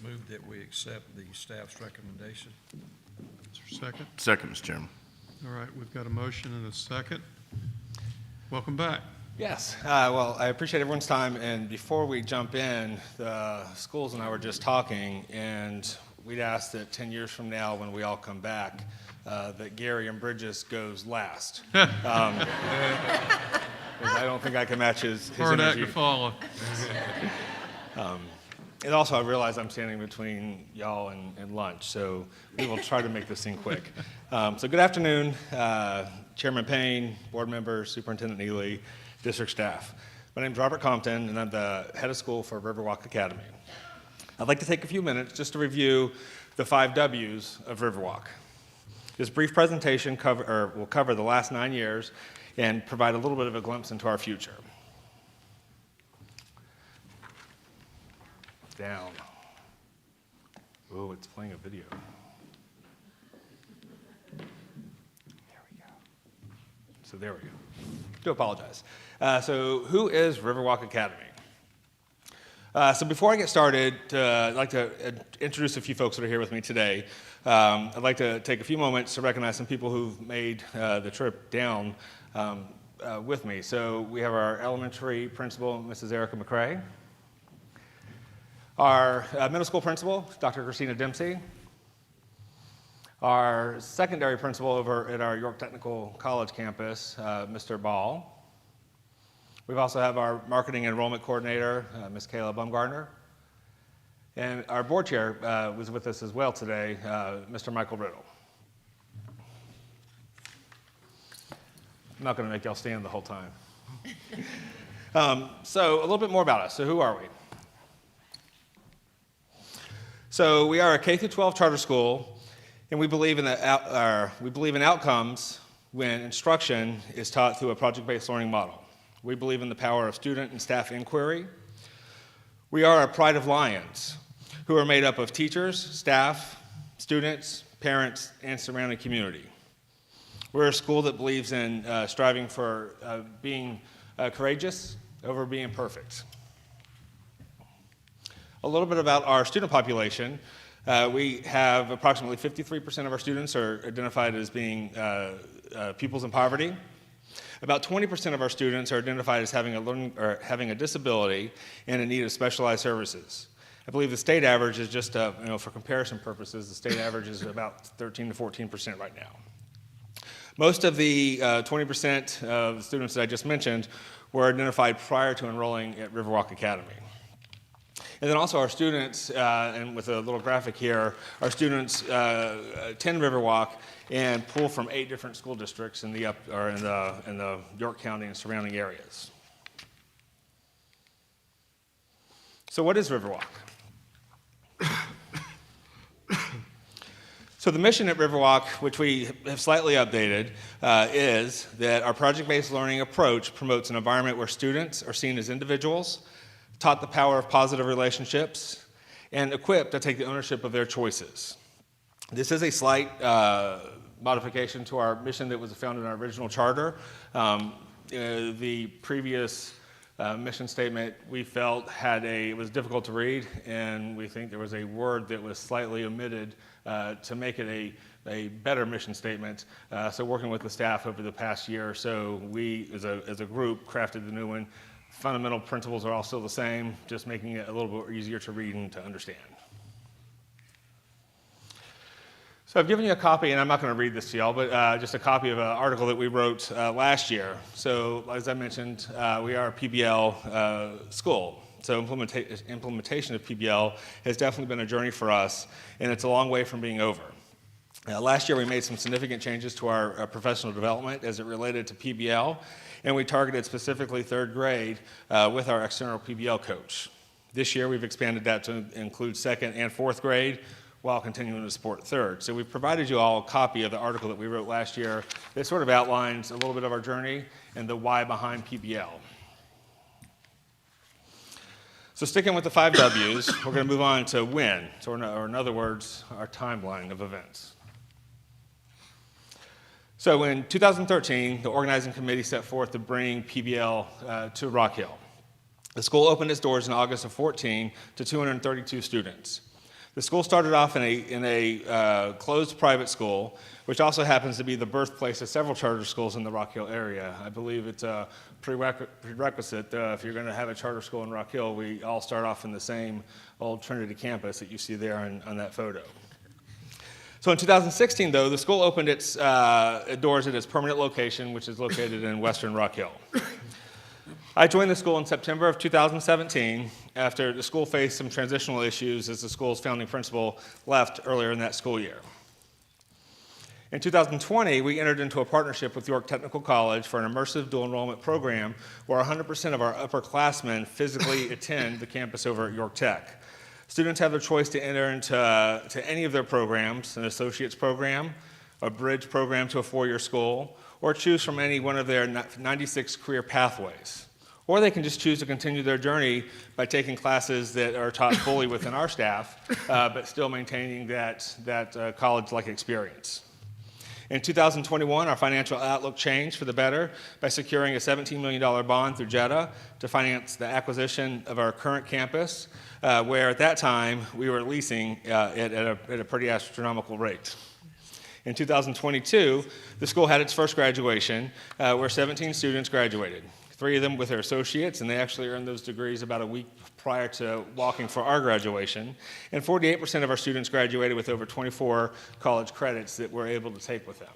Move that we accept the staff's recommendation. Is there a second? Second, Mr. Chairman. All right, we've got a motion and a second. Welcome back. Yes, well, I appreciate everyone's time, and before we jump in, the schools and I were just talking, and we'd ask that 10 years from now, when we all come back, that Gary and Bridges goes last. 'Cause I don't think I can match his Hard act energy. to follow. And also, I realize I'm standing between y'all and lunch, so we will try to make this thing quick. So good afternoon, Chairman Payne, board members, Superintendent Neely, district staff. My name is Robert Compton, and I'm the head of school for Riverwalk Academy. I'd like to take a few minutes just to review the 5 W's of Riverwalk. This brief presentation will cover the last 9 years and provide a little bit of a glimpse into our future. Down. Oh, it's playing a video. There we go. So there we go. Do apologize. So who is Riverwalk Academy? So before I get started, I'd like to introduce a few folks that are here with me today. I'd like to take a few moments to recognize some people who've made the trip down with me. So we have our elementary principal, Mrs. Erica McCrae. Our middle school principal, Dr. Christina Dempsey. Our secondary principal over at our York Technical College campus, Mr. Ball. We also have our marketing and enrollment coordinator, Ms. Kayla Bumgardner. And our board chair was with us as well today, Mr. Michael Riddle. I'm not going to make y'all stand the whole time. So a little bit more about us. So who are we? So we are a K-12 charter school, and we believe in outcomes when instruction is taught through a project-based learning model. We believe in the power of student and staff inquiry. We are a Pride of Lions, who are made up of teachers, staff, students, parents, and surrounding community. We're a school that believes in striving for being courageous over being perfect. A little bit about our student population. We have approximately 53% of our students are identified as being pupils in poverty. About 20% of our students are identified as having a disability and in need of specialized services. I believe the state average is just, for comparison purposes, the state average is about 13 to 14% right now. Most of the 20% of the students that I just mentioned were identified prior to enrolling at Riverwalk Academy. And then also our students, and with a little graphic here, our students attend Riverwalk and pull from 8 different school districts in the York County and surrounding areas. So what is Riverwalk? So the mission at Riverwalk, which we have slightly updated, is that our project-based learning approach promotes an environment where students are seen as individuals, taught the power of positive relationships, and equipped to take the ownership of their choices. This is a slight modification to our mission that was found in our original charter. The previous mission statement we felt it was difficult to read, and we think there was a word that was slightly omitted to make it a better mission statement. So working with the staff over the past year or so, we as a group crafted the new one. Fundamental principles are all still the same, just making it a little bit easier to read and to understand. So I've given you a copy, and I'm not going to read this to y'all, but just a copy of an article that we wrote last year. So as I mentioned, we are a PBL school. So implementation of PBL has definitely been a journey for us, and it's a long way from being over. Last year, we made some significant changes to our professional development as it related to PBL, and we targeted specifically 3rd grade with our external PBL coach. This year, we've expanded that to include 2nd and 4th grade while continuing to support 3rd. So we've provided you all a copy of the article that we wrote last year that sort of outlines a little bit of our journey and the why behind PBL. So So sticking with the 5 W's, we're going to move on to when, or in other words, our timeline of events. So in 2013, the organizing committee set forth to bring PBL to Rock Hill. The school opened its doors in August of 14 to 232 students. The school started off in a closed private school, which also happens to be the birthplace of several charter schools in the Rock Hill area. I believe it's a prerequisite. If you're going to have a charter school in Rock Hill, we all start off in the same old Trinity campus that you see there on that photo. So in 2016, though, the school opened its doors at its permanent location, which is located in Western Rock Hill. I joined the school in September of 2017 after the school faced some transitional issues as the school's founding principal left earlier in that school year. In 2020, we entered into a partnership with York Technical College for an immersive dual enrollment program where 100% of our upperclassmen physically attend the campus over at York Tech. Students have their choice to enter into any of their programs, an associate's program, a bridge program to a 4-year school, or choose from any one of their 96 career pathways. Or they can just choose to continue their journey by taking classes that are taught fully within our staff, but still maintaining that college-like experience. In 2021, our financial outlook changed for the better by securing a $17 million bond through JETA to finance the acquisition of our current campus, where at that time we were leasing at a pretty astronomical rate. In 2022, the school had its first graduation, where 17 students graduated. 3 of them with their associates, and they actually earned those degrees about a week prior to walking for our graduation. And 48% of our students graduated with over 24 college credits that we're able to take with them.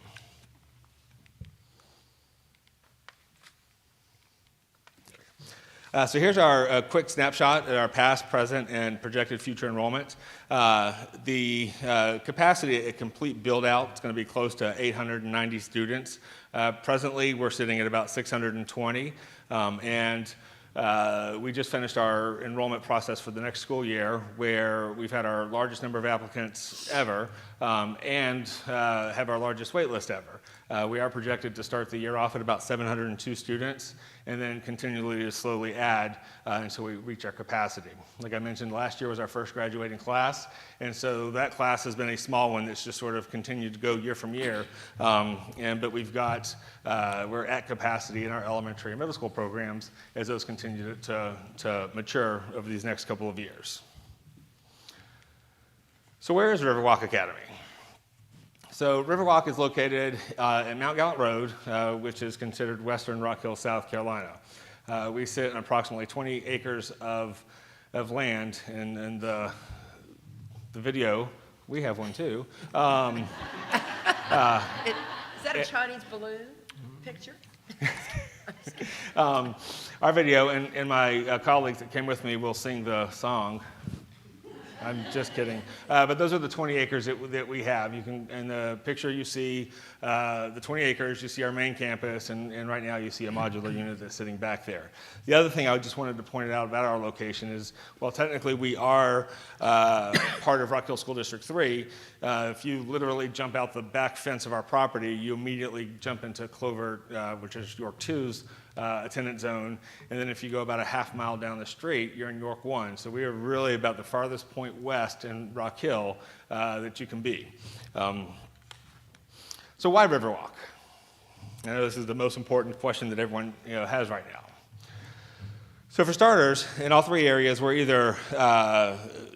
So here's our quick snapshot at our past, present, and projected future enrollment. The capacity at complete build-out is going to be close to 890 students. Presently, we're sitting at about 620, and we just finished our enrollment process for the next school year, where we've had our largest number of applicants ever and have our largest wait list ever. We are projected to start the year off at about 702 students and then continually to slowly add until we reach our capacity. Like I mentioned, last year was our first graduating class, and so that class has been a small one that's just sort of continued to go year from year. But we're at capacity in our elementary and middle school programs as those continue to mature over these next couple of years. So where is Riverwalk Academy? So Riverwalk is located at Mount Gallant Road, which is considered Western Rock Hill, South Carolina. We sit on approximately 20 acres of land, and in the video, we have one too. Is that a Chinese balloon picture? Our video, and my colleagues that came with me will sing the song. I'm just kidding. But those are the 20 acres that we have. You can, in the picture you see the 20 acres, you see our main campus, and right now you see a modular unit that's sitting back there. The other thing I just wanted to point out about our location is, while technically we are part of Rock Hill School District 3, if you literally jump out the back fence of our property, you immediately jump into Clover, which is York 2's attendance zone, and then if you go about a half mile down the street, you're in York 1. So we are really about the farthest point west in Rock Hill that you can be. So why Riverwalk? I know this is the most important question that everyone has right now. So for starters, in all 3 areas, we're either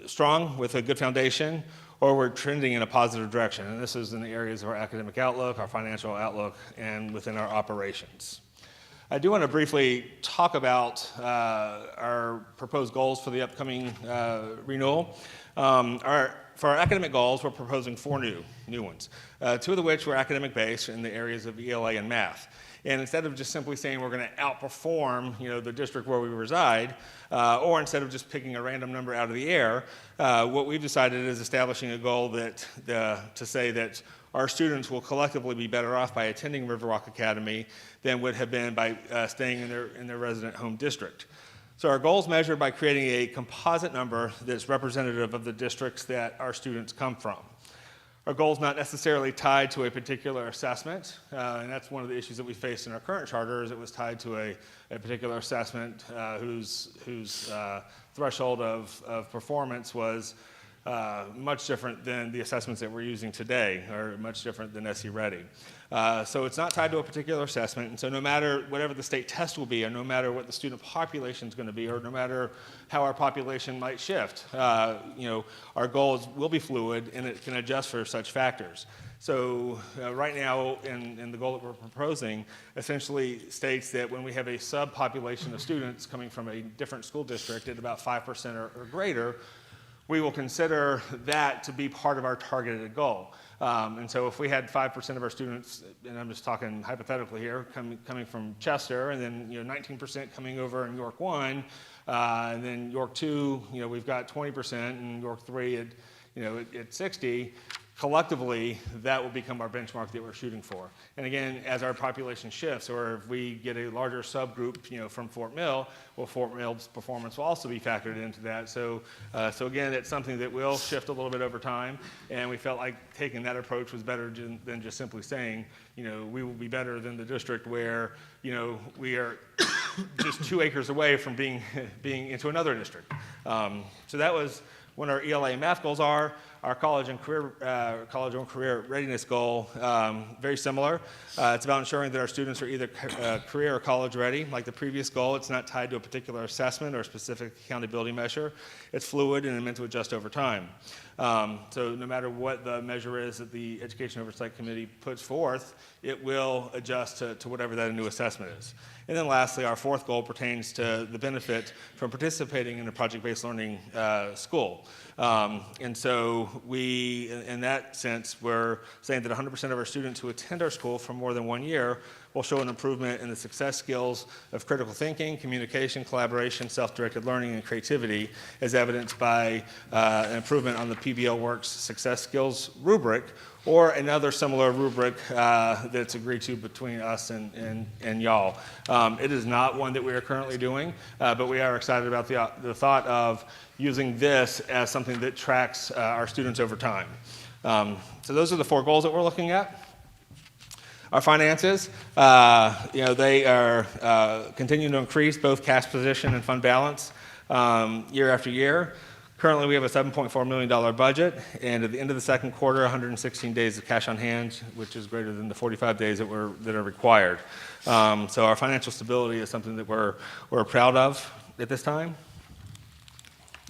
strong with a good foundation, or we're trending in a positive direction. And this is in the areas of our academic outlook, our financial outlook, and within our operations. I do want to briefly talk about our proposed goals for the upcoming renewal. For our academic goals, we're proposing 4 new ones, 2 of which were academic-based in the areas of ELA and math. And instead of just simply saying we're going to outperform the district where we reside, or instead of just picking a random number out of the air, what we've decided is establishing a goal to say that our students will collectively be better off by attending Riverwalk Academy than would have been by staying in their resident home district. So our goal is measured by creating a composite number that's representative of the districts that our students come from. Our goal is not necessarily tied to a particular assessment, and that's one of the issues that we faced in our current charter, is it was tied to a particular assessment whose threshold of performance was much different than the assessments that we're using today, or much different than SE Ready. So it's not tied to a particular assessment, and so no matter whatever the state test will be, or no matter what the student population is going to be, or no matter how our population might shift, our goals will be fluid, and it can adjust for such factors. So right now, in the goal that we're proposing, essentially states that when we have a subpopulation of students coming from a different school district at about 5% or greater, we will consider that to be part of our targeted goal. And so if we had 5% of our students, and I'm just talking hypothetically here, coming from Chester, and then 19% coming over in York 1, and then York 2, we've got 20%, and York 3 at 60, collectively, that will become our benchmark that we're shooting for. And again, as our population shifts, or if we get a larger subgroup, from Fort Mill, well, Fort Mill's performance will also be factored into that. So again, it's something that will shift a little bit over time, and we felt like taking that approach was better than just simply saying, we will be better than the district where, we are just 2 acres away from being into another district. So that was what our ELA and math goals are. Our college and career readiness goal, very similar. It's about ensuring that our students are either career or college ready. Like the previous goal, it's not tied to a particular assessment or specific accountability measure. It's fluid and meant to adjust over time. So no matter what the measure is that the Education Oversight Committee puts forth, it will adjust to whatever that new assessment is. And then lastly, our 4th goal pertains to the benefit from participating in a project-based learning school. And so we, in that sense, we're saying that 100% of our students who attend our school for more than 1 year will show an improvement in the success skills of critical thinking, communication, collaboration, self-directed learning, and creativity, as evidenced by an improvement on the PBL Works Success Skills rubric, or another similar rubric that's agreed to between us and y'all. It is not one that we are currently doing, but we are excited about the thought of using this as something that tracks our students over time. So those are the 4 goals that we're looking at. Our finances, they are continuing to increase both cash position and fund balance year after year. Currently, we have a $7.4 million budget, and at the end of the second quarter, 116 days of cash on hand, which is greater than the 45 days that are required. So our financial stability is something that we're proud of at this time.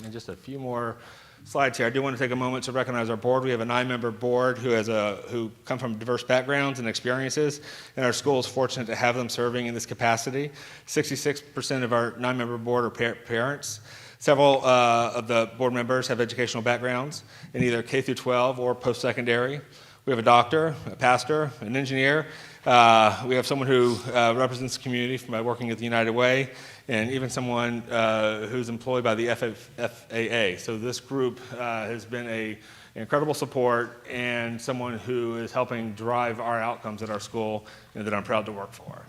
And just a few more slides here. I do want to take a moment to recognize our board. We have a 9-member board who come from diverse backgrounds and experiences, and our school is fortunate to have them serving in this capacity. 66% of our 9-member board are parents. Several of the board members have educational backgrounds in either K through 12 or post-secondary. We have a doctor, a pastor, an engineer. We have someone who represents the community by working at the United Way, and even someone who's employed by the FAA. So this group has been an incredible support and someone who is helping drive our outcomes at our school and that I'm proud to work for.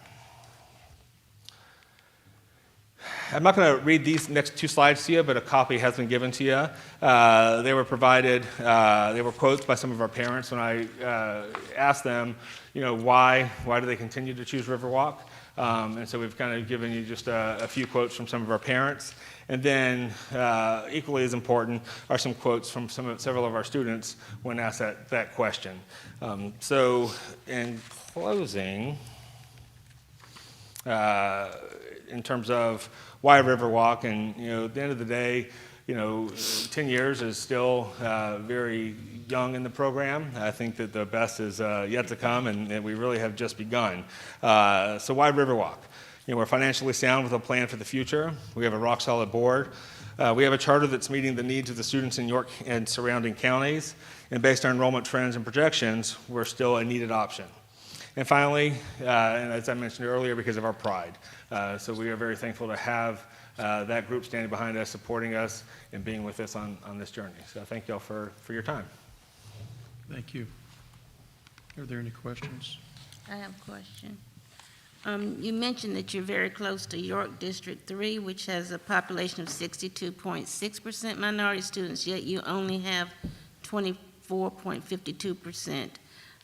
I'm not going to read these next 2 slides to you, but a copy has been given to you. They were provided, they were quotes by some of our parents when I asked them, why do they continue to choose Riverwalk? And so we've kind of given you just a few quotes from some of our parents. And then equally as important are some quotes from several of our students when asked that question. So in closing, in terms of why Riverwalk, and at the end of the day, 10 years is still very young in the program. I think that the best is yet to come, and we really have just begun. So why Riverwalk? We're financially sound with a plan for the future. We have a rock-solid board. We have a charter that's meeting the needs of the students in York and surrounding counties, and based on enrollment trends and projections, we're still a needed option. And finally, and as I mentioned earlier, because of our pride. So we are very thankful to have that group standing behind us, supporting us, and being with us on this journey. So thank you all for your time. Thank you. Are there any questions? I have a question. You mentioned that you're very close to York District 3, which has a population of 62.6% minority students, yet you only have 24.52%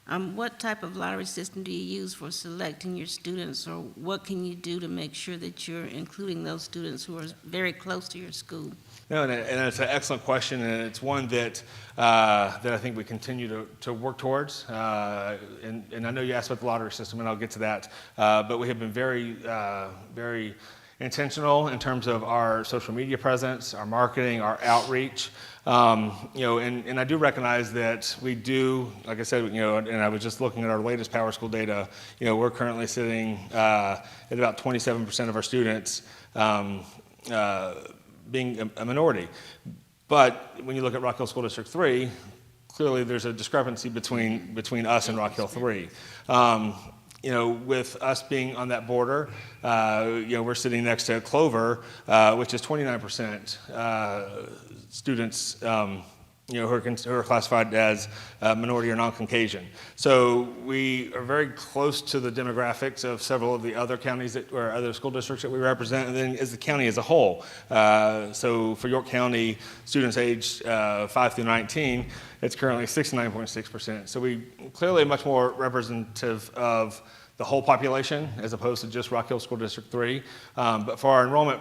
What type of lottery system do you use for selecting your students, or what can you do to make sure that you're including those students who are very close to your school? No, and it's an excellent question, and it's one that that I think we continue to work towards. And I know you asked about the lottery system, and I'll get to that. But we have been very intentional in terms of our social media presence, our marketing, our outreach. And I do recognize that we do, like I said, and I was just looking at our latest Power School data. We're currently sitting at about 27% of our students being a minority. But when you look at Rock Hill School District 3, clearly there's a discrepancy between us and Rock Hill 3. With us being on that border, we're sitting next to Clover, which is 29% students, who are classified as minority or non-Caucasian. So we are very close to the demographics of several of the other counties or other school districts that we represent, and then as the county as a whole. So for York County, students aged 5 through 19, it's currently 69.6%. So we clearly are much more representative of the whole population as opposed to just Rock Hill School District 3. But for our enrollment,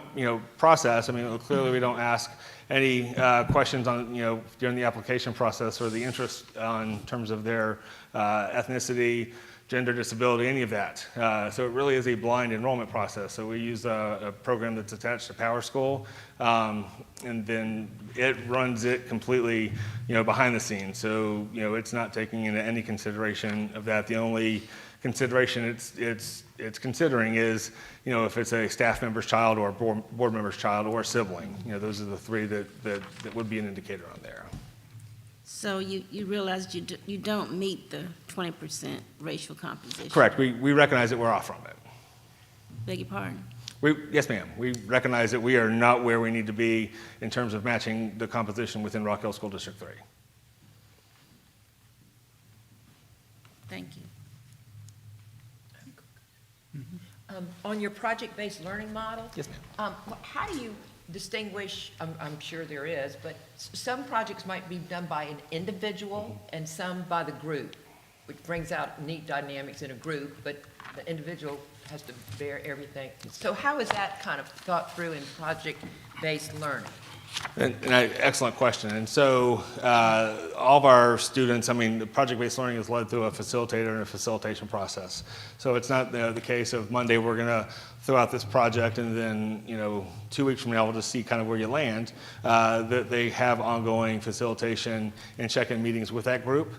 process, clearly we don't ask any questions on, during the application process or the interest in terms of their ethnicity, gender, disability, any of that. So it really is a blind enrollment process. So we use a program that's attached to Power School, and then it runs it completely, behind the scenes. So, it's not taking into any consideration of that. The only consideration it's considering is, if it's a staff member's child or a board member's child or a sibling. Those are the three that would be an indicator on there. So you realize you don't meet the 20% racial composition? Correct. We recognize that we're off from it. Beg your pardon? Yes, ma'am. We recognize that we are not where we need to be in terms of matching the composition within Rock Hill School District 3. Thank you. On your project-based learning model? Yes, ma'am. How do you distinguish, I'm sure there is, but some projects might be done by an individual and some by the group, which brings out neat dynamics in a group, but the individual has to bear everything. So how is that kind of thought through in project-based learning? Excellent question. And so all of our students, the project-based learning is led through a facilitator and a facilitation process. So it's not the case of Monday we're going to throw out this project and then 2 weeks from now we'll just see kind of where you land. That they have ongoing facilitation and check-in meetings with that group.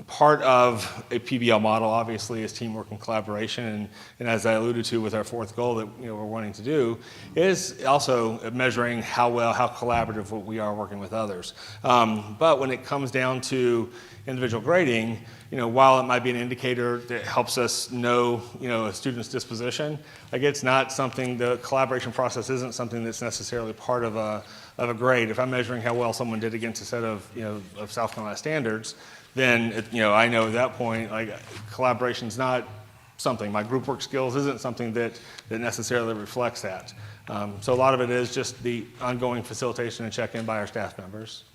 Part of a PBL model obviously is teamwork and collaboration, and as I alluded to with our fourth goal that we're wanting to do is also measuring how collaborative we are working with others. But when it comes down to individual grading, while it might be an indicator that helps us know a student's disposition, it's not something, the collaboration process isn't something that's necessarily part of a grade. If I'm measuring how well someone did against a set of of South Carolina standards, then I know at that point collaboration's not something. My group work skills isn't something that necessarily reflects that. So a lot of it is just the ongoing facilitation and check-in by our staff members.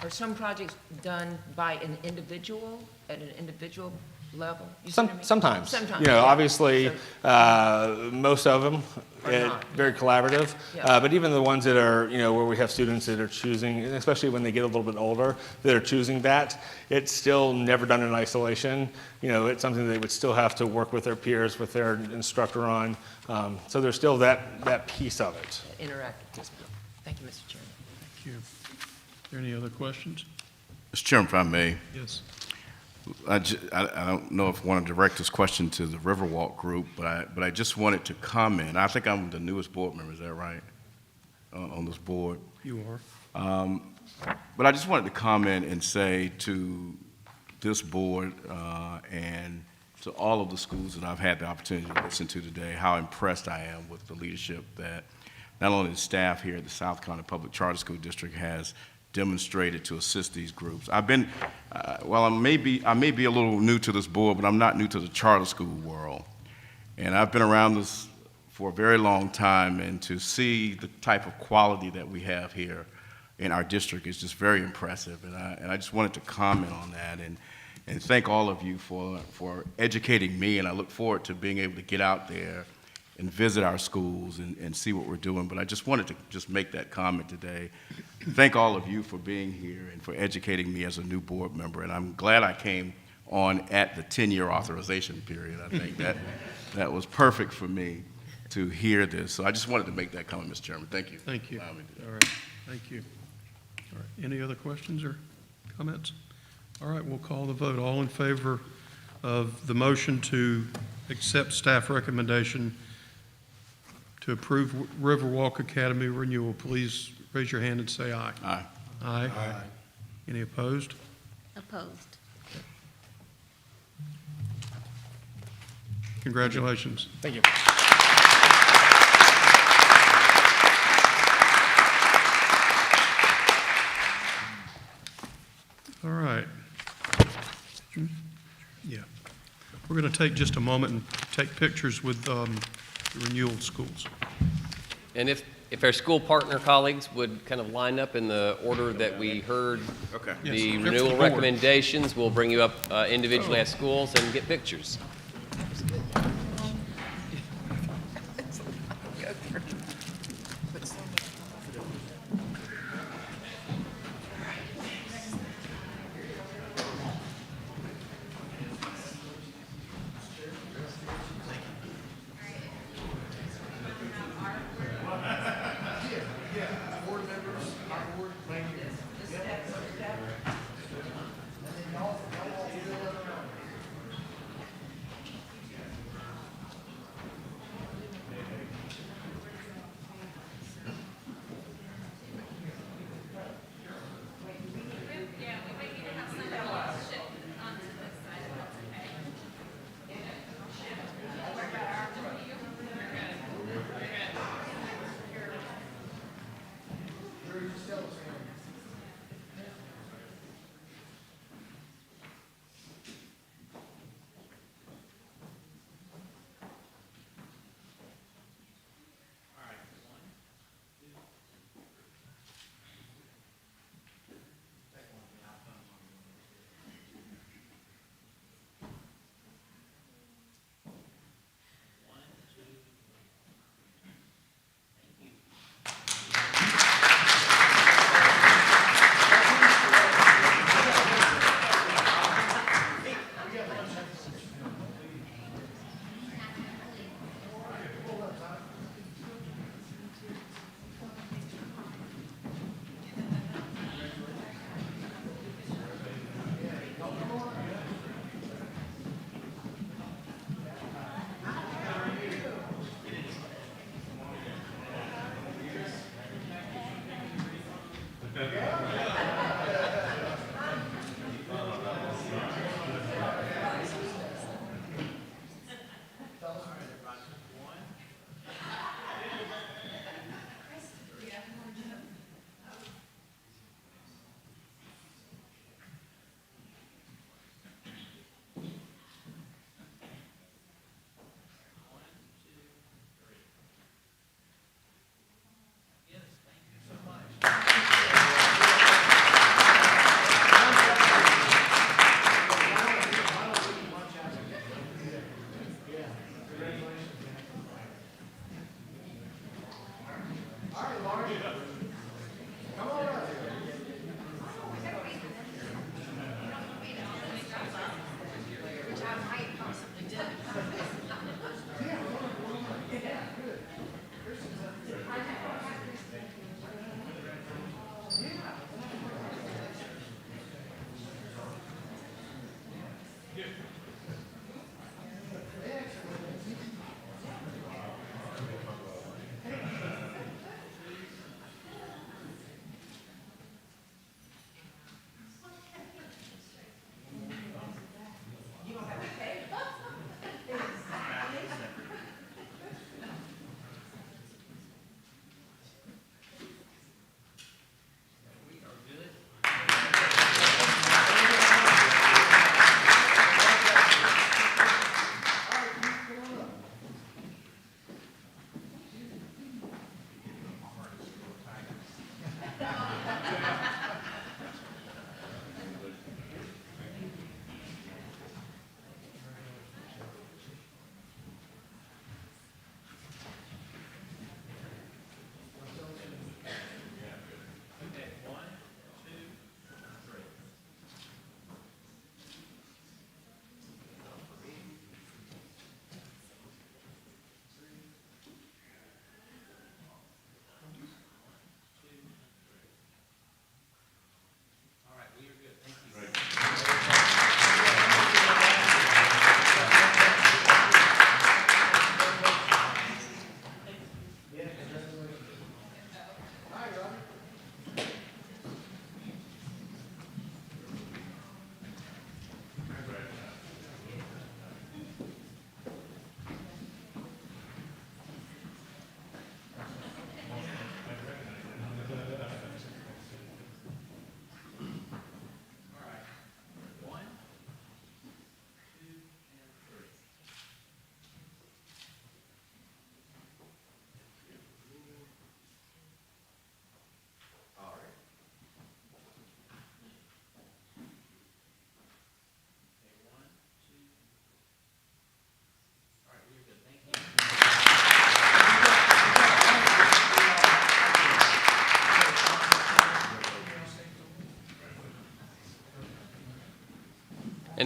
Are some projects done by an individual at an individual level? Sometimes. Sometimes. Obviously, most of them very collaborative. Yeah. But even the ones that are, where we have students that are choosing, and especially when they get a little bit older, that are choosing that, it's still never done in isolation. It's something they would still have to work with their peers, with their instructor on. So there's still that piece of it. Interactive. Thank you, Mr. Chairman. Thank you. Are there any other questions? Mr. Chairman, if I may. Yes. I don't know if I want to direct this question to the Riverwalk group, but I just wanted to comment. I think I'm the newest board member, is that right, on this board? You are. But I just wanted to comment and say to this board and to all of the schools that I've had the opportunity to listen to today, how impressed I am with the leadership that not only the staff here at the South Carolina Public Charter School District has demonstrated to assist these groups. I've been, well, I may be a little new to this board, but I'm not new to the charter school world. And I've been around this for a very long time, and to see the type of quality that we have here in our district is just very impressive. And I just wanted to comment on that. and thank all of you for educating me, and I look forward to being able to get out there and visit our schools and see what we're doing. But I just wanted to just make that comment today. Thank all of you for being here and for educating me as a new board member, and I'm glad I came on at the 10-year authorization period. I think that was perfect for me to hear this. So I just wanted to make that comment, Mr. Chairman. Thank you. Thank you. All right, thank you. All right, any other questions or comments? All right, we'll call the vote. All in favor of the motion to accept staff recommendation to approve Riverwalk Academy renewal, please raise your hand and say aye. Aye. Aye. Any opposed? Opposed. Congratulations. Thank you. All right. Yeah. We're going to take just a moment and take pictures with the renewal schools. And if our school partner colleagues would kind of line up in the order that we heard Okay. the Yes, renewal the board. recommendations, we'll bring you up individually at schools and get pictures.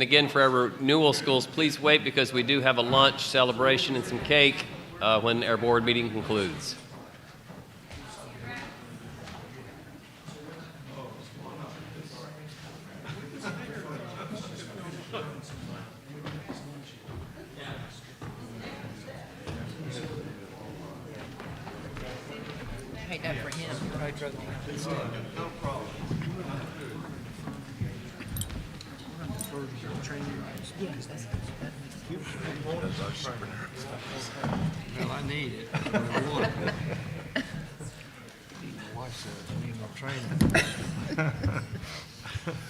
again, for our renewal schools, please wait because we do have a lunch celebration and some cake when our board meeting concludes. Hey, that for him. No problem. Yes, that's. Well, I need it. I want it. My wife said I need more training.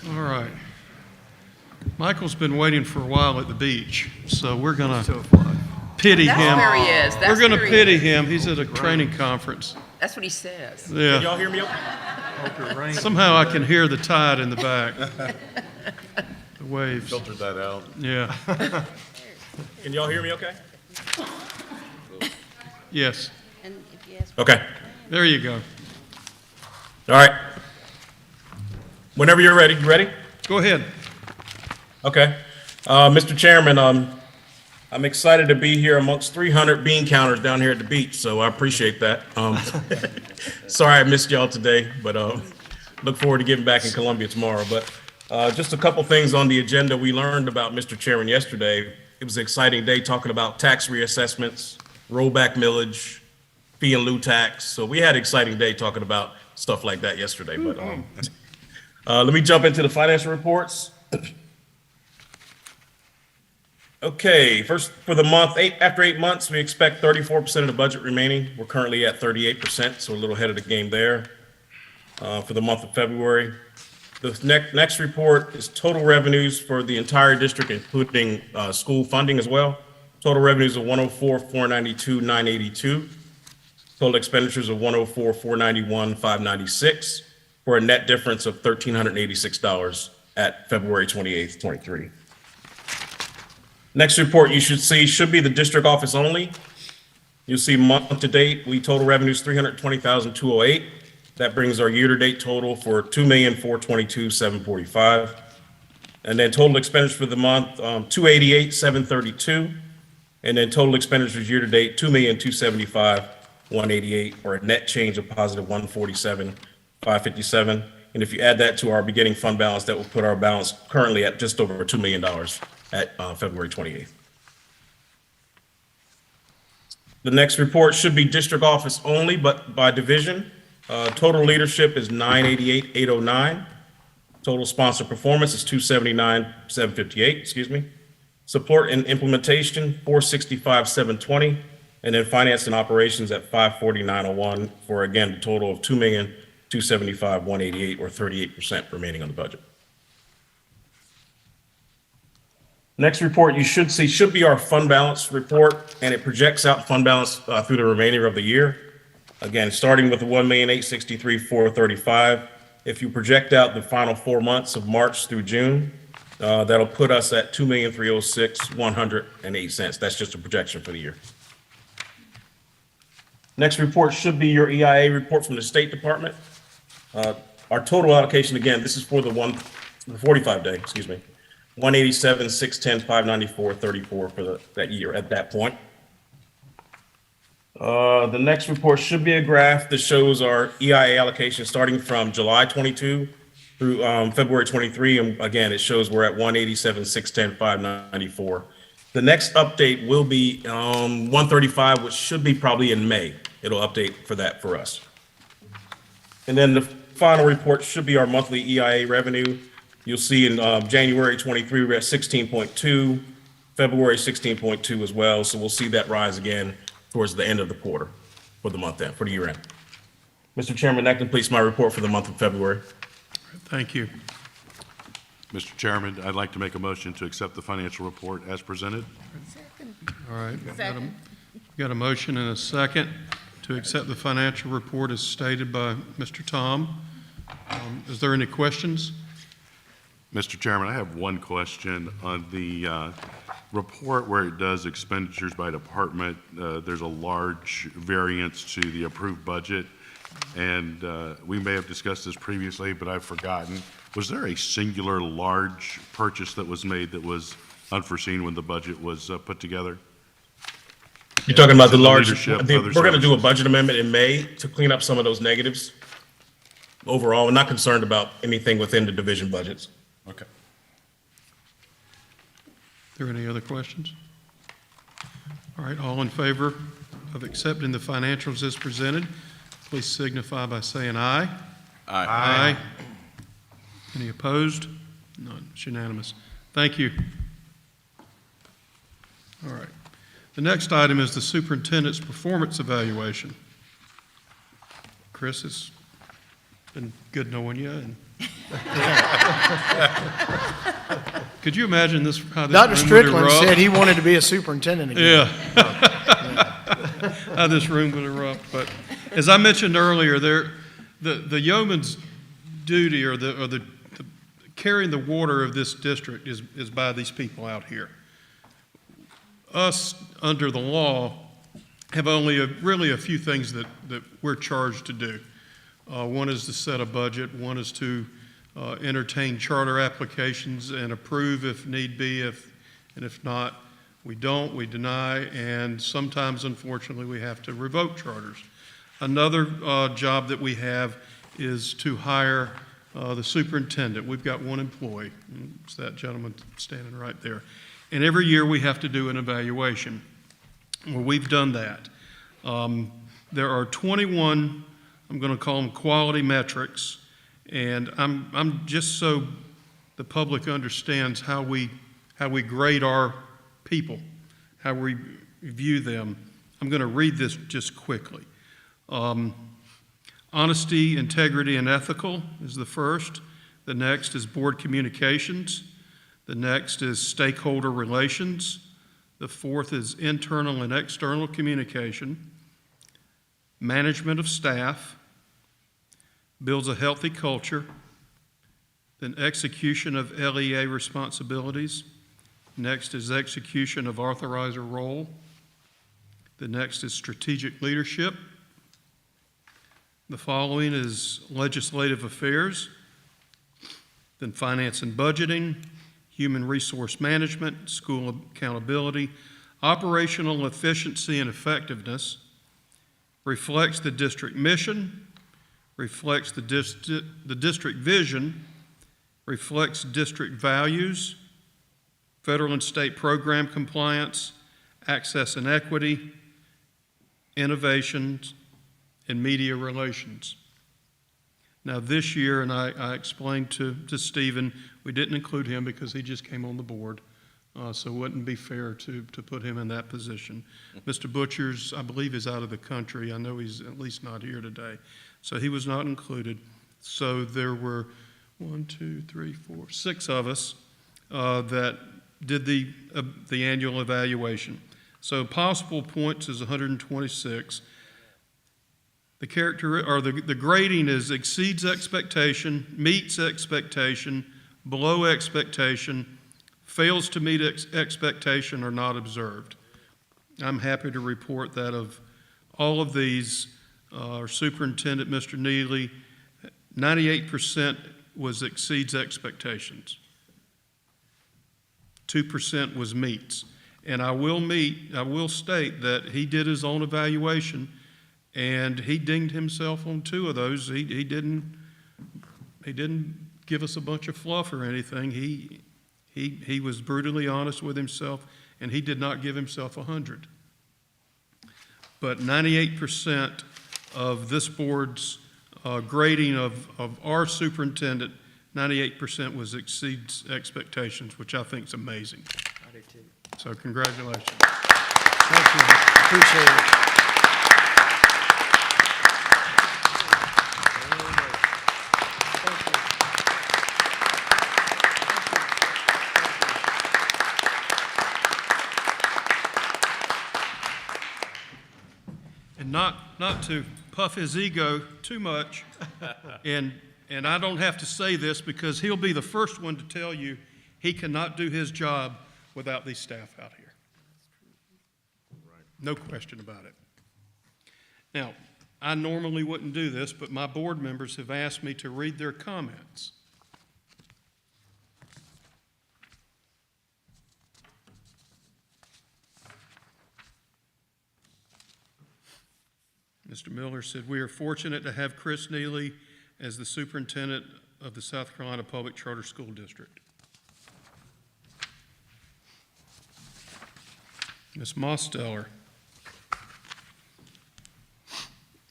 All right. Michael's been waiting for a while at the beach, so we're going to pity That's him. where he is. That's We're going to where he pity is. him. He's at a training conference. That's what he says. Yeah. Can y'all hear me okay? Somehow I can hear the tide in the back. The waves. Filtered that out. Yeah. Can y'all hear me okay? Yes. Okay. There you go. All right. Whenever you're ready. You ready? Go ahead. Okay. Mr. Chairman, I'm excited to be here amongst 300 bean counters down here at the beach, so I appreciate that. Sorry I missed y'all today, but look forward to getting back in Columbia tomorrow. But just a couple things on the agenda we learned about, Mr. Chairman, yesterday. It was an exciting day talking about tax reassessments, rollback millage, fee and lieu tax. So we had an exciting day talking about stuff like that yesterday. But let me jump into the financial reports. Okay, first for the month, after 8 months, we expect 34% of the budget remaining. We're currently at 38%, so a little ahead of the game there. For the month of February. The next report is total revenues for the entire district, including school funding as well. Total revenues of $104,492,982. Total expenditures of $104,491,596 for a net difference of $1,386 at February 28th, 23. Next report you should see should be the district office only. You'll see month to date, we total revenues $320,208. That brings our year-to-date total for $2,422,745. And then total expenditures for the month, $288,732. And then total expenditures year-to-date, $2,275,188, or a net change of positive $147,557. And if you add that to our beginning fund balance, that will put our balance currently at just over $2 million at February 28th. The next report should be district office only, but by division. Total leadership is 988,809. Total sponsor performance is 279,758, excuse me. Support and implementation, 465,720. And then finance and operations at 549,01 for, again, a total of 2,275,188, or 38% remaining on the budget. Next report you should see should be our fund balance report, and it projects out fund balance through the remainder of the year. Again, starting with the $1,863,435. If you project out the final 4 months of March through June, that'll put us at $2,306,108. That's just a projection for the year. Next report should be your EIA report from the State Department. Our total allocation, again, this is for the 45 day, excuse me, 187, 610, 594, 34 for that year at that point. The next report should be a graph that shows our EIA allocation starting from July 22 through February 23. And again, it shows we're at 187, 610, 594. The next update will be 135, which should be probably in May. It'll update for that for us. And then the final report should be our monthly EIA revenue. You'll see in January 23, we're at 16.2, February 16.2 as well. So we'll see that rise again towards the end of the quarter for the month end, for the year end. Mr. Chairman, that completes my report for the month of February. Thank you. Mr. Chairman, I'd like to make a motion to accept the financial report as presented. All right. Got a motion and a second to accept the financial report as stated by Mr. Tom. Is there any questions? Mr. Chairman, I have one question on the report where it does expenditures by department. There's a large variance to the approved budget, and we may have discussed this previously, but I've forgotten. Was there a singular large purchase that was made that was unforeseen when the budget was put together? You're talking about the large, Leadership, we're other going to do a services. budget amendment in May to clean up some of those negatives. Overall, we're not concerned about anything within the division budgets. Okay. Are there any other questions? All right, all in favor of accepting the financials as presented, please signify by saying aye. Aye. Any opposed? None. It's unanimous. Thank you. All right. The next item is the superintendent's performance evaluation. Chris, it's been good knowing you. And could you imagine this? How this Dr. room would Strickland erupt? said he wanted to be a superintendent again. Yeah. How this room would erupt. But as I mentioned earlier, the yeoman's duty or the carrying the water of this district is by these people out here. Us, under the law, have only really a few things that we're charged to do. One is to set a budget. One is to entertain charter applications and approve if need be. And if not, we don't, we deny, and sometimes, unfortunately, we have to revoke charters. Another job that we have is to hire the superintendent. We've got one employee. It's that gentleman standing right there. And every year we have to do an evaluation. Well, we've done that. There are 21, I'm going to call them quality metrics, and I'm just so the public understands how we grade our people, how we view them. I'm going to read this just quickly. Honesty, integrity, and ethical is the first. The next is board communications. The next is stakeholder relations. The fourth is internal and external communication. Management of staff. Builds a healthy culture. Then execution of LEA responsibilities. Next is execution of authorizer role. The next is strategic leadership. The following is legislative affairs. Then finance and budgeting. Human resource management, school accountability, operational efficiency and effectiveness, reflects the district mission, reflects the district vision, reflects district values, federal and state program compliance, access and equity, innovations, and media relations. Now this year, and I explained to Stephen, we didn't include him because he just came on the board, so it wouldn't be fair to put him in that position. Mr. Butchers, I believe, is out of the country. I know he's at least not here today. So he was not included. So there were 6 of us that did the annual evaluation. So possible points is 126. The the grading is exceeds expectation, meets expectation, below expectation, fails to meet expectation, or not observed. I'm happy to report that of all of these, our superintendent, Mr. Neely, 98% was exceeds expectations. 2% was meets. And I will state that he did his own evaluation, and he dinged himself on 2 of those. He didn't give us a bunch of fluff or anything. He was brutally honest with himself, and he did not give himself 100. But 98% of this board's grading of our superintendent, 98% was exceeds expectations, which I think is amazing. I do too. So congratulations. Thank you. Appreciate it. And not to puff his ego too much, and I don't have to say this because he'll be the first one to tell you he cannot do his job without these staff out here. No question about it. Now, I normally wouldn't do this, but my board members have asked me to read their comments. Mr. Miller said, "We are fortunate to have Chris Neely as the superintendent of the South Carolina Public Charter School District." Ms. Mosteller.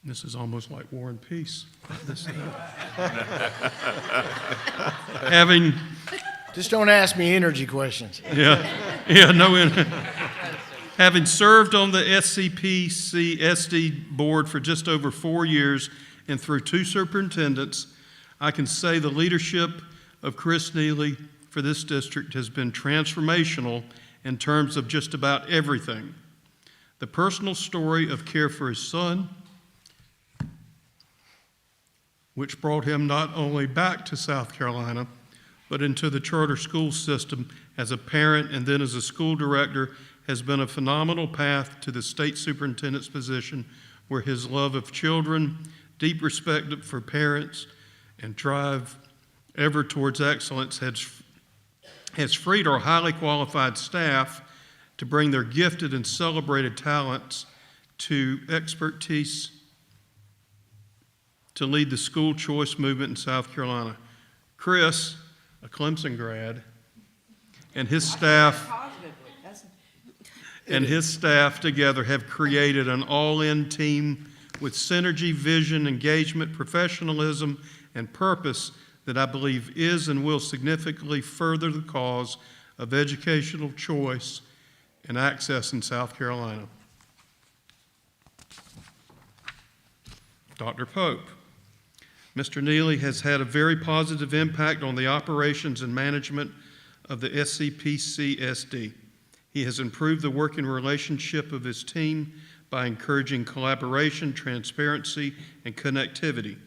This is almost like War and Peace. Having... Just don't ask me energy questions. Having served on the SCPC-SD board for just over 4 years and through 2 superintendents, I can say the leadership of Chris Neely for this district has been transformational in terms of just about everything. The personal story of care for his son, which brought him not only back to South Carolina, but into the charter school system as a parent and then as a school director, has been a phenomenal path to the state superintendent's position, where his love of children, deep respect for parents, and drive ever towards excellence has freed our highly qualified staff to bring their gifted and celebrated talents to expertise to lead the school choice movement in South Carolina. Chris, a Clemson grad, and his staff together have created an all-in team with synergy, vision, engagement, professionalism, and purpose that I believe is and will significantly further the cause of educational choice and access in South Carolina. Dr. Pope. Mr. Neely has had a very positive impact on the operations and management of the SCPC-SD. He has improved the working relationship of his team by encouraging collaboration, transparency, and connectivity.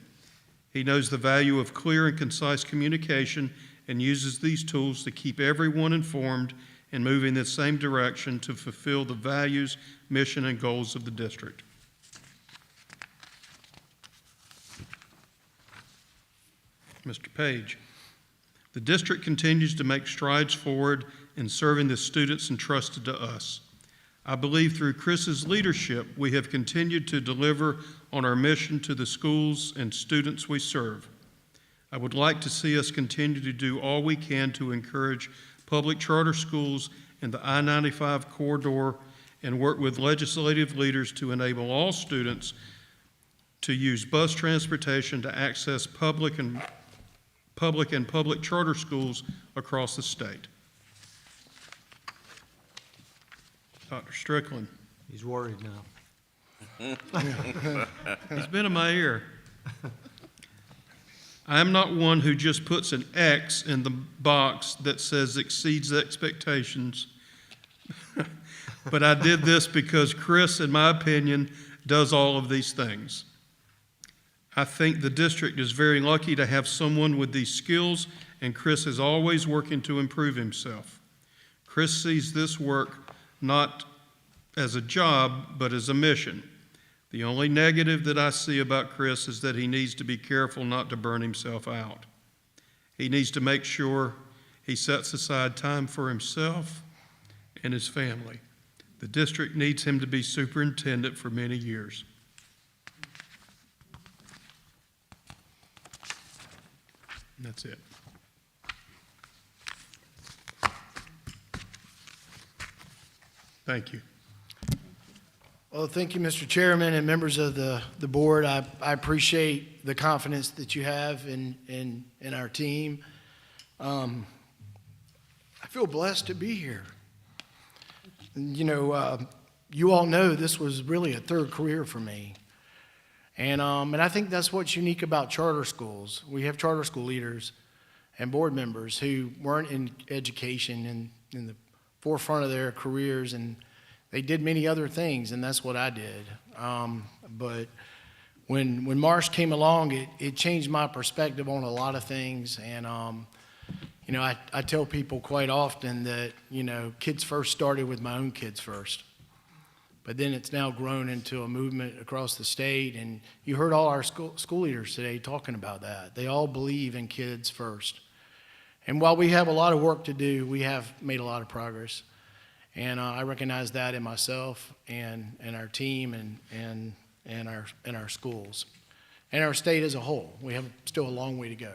He knows the value of clear and concise communication and uses these tools to keep everyone informed and moving in the same direction to fulfill the values, mission, and goals of the district. Mr. Page. The district continues to make strides forward in serving the students entrusted to us. I believe through Chris's leadership, we have continued to deliver on our mission to the schools and students we serve. I would like to see us continue to do all we can to encourage public charter schools in the I-95 corridor and work with legislative leaders to enable all students to use bus transportation to access public and public charter schools across the state. Dr. Strickland. He's worried now. He's been in my ear. I am not one who just puts an X in the box that says exceeds expectations, but I did this because Chris, in my opinion, does all of these things. I think the district is very lucky to have someone with these skills, and Chris is always working to improve himself. Chris sees this work not as a job, but as a mission. The only negative that I see about Chris is that he needs to be careful not to burn himself out. He needs to make sure he sets aside time for himself and his family. The district needs him to be superintendent for many years. And that's it. Thank you. Well, thank you, Mr. Chairman and members of the board. I appreciate the confidence that you have in our team. I feel blessed to be here. You know, you all know this was really a third career for me. And I think that's what's unique about charter schools. We have charter school leaders and board members who weren't in education and in the forefront of their careers, and they did many other things, and that's what I did. But when Marsh came along, it changed my perspective on a lot of things. And, you know, I tell people quite often that, you know, Kids First started with my own kids first. But then it's now grown into a movement across the state, and you heard all our school leaders today talking about that. They all believe in kids first. And while we have a lot of work to do, we have made a lot of progress. And I recognize that in myself and our team and in our schools and our state as a whole. We have still a long way to go.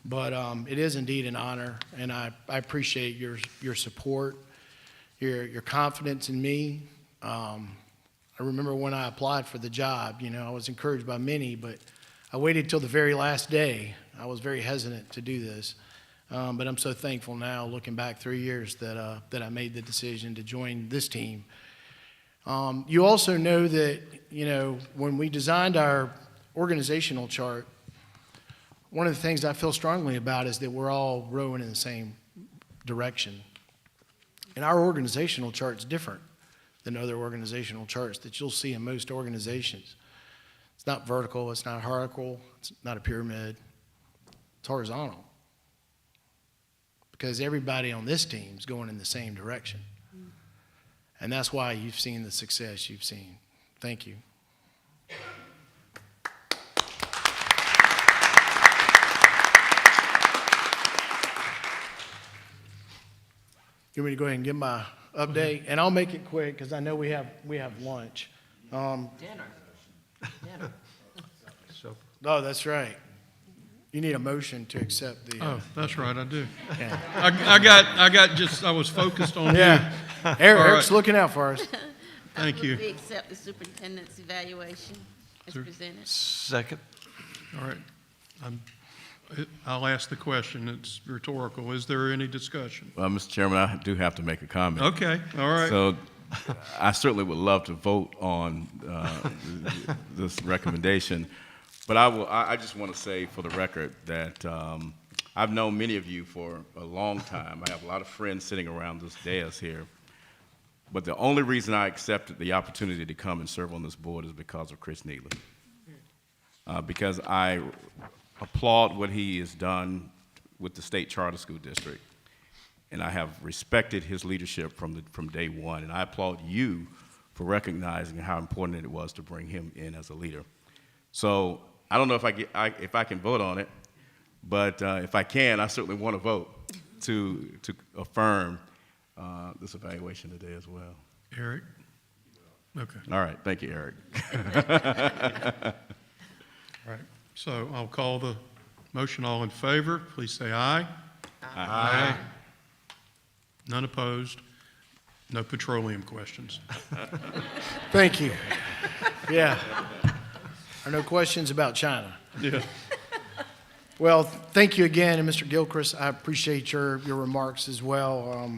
But it is indeed an honor, and I appreciate your support, your confidence in me. I remember when I applied for the job, I was encouraged by many, but I waited till the very last day. I was very hesitant to do this. But I'm so thankful now, looking back 3 years, that I made the decision to join this team. You also know that, when we designed our organizational chart, one of the things I feel strongly about is that we're all rowing in the same direction. And our organizational chart's different than other organizational charts that you'll see in most organizations. It's not vertical, it's not hierarchical, it's not a pyramid, it's horizontal. Because everybody on this team is going in the same direction. And that's why you've seen the success you've seen. Thank you. You want me to go ahead and give my update? And I'll make it quick because I know we have lunch. Dinner. Oh, that's right. You need a motion to accept the. Oh, that's right, I do. Yeah. I was focused on you. Yeah. All Eric's right. looking out for us. Thank you. We accept the superintendent's evaluation as presented. Second. All right. I'll ask the question. It's rhetorical. Is there any discussion? Well, Mr. Chairman, I do have to make a comment. Okay, all right. So I certainly would love to vote on this recommendation, but I just want to say for the record that I've known many of you for a long time. I have a lot of friends sitting around this dais here, but the only reason I accepted the opportunity to come and serve on this board is because of Chris Neely. Because I applaud what he has done with the State Charter School District, and I have respected his leadership from day one, and I applaud you for recognizing how important it was to bring him in as a leader. So I don't know if I can vote on it, but if I can, I certainly want to vote to affirm this evaluation today as well. Eric? Okay. All right, thank you, Eric. All right, so I'll call the motion. All in favor, please say aye. Aye. None opposed. No petroleum questions. Thank you. Yeah. Are no questions about China? Yeah. Well, thank you again, and Mr. Gilchrist, I appreciate your remarks as well.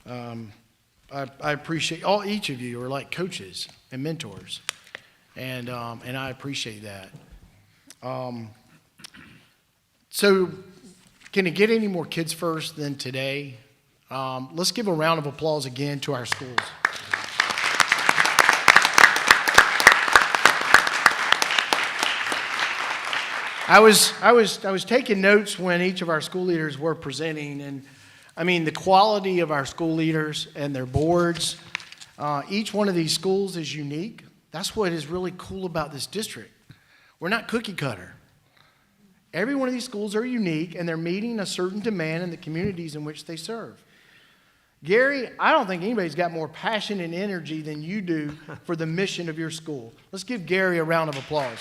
I appreciate each of you are like coaches and mentors, and I appreciate that. So, can it get any more kids first than today? Let's give a round of applause again to our schools. I was taking notes when each of our school leaders were presenting, and I mean the quality of our school leaders and their boards. Each one of these schools is unique. That's what is really cool about this district. We're not cookie cutter. Every one of these schools are unique, and they're meeting a certain demand in the communities in which they serve. Gary, I don't think anybody's got more passion and energy than you do for the mission of your school. Let's give Gary a round of applause.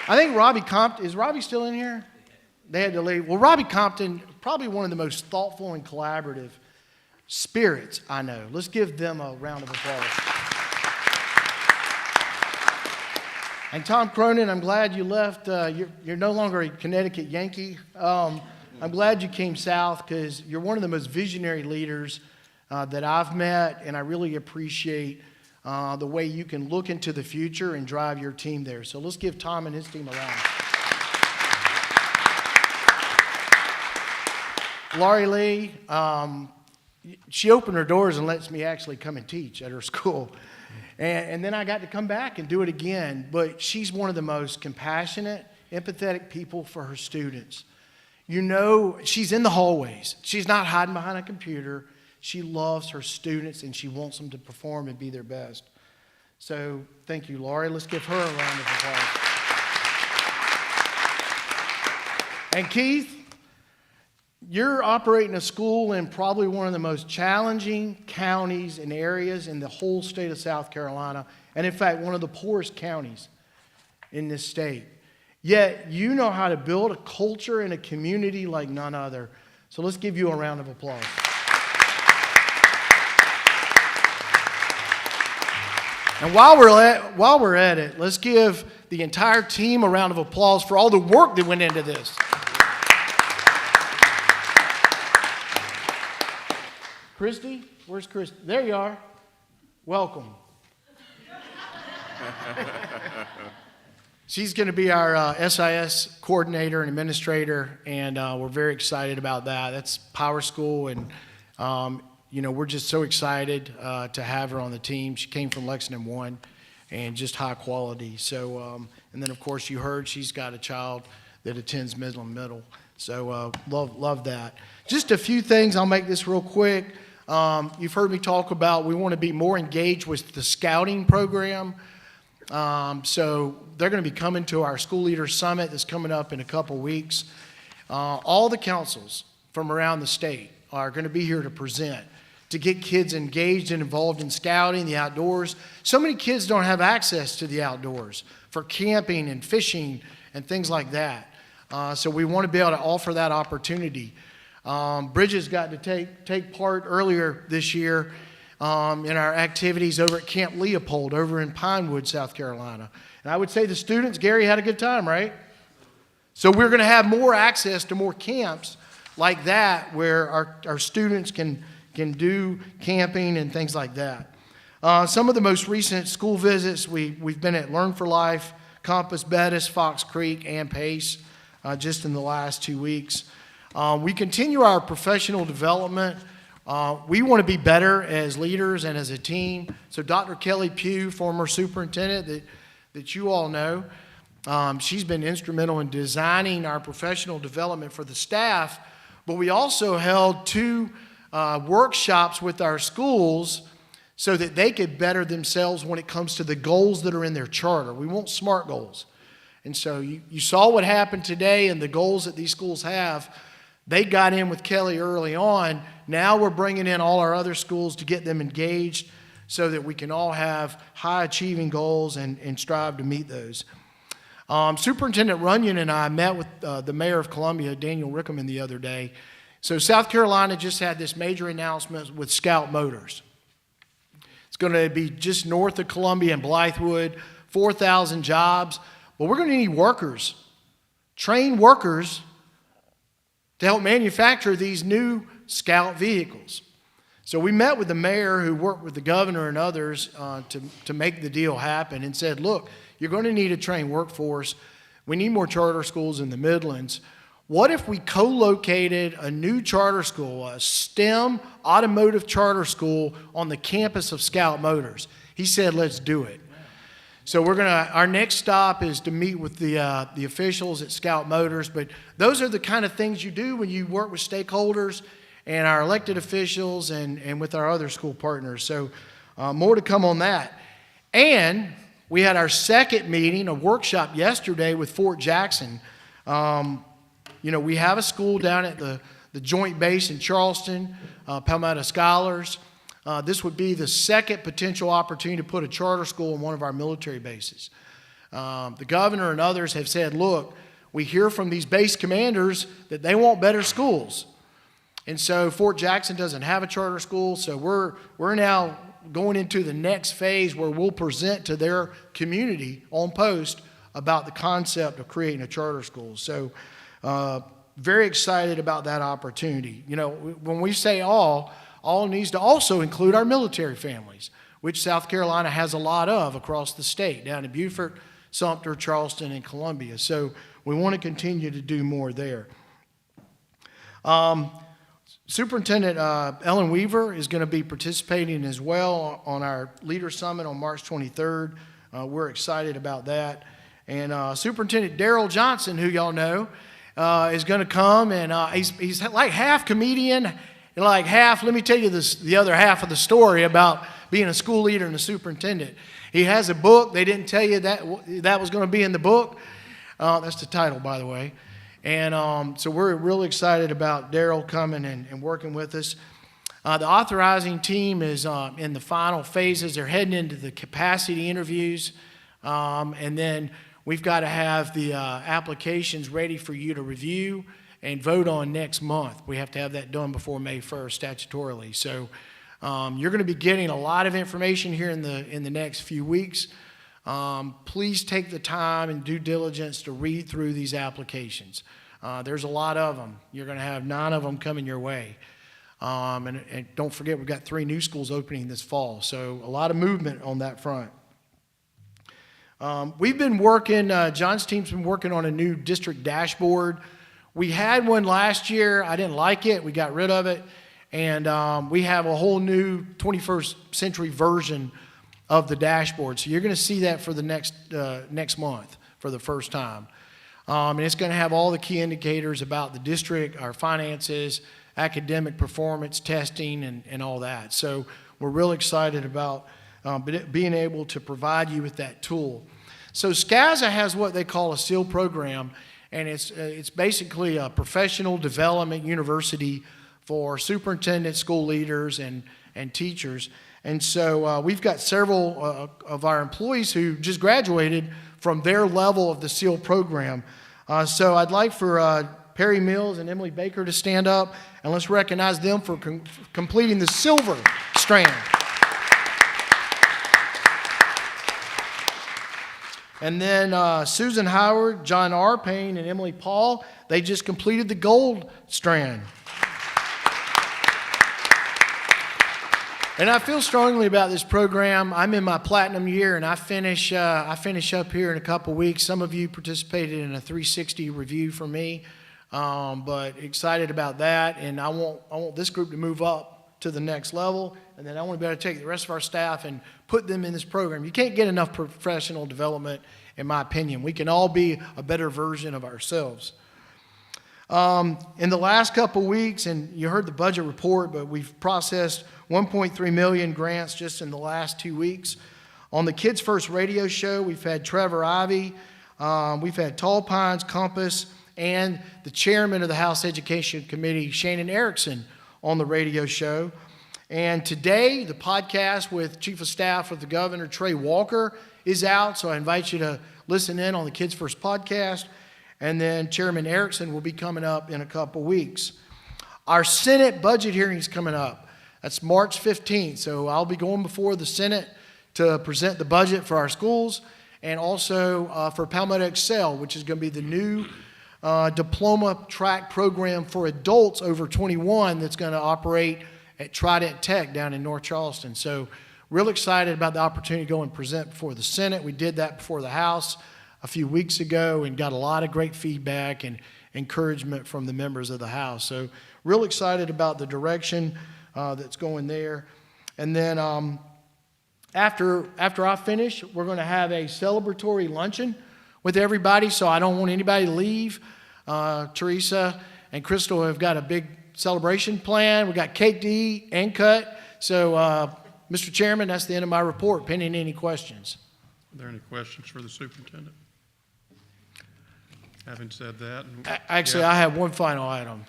I think Robbie Compton, is Robbie still in here? They had to leave. Well, Robbie Compton, probably one of the most thoughtful and collaborative spirits I know. Let's give them a round of applause. And Tom Cronin, I'm glad you left. You're no longer a Connecticut Yankee. I'm glad you came south because you're one of the most visionary leaders that I've met, and I really appreciate the way you can look into the future and drive your team there. So let's give Tom and his team a round. Laurie Lee, she opened her doors and lets me actually come and teach at her school. And then I got to come back and do it again. But she's one of the most compassionate, empathetic people for her students. You know, she's in the hallways. She's not hiding behind a computer. She loves her students, and she wants them to perform and be their best. So thank you, Laurie. Let's give her a round of applause. And Keith, You're operating a school in probably one of the most challenging counties and areas in the whole state of South Carolina, and in fact, one of the poorest counties in this state. Yet, you know how to build a culture and a community like none other. So let's give you a round of applause. And while we're at it, let's give the entire team a round of applause for all the work that went into this. Christy, where's Christy? There you are. Welcome. She's going to be our SIS coordinator and administrator, and we're very excited about that. That's Power School, and we're just so excited to have her on the team. She came from Lexington 1, and just high quality. So, and then of course you heard she's got a child that attends Midland Middle. So love that. Just a few things. I'll make this real quick. You've heard me talk about we want to be more engaged with the scouting program. So they're going to be coming to our School Leaders Summit that's coming up in a couple weeks. All the councils from around the state are going to be here to present, to get kids engaged and involved in scouting, the outdoors. So many kids don't have access to the outdoors for camping and fishing and things like that. So we want to be able to offer that opportunity. Bridges got to take part earlier this year in our activities over at Camp Leopold over in Pinewood, South Carolina. And I would say the students, Gary, had a good time, right? So we're going to have more access to more camps like that where our students can do camping and things like that. Some of the most recent school visits, we've been at Learn for Life, Compass, Bettis, Fox Creek, and Pace just in the last 2 weeks. We continue our professional development. We want to be better as leaders and as a team. So Dr. Kelly Pugh, former superintendent that you all know, she's been instrumental in designing our professional development for the staff. But we also held 2 workshops with our schools so that they could better themselves when it comes to the goals that are in their charter. We want SMART goals. And so you saw what happened today and the goals that these schools have. They got in with Kelly early on. Now we're bringing in all our other schools to get them engaged so that we can all have high-achieving goals and strive to meet those. Superintendent Runyon and I met with the mayor of Columbia, Daniel Rickerman, the other day. So South Carolina just had this major announcement with Scout Motors. It's going to be just north of Columbia and Blythewood, 4,000 jobs. But we're going to need workers, trained workers, to help manufacture these new Scout vehicles. So we met with the mayor, who worked with the governor and others to make the deal happen, and said, look, you're going to need a trained workforce. We need more charter schools in the Midlands. What if we co-located a new charter school, a STEM automotive charter school on the campus of Scout Motors? He said, let's do it. So our next stop is to meet with the officials at Scout Motors, but those are the kind of things you do when you work with stakeholders and our elected officials and with our other school partners. So more to come on that. And we had our second meeting, a workshop yesterday with Fort Jackson. We have a school down at the Joint Base in Charleston, Palmetto Scholars. This would be the second potential opportunity to put a charter school in one of our military bases. The governor and others have said, look, we hear from these base commanders that they want better schools. And so Fort Jackson doesn't have a charter school, so we're now going into the next phase where we'll present to their community on post about the concept of creating a charter school. So very excited about that opportunity. When we say all needs to also include our military families, which South Carolina has a lot of across the state, down in Beaufort, Sumter, Charleston, and Columbia. So we want to continue to do more there. Superintendent Ellen Weaver is going to be participating as well on our Leaders Summit on March 23rd. We're excited about that. And Superintendent Darrell Johnson, who y'all know, is going to come, and he's like half comedian, and like half, let me tell you the other half of the story about being a school leader and a superintendent. He has a book. They didn't tell you that was going to be in the book. That's the title, by the way. And so we're really excited about Daryl coming and working with us. The authorizing team is in the final phases. They're heading into the capacity interviews. And then we've got to have the applications ready for you to review and vote on next month. We have to have that done before May 1st statutorily. So you're going to be getting a lot of information here in the next few weeks. Please take the time and due diligence to read through these applications. There's a lot of them. You're going to have 9 of them coming your way. And don't forget, we've got 3 new schools opening this fall. So a lot of movement on that front. We've been working, John's team's been working on a new district dashboard. We had one last year. I didn't like it. We got rid of it. And we have a whole new 21st century version of the dashboard. So you're going to see that for the next month for the first time. And it's going to have all the key indicators about the district, our finances, academic performance, testing, and all that. So we're really excited about being able to provide you with that tool. So SCASA has what they call a SEAL program, and it's basically a professional development university for superintendents, school leaders, and teachers. And so we've got several of our employees who just graduated from their level of the SEAL program. So I'd like for Perry Mills and Emily Baker to stand up, and let's recognize them for completing the silver strand. And then Susan Howard, John R. Payne, and Emily Paul, they just completed the gold strand. And I feel strongly about this program. I'm in my platinum year, and I finish up here in a couple weeks. Some of you participated in a 360 review for me, but excited about that. And I want this group to move up to the next level, and then I want to be able to take the rest of our staff and put them in this program. You can't get enough professional development, in my opinion. We can all be a better version of ourselves. In the last couple weeks, and you heard the budget report, but we've processed 1.3 million grants just in the last 2 weeks. On the Kids First radio show, we've had Trevor Ivy, we've had Tall Pines Compass, and the chairman of the House Education Committee, Shannon Erickson, on the radio show. And today, the podcast with Chief of Staff of the Governor, Trey Walker, is out, so I invite you to listen in on the Kids First podcast. And then Chairman Erickson will be coming up in a couple weeks. Our Senate budget hearing is coming up. That's March 15th. So I'll be going before the Senate to present the budget for our schools, and also for Palmetto Excel, which is going to be the new diploma track program for adults over 21 that's going to operate at Trident Tech down in North Charleston. So real excited about the opportunity to go and present before the Senate. We did that before the House a few weeks ago and got a lot of great feedback and encouragement from the members of the House. So real excited about the direction that's going there. And then after I finish, we're going to have a celebratory luncheon with everybody, so I don't want anybody to leave. Teresa and Crystal have got a big celebration plan. We got cake to eat and cut. So, Mr. Chairman, that's the end of my report, pending any questions. Are there any questions for the superintendent? Having said that. Actually, yeah. I have one final item,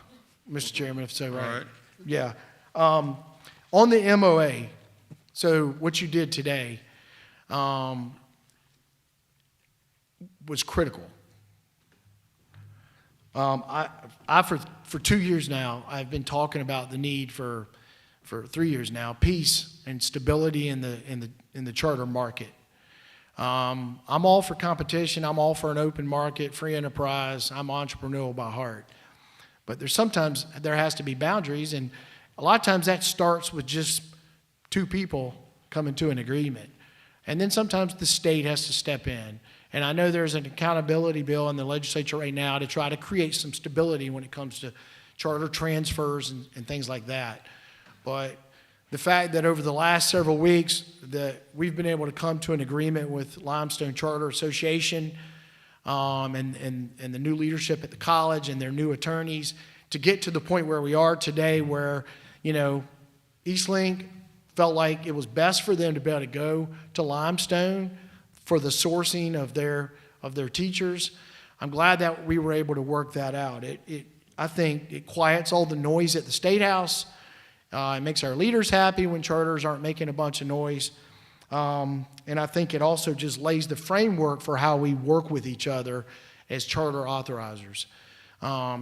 Mr. Chairman, if so, right? All right. Yeah. On the MOA, so what you did today was critical. For 2 years now, I've been talking about the need for 3 years now, peace and stability in the charter market. I'm all for competition. I'm all for an open market, free enterprise. I'm entrepreneurial by heart. But sometimes there has to be boundaries, and a lot of times that starts with just 2 people coming to an agreement. And then sometimes the state has to step in. And I know there's an accountability bill in the legislature right now to try to create some stability when it comes to charter transfers and things like that. But the fact that over the last several weeks that we've been able to come to an agreement with Limestone Charter Association and the new leadership at the college and their new attorneys to get to the point where we are today where, Eastlink felt like it was best for them to be able to go to Limestone for the sourcing of their teachers. I'm glad that we were able to work that out. I think it quiets all the noise at the State House. It makes our leaders happy when charters aren't making a bunch of noise. And I think it also just lays the framework for how we work with each other as charter authorizers.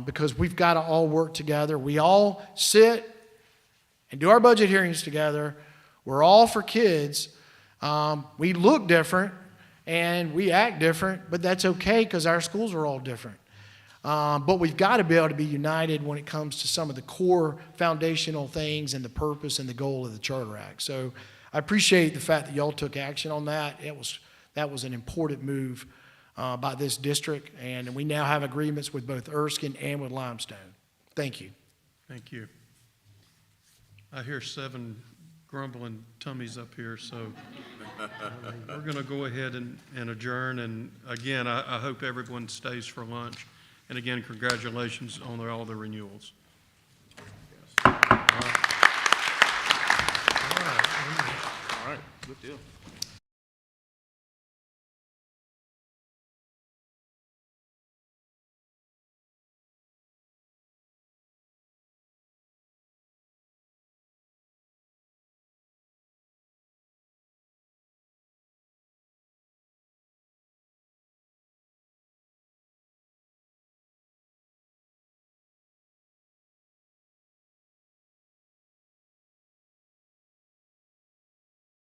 Because we've got to all work together. We all sit and do our budget hearings together. We're all for kids. We look different and we act different, but that's okay because our schools are all different. But we've got to be able to be united when it comes to some of the core foundational things and the purpose and the goal of the Charter Act. So I appreciate the fact that y'all took action on that. That was an important move by this district, and we now have agreements with both Erskine and with Limestone. Thank you. Thank you. I hear 7 grumbling tummies up here, so we're going to go ahead and adjourn. And again, I hope everyone stays for lunch. And again, congratulations on all the renewals. All right, good deal.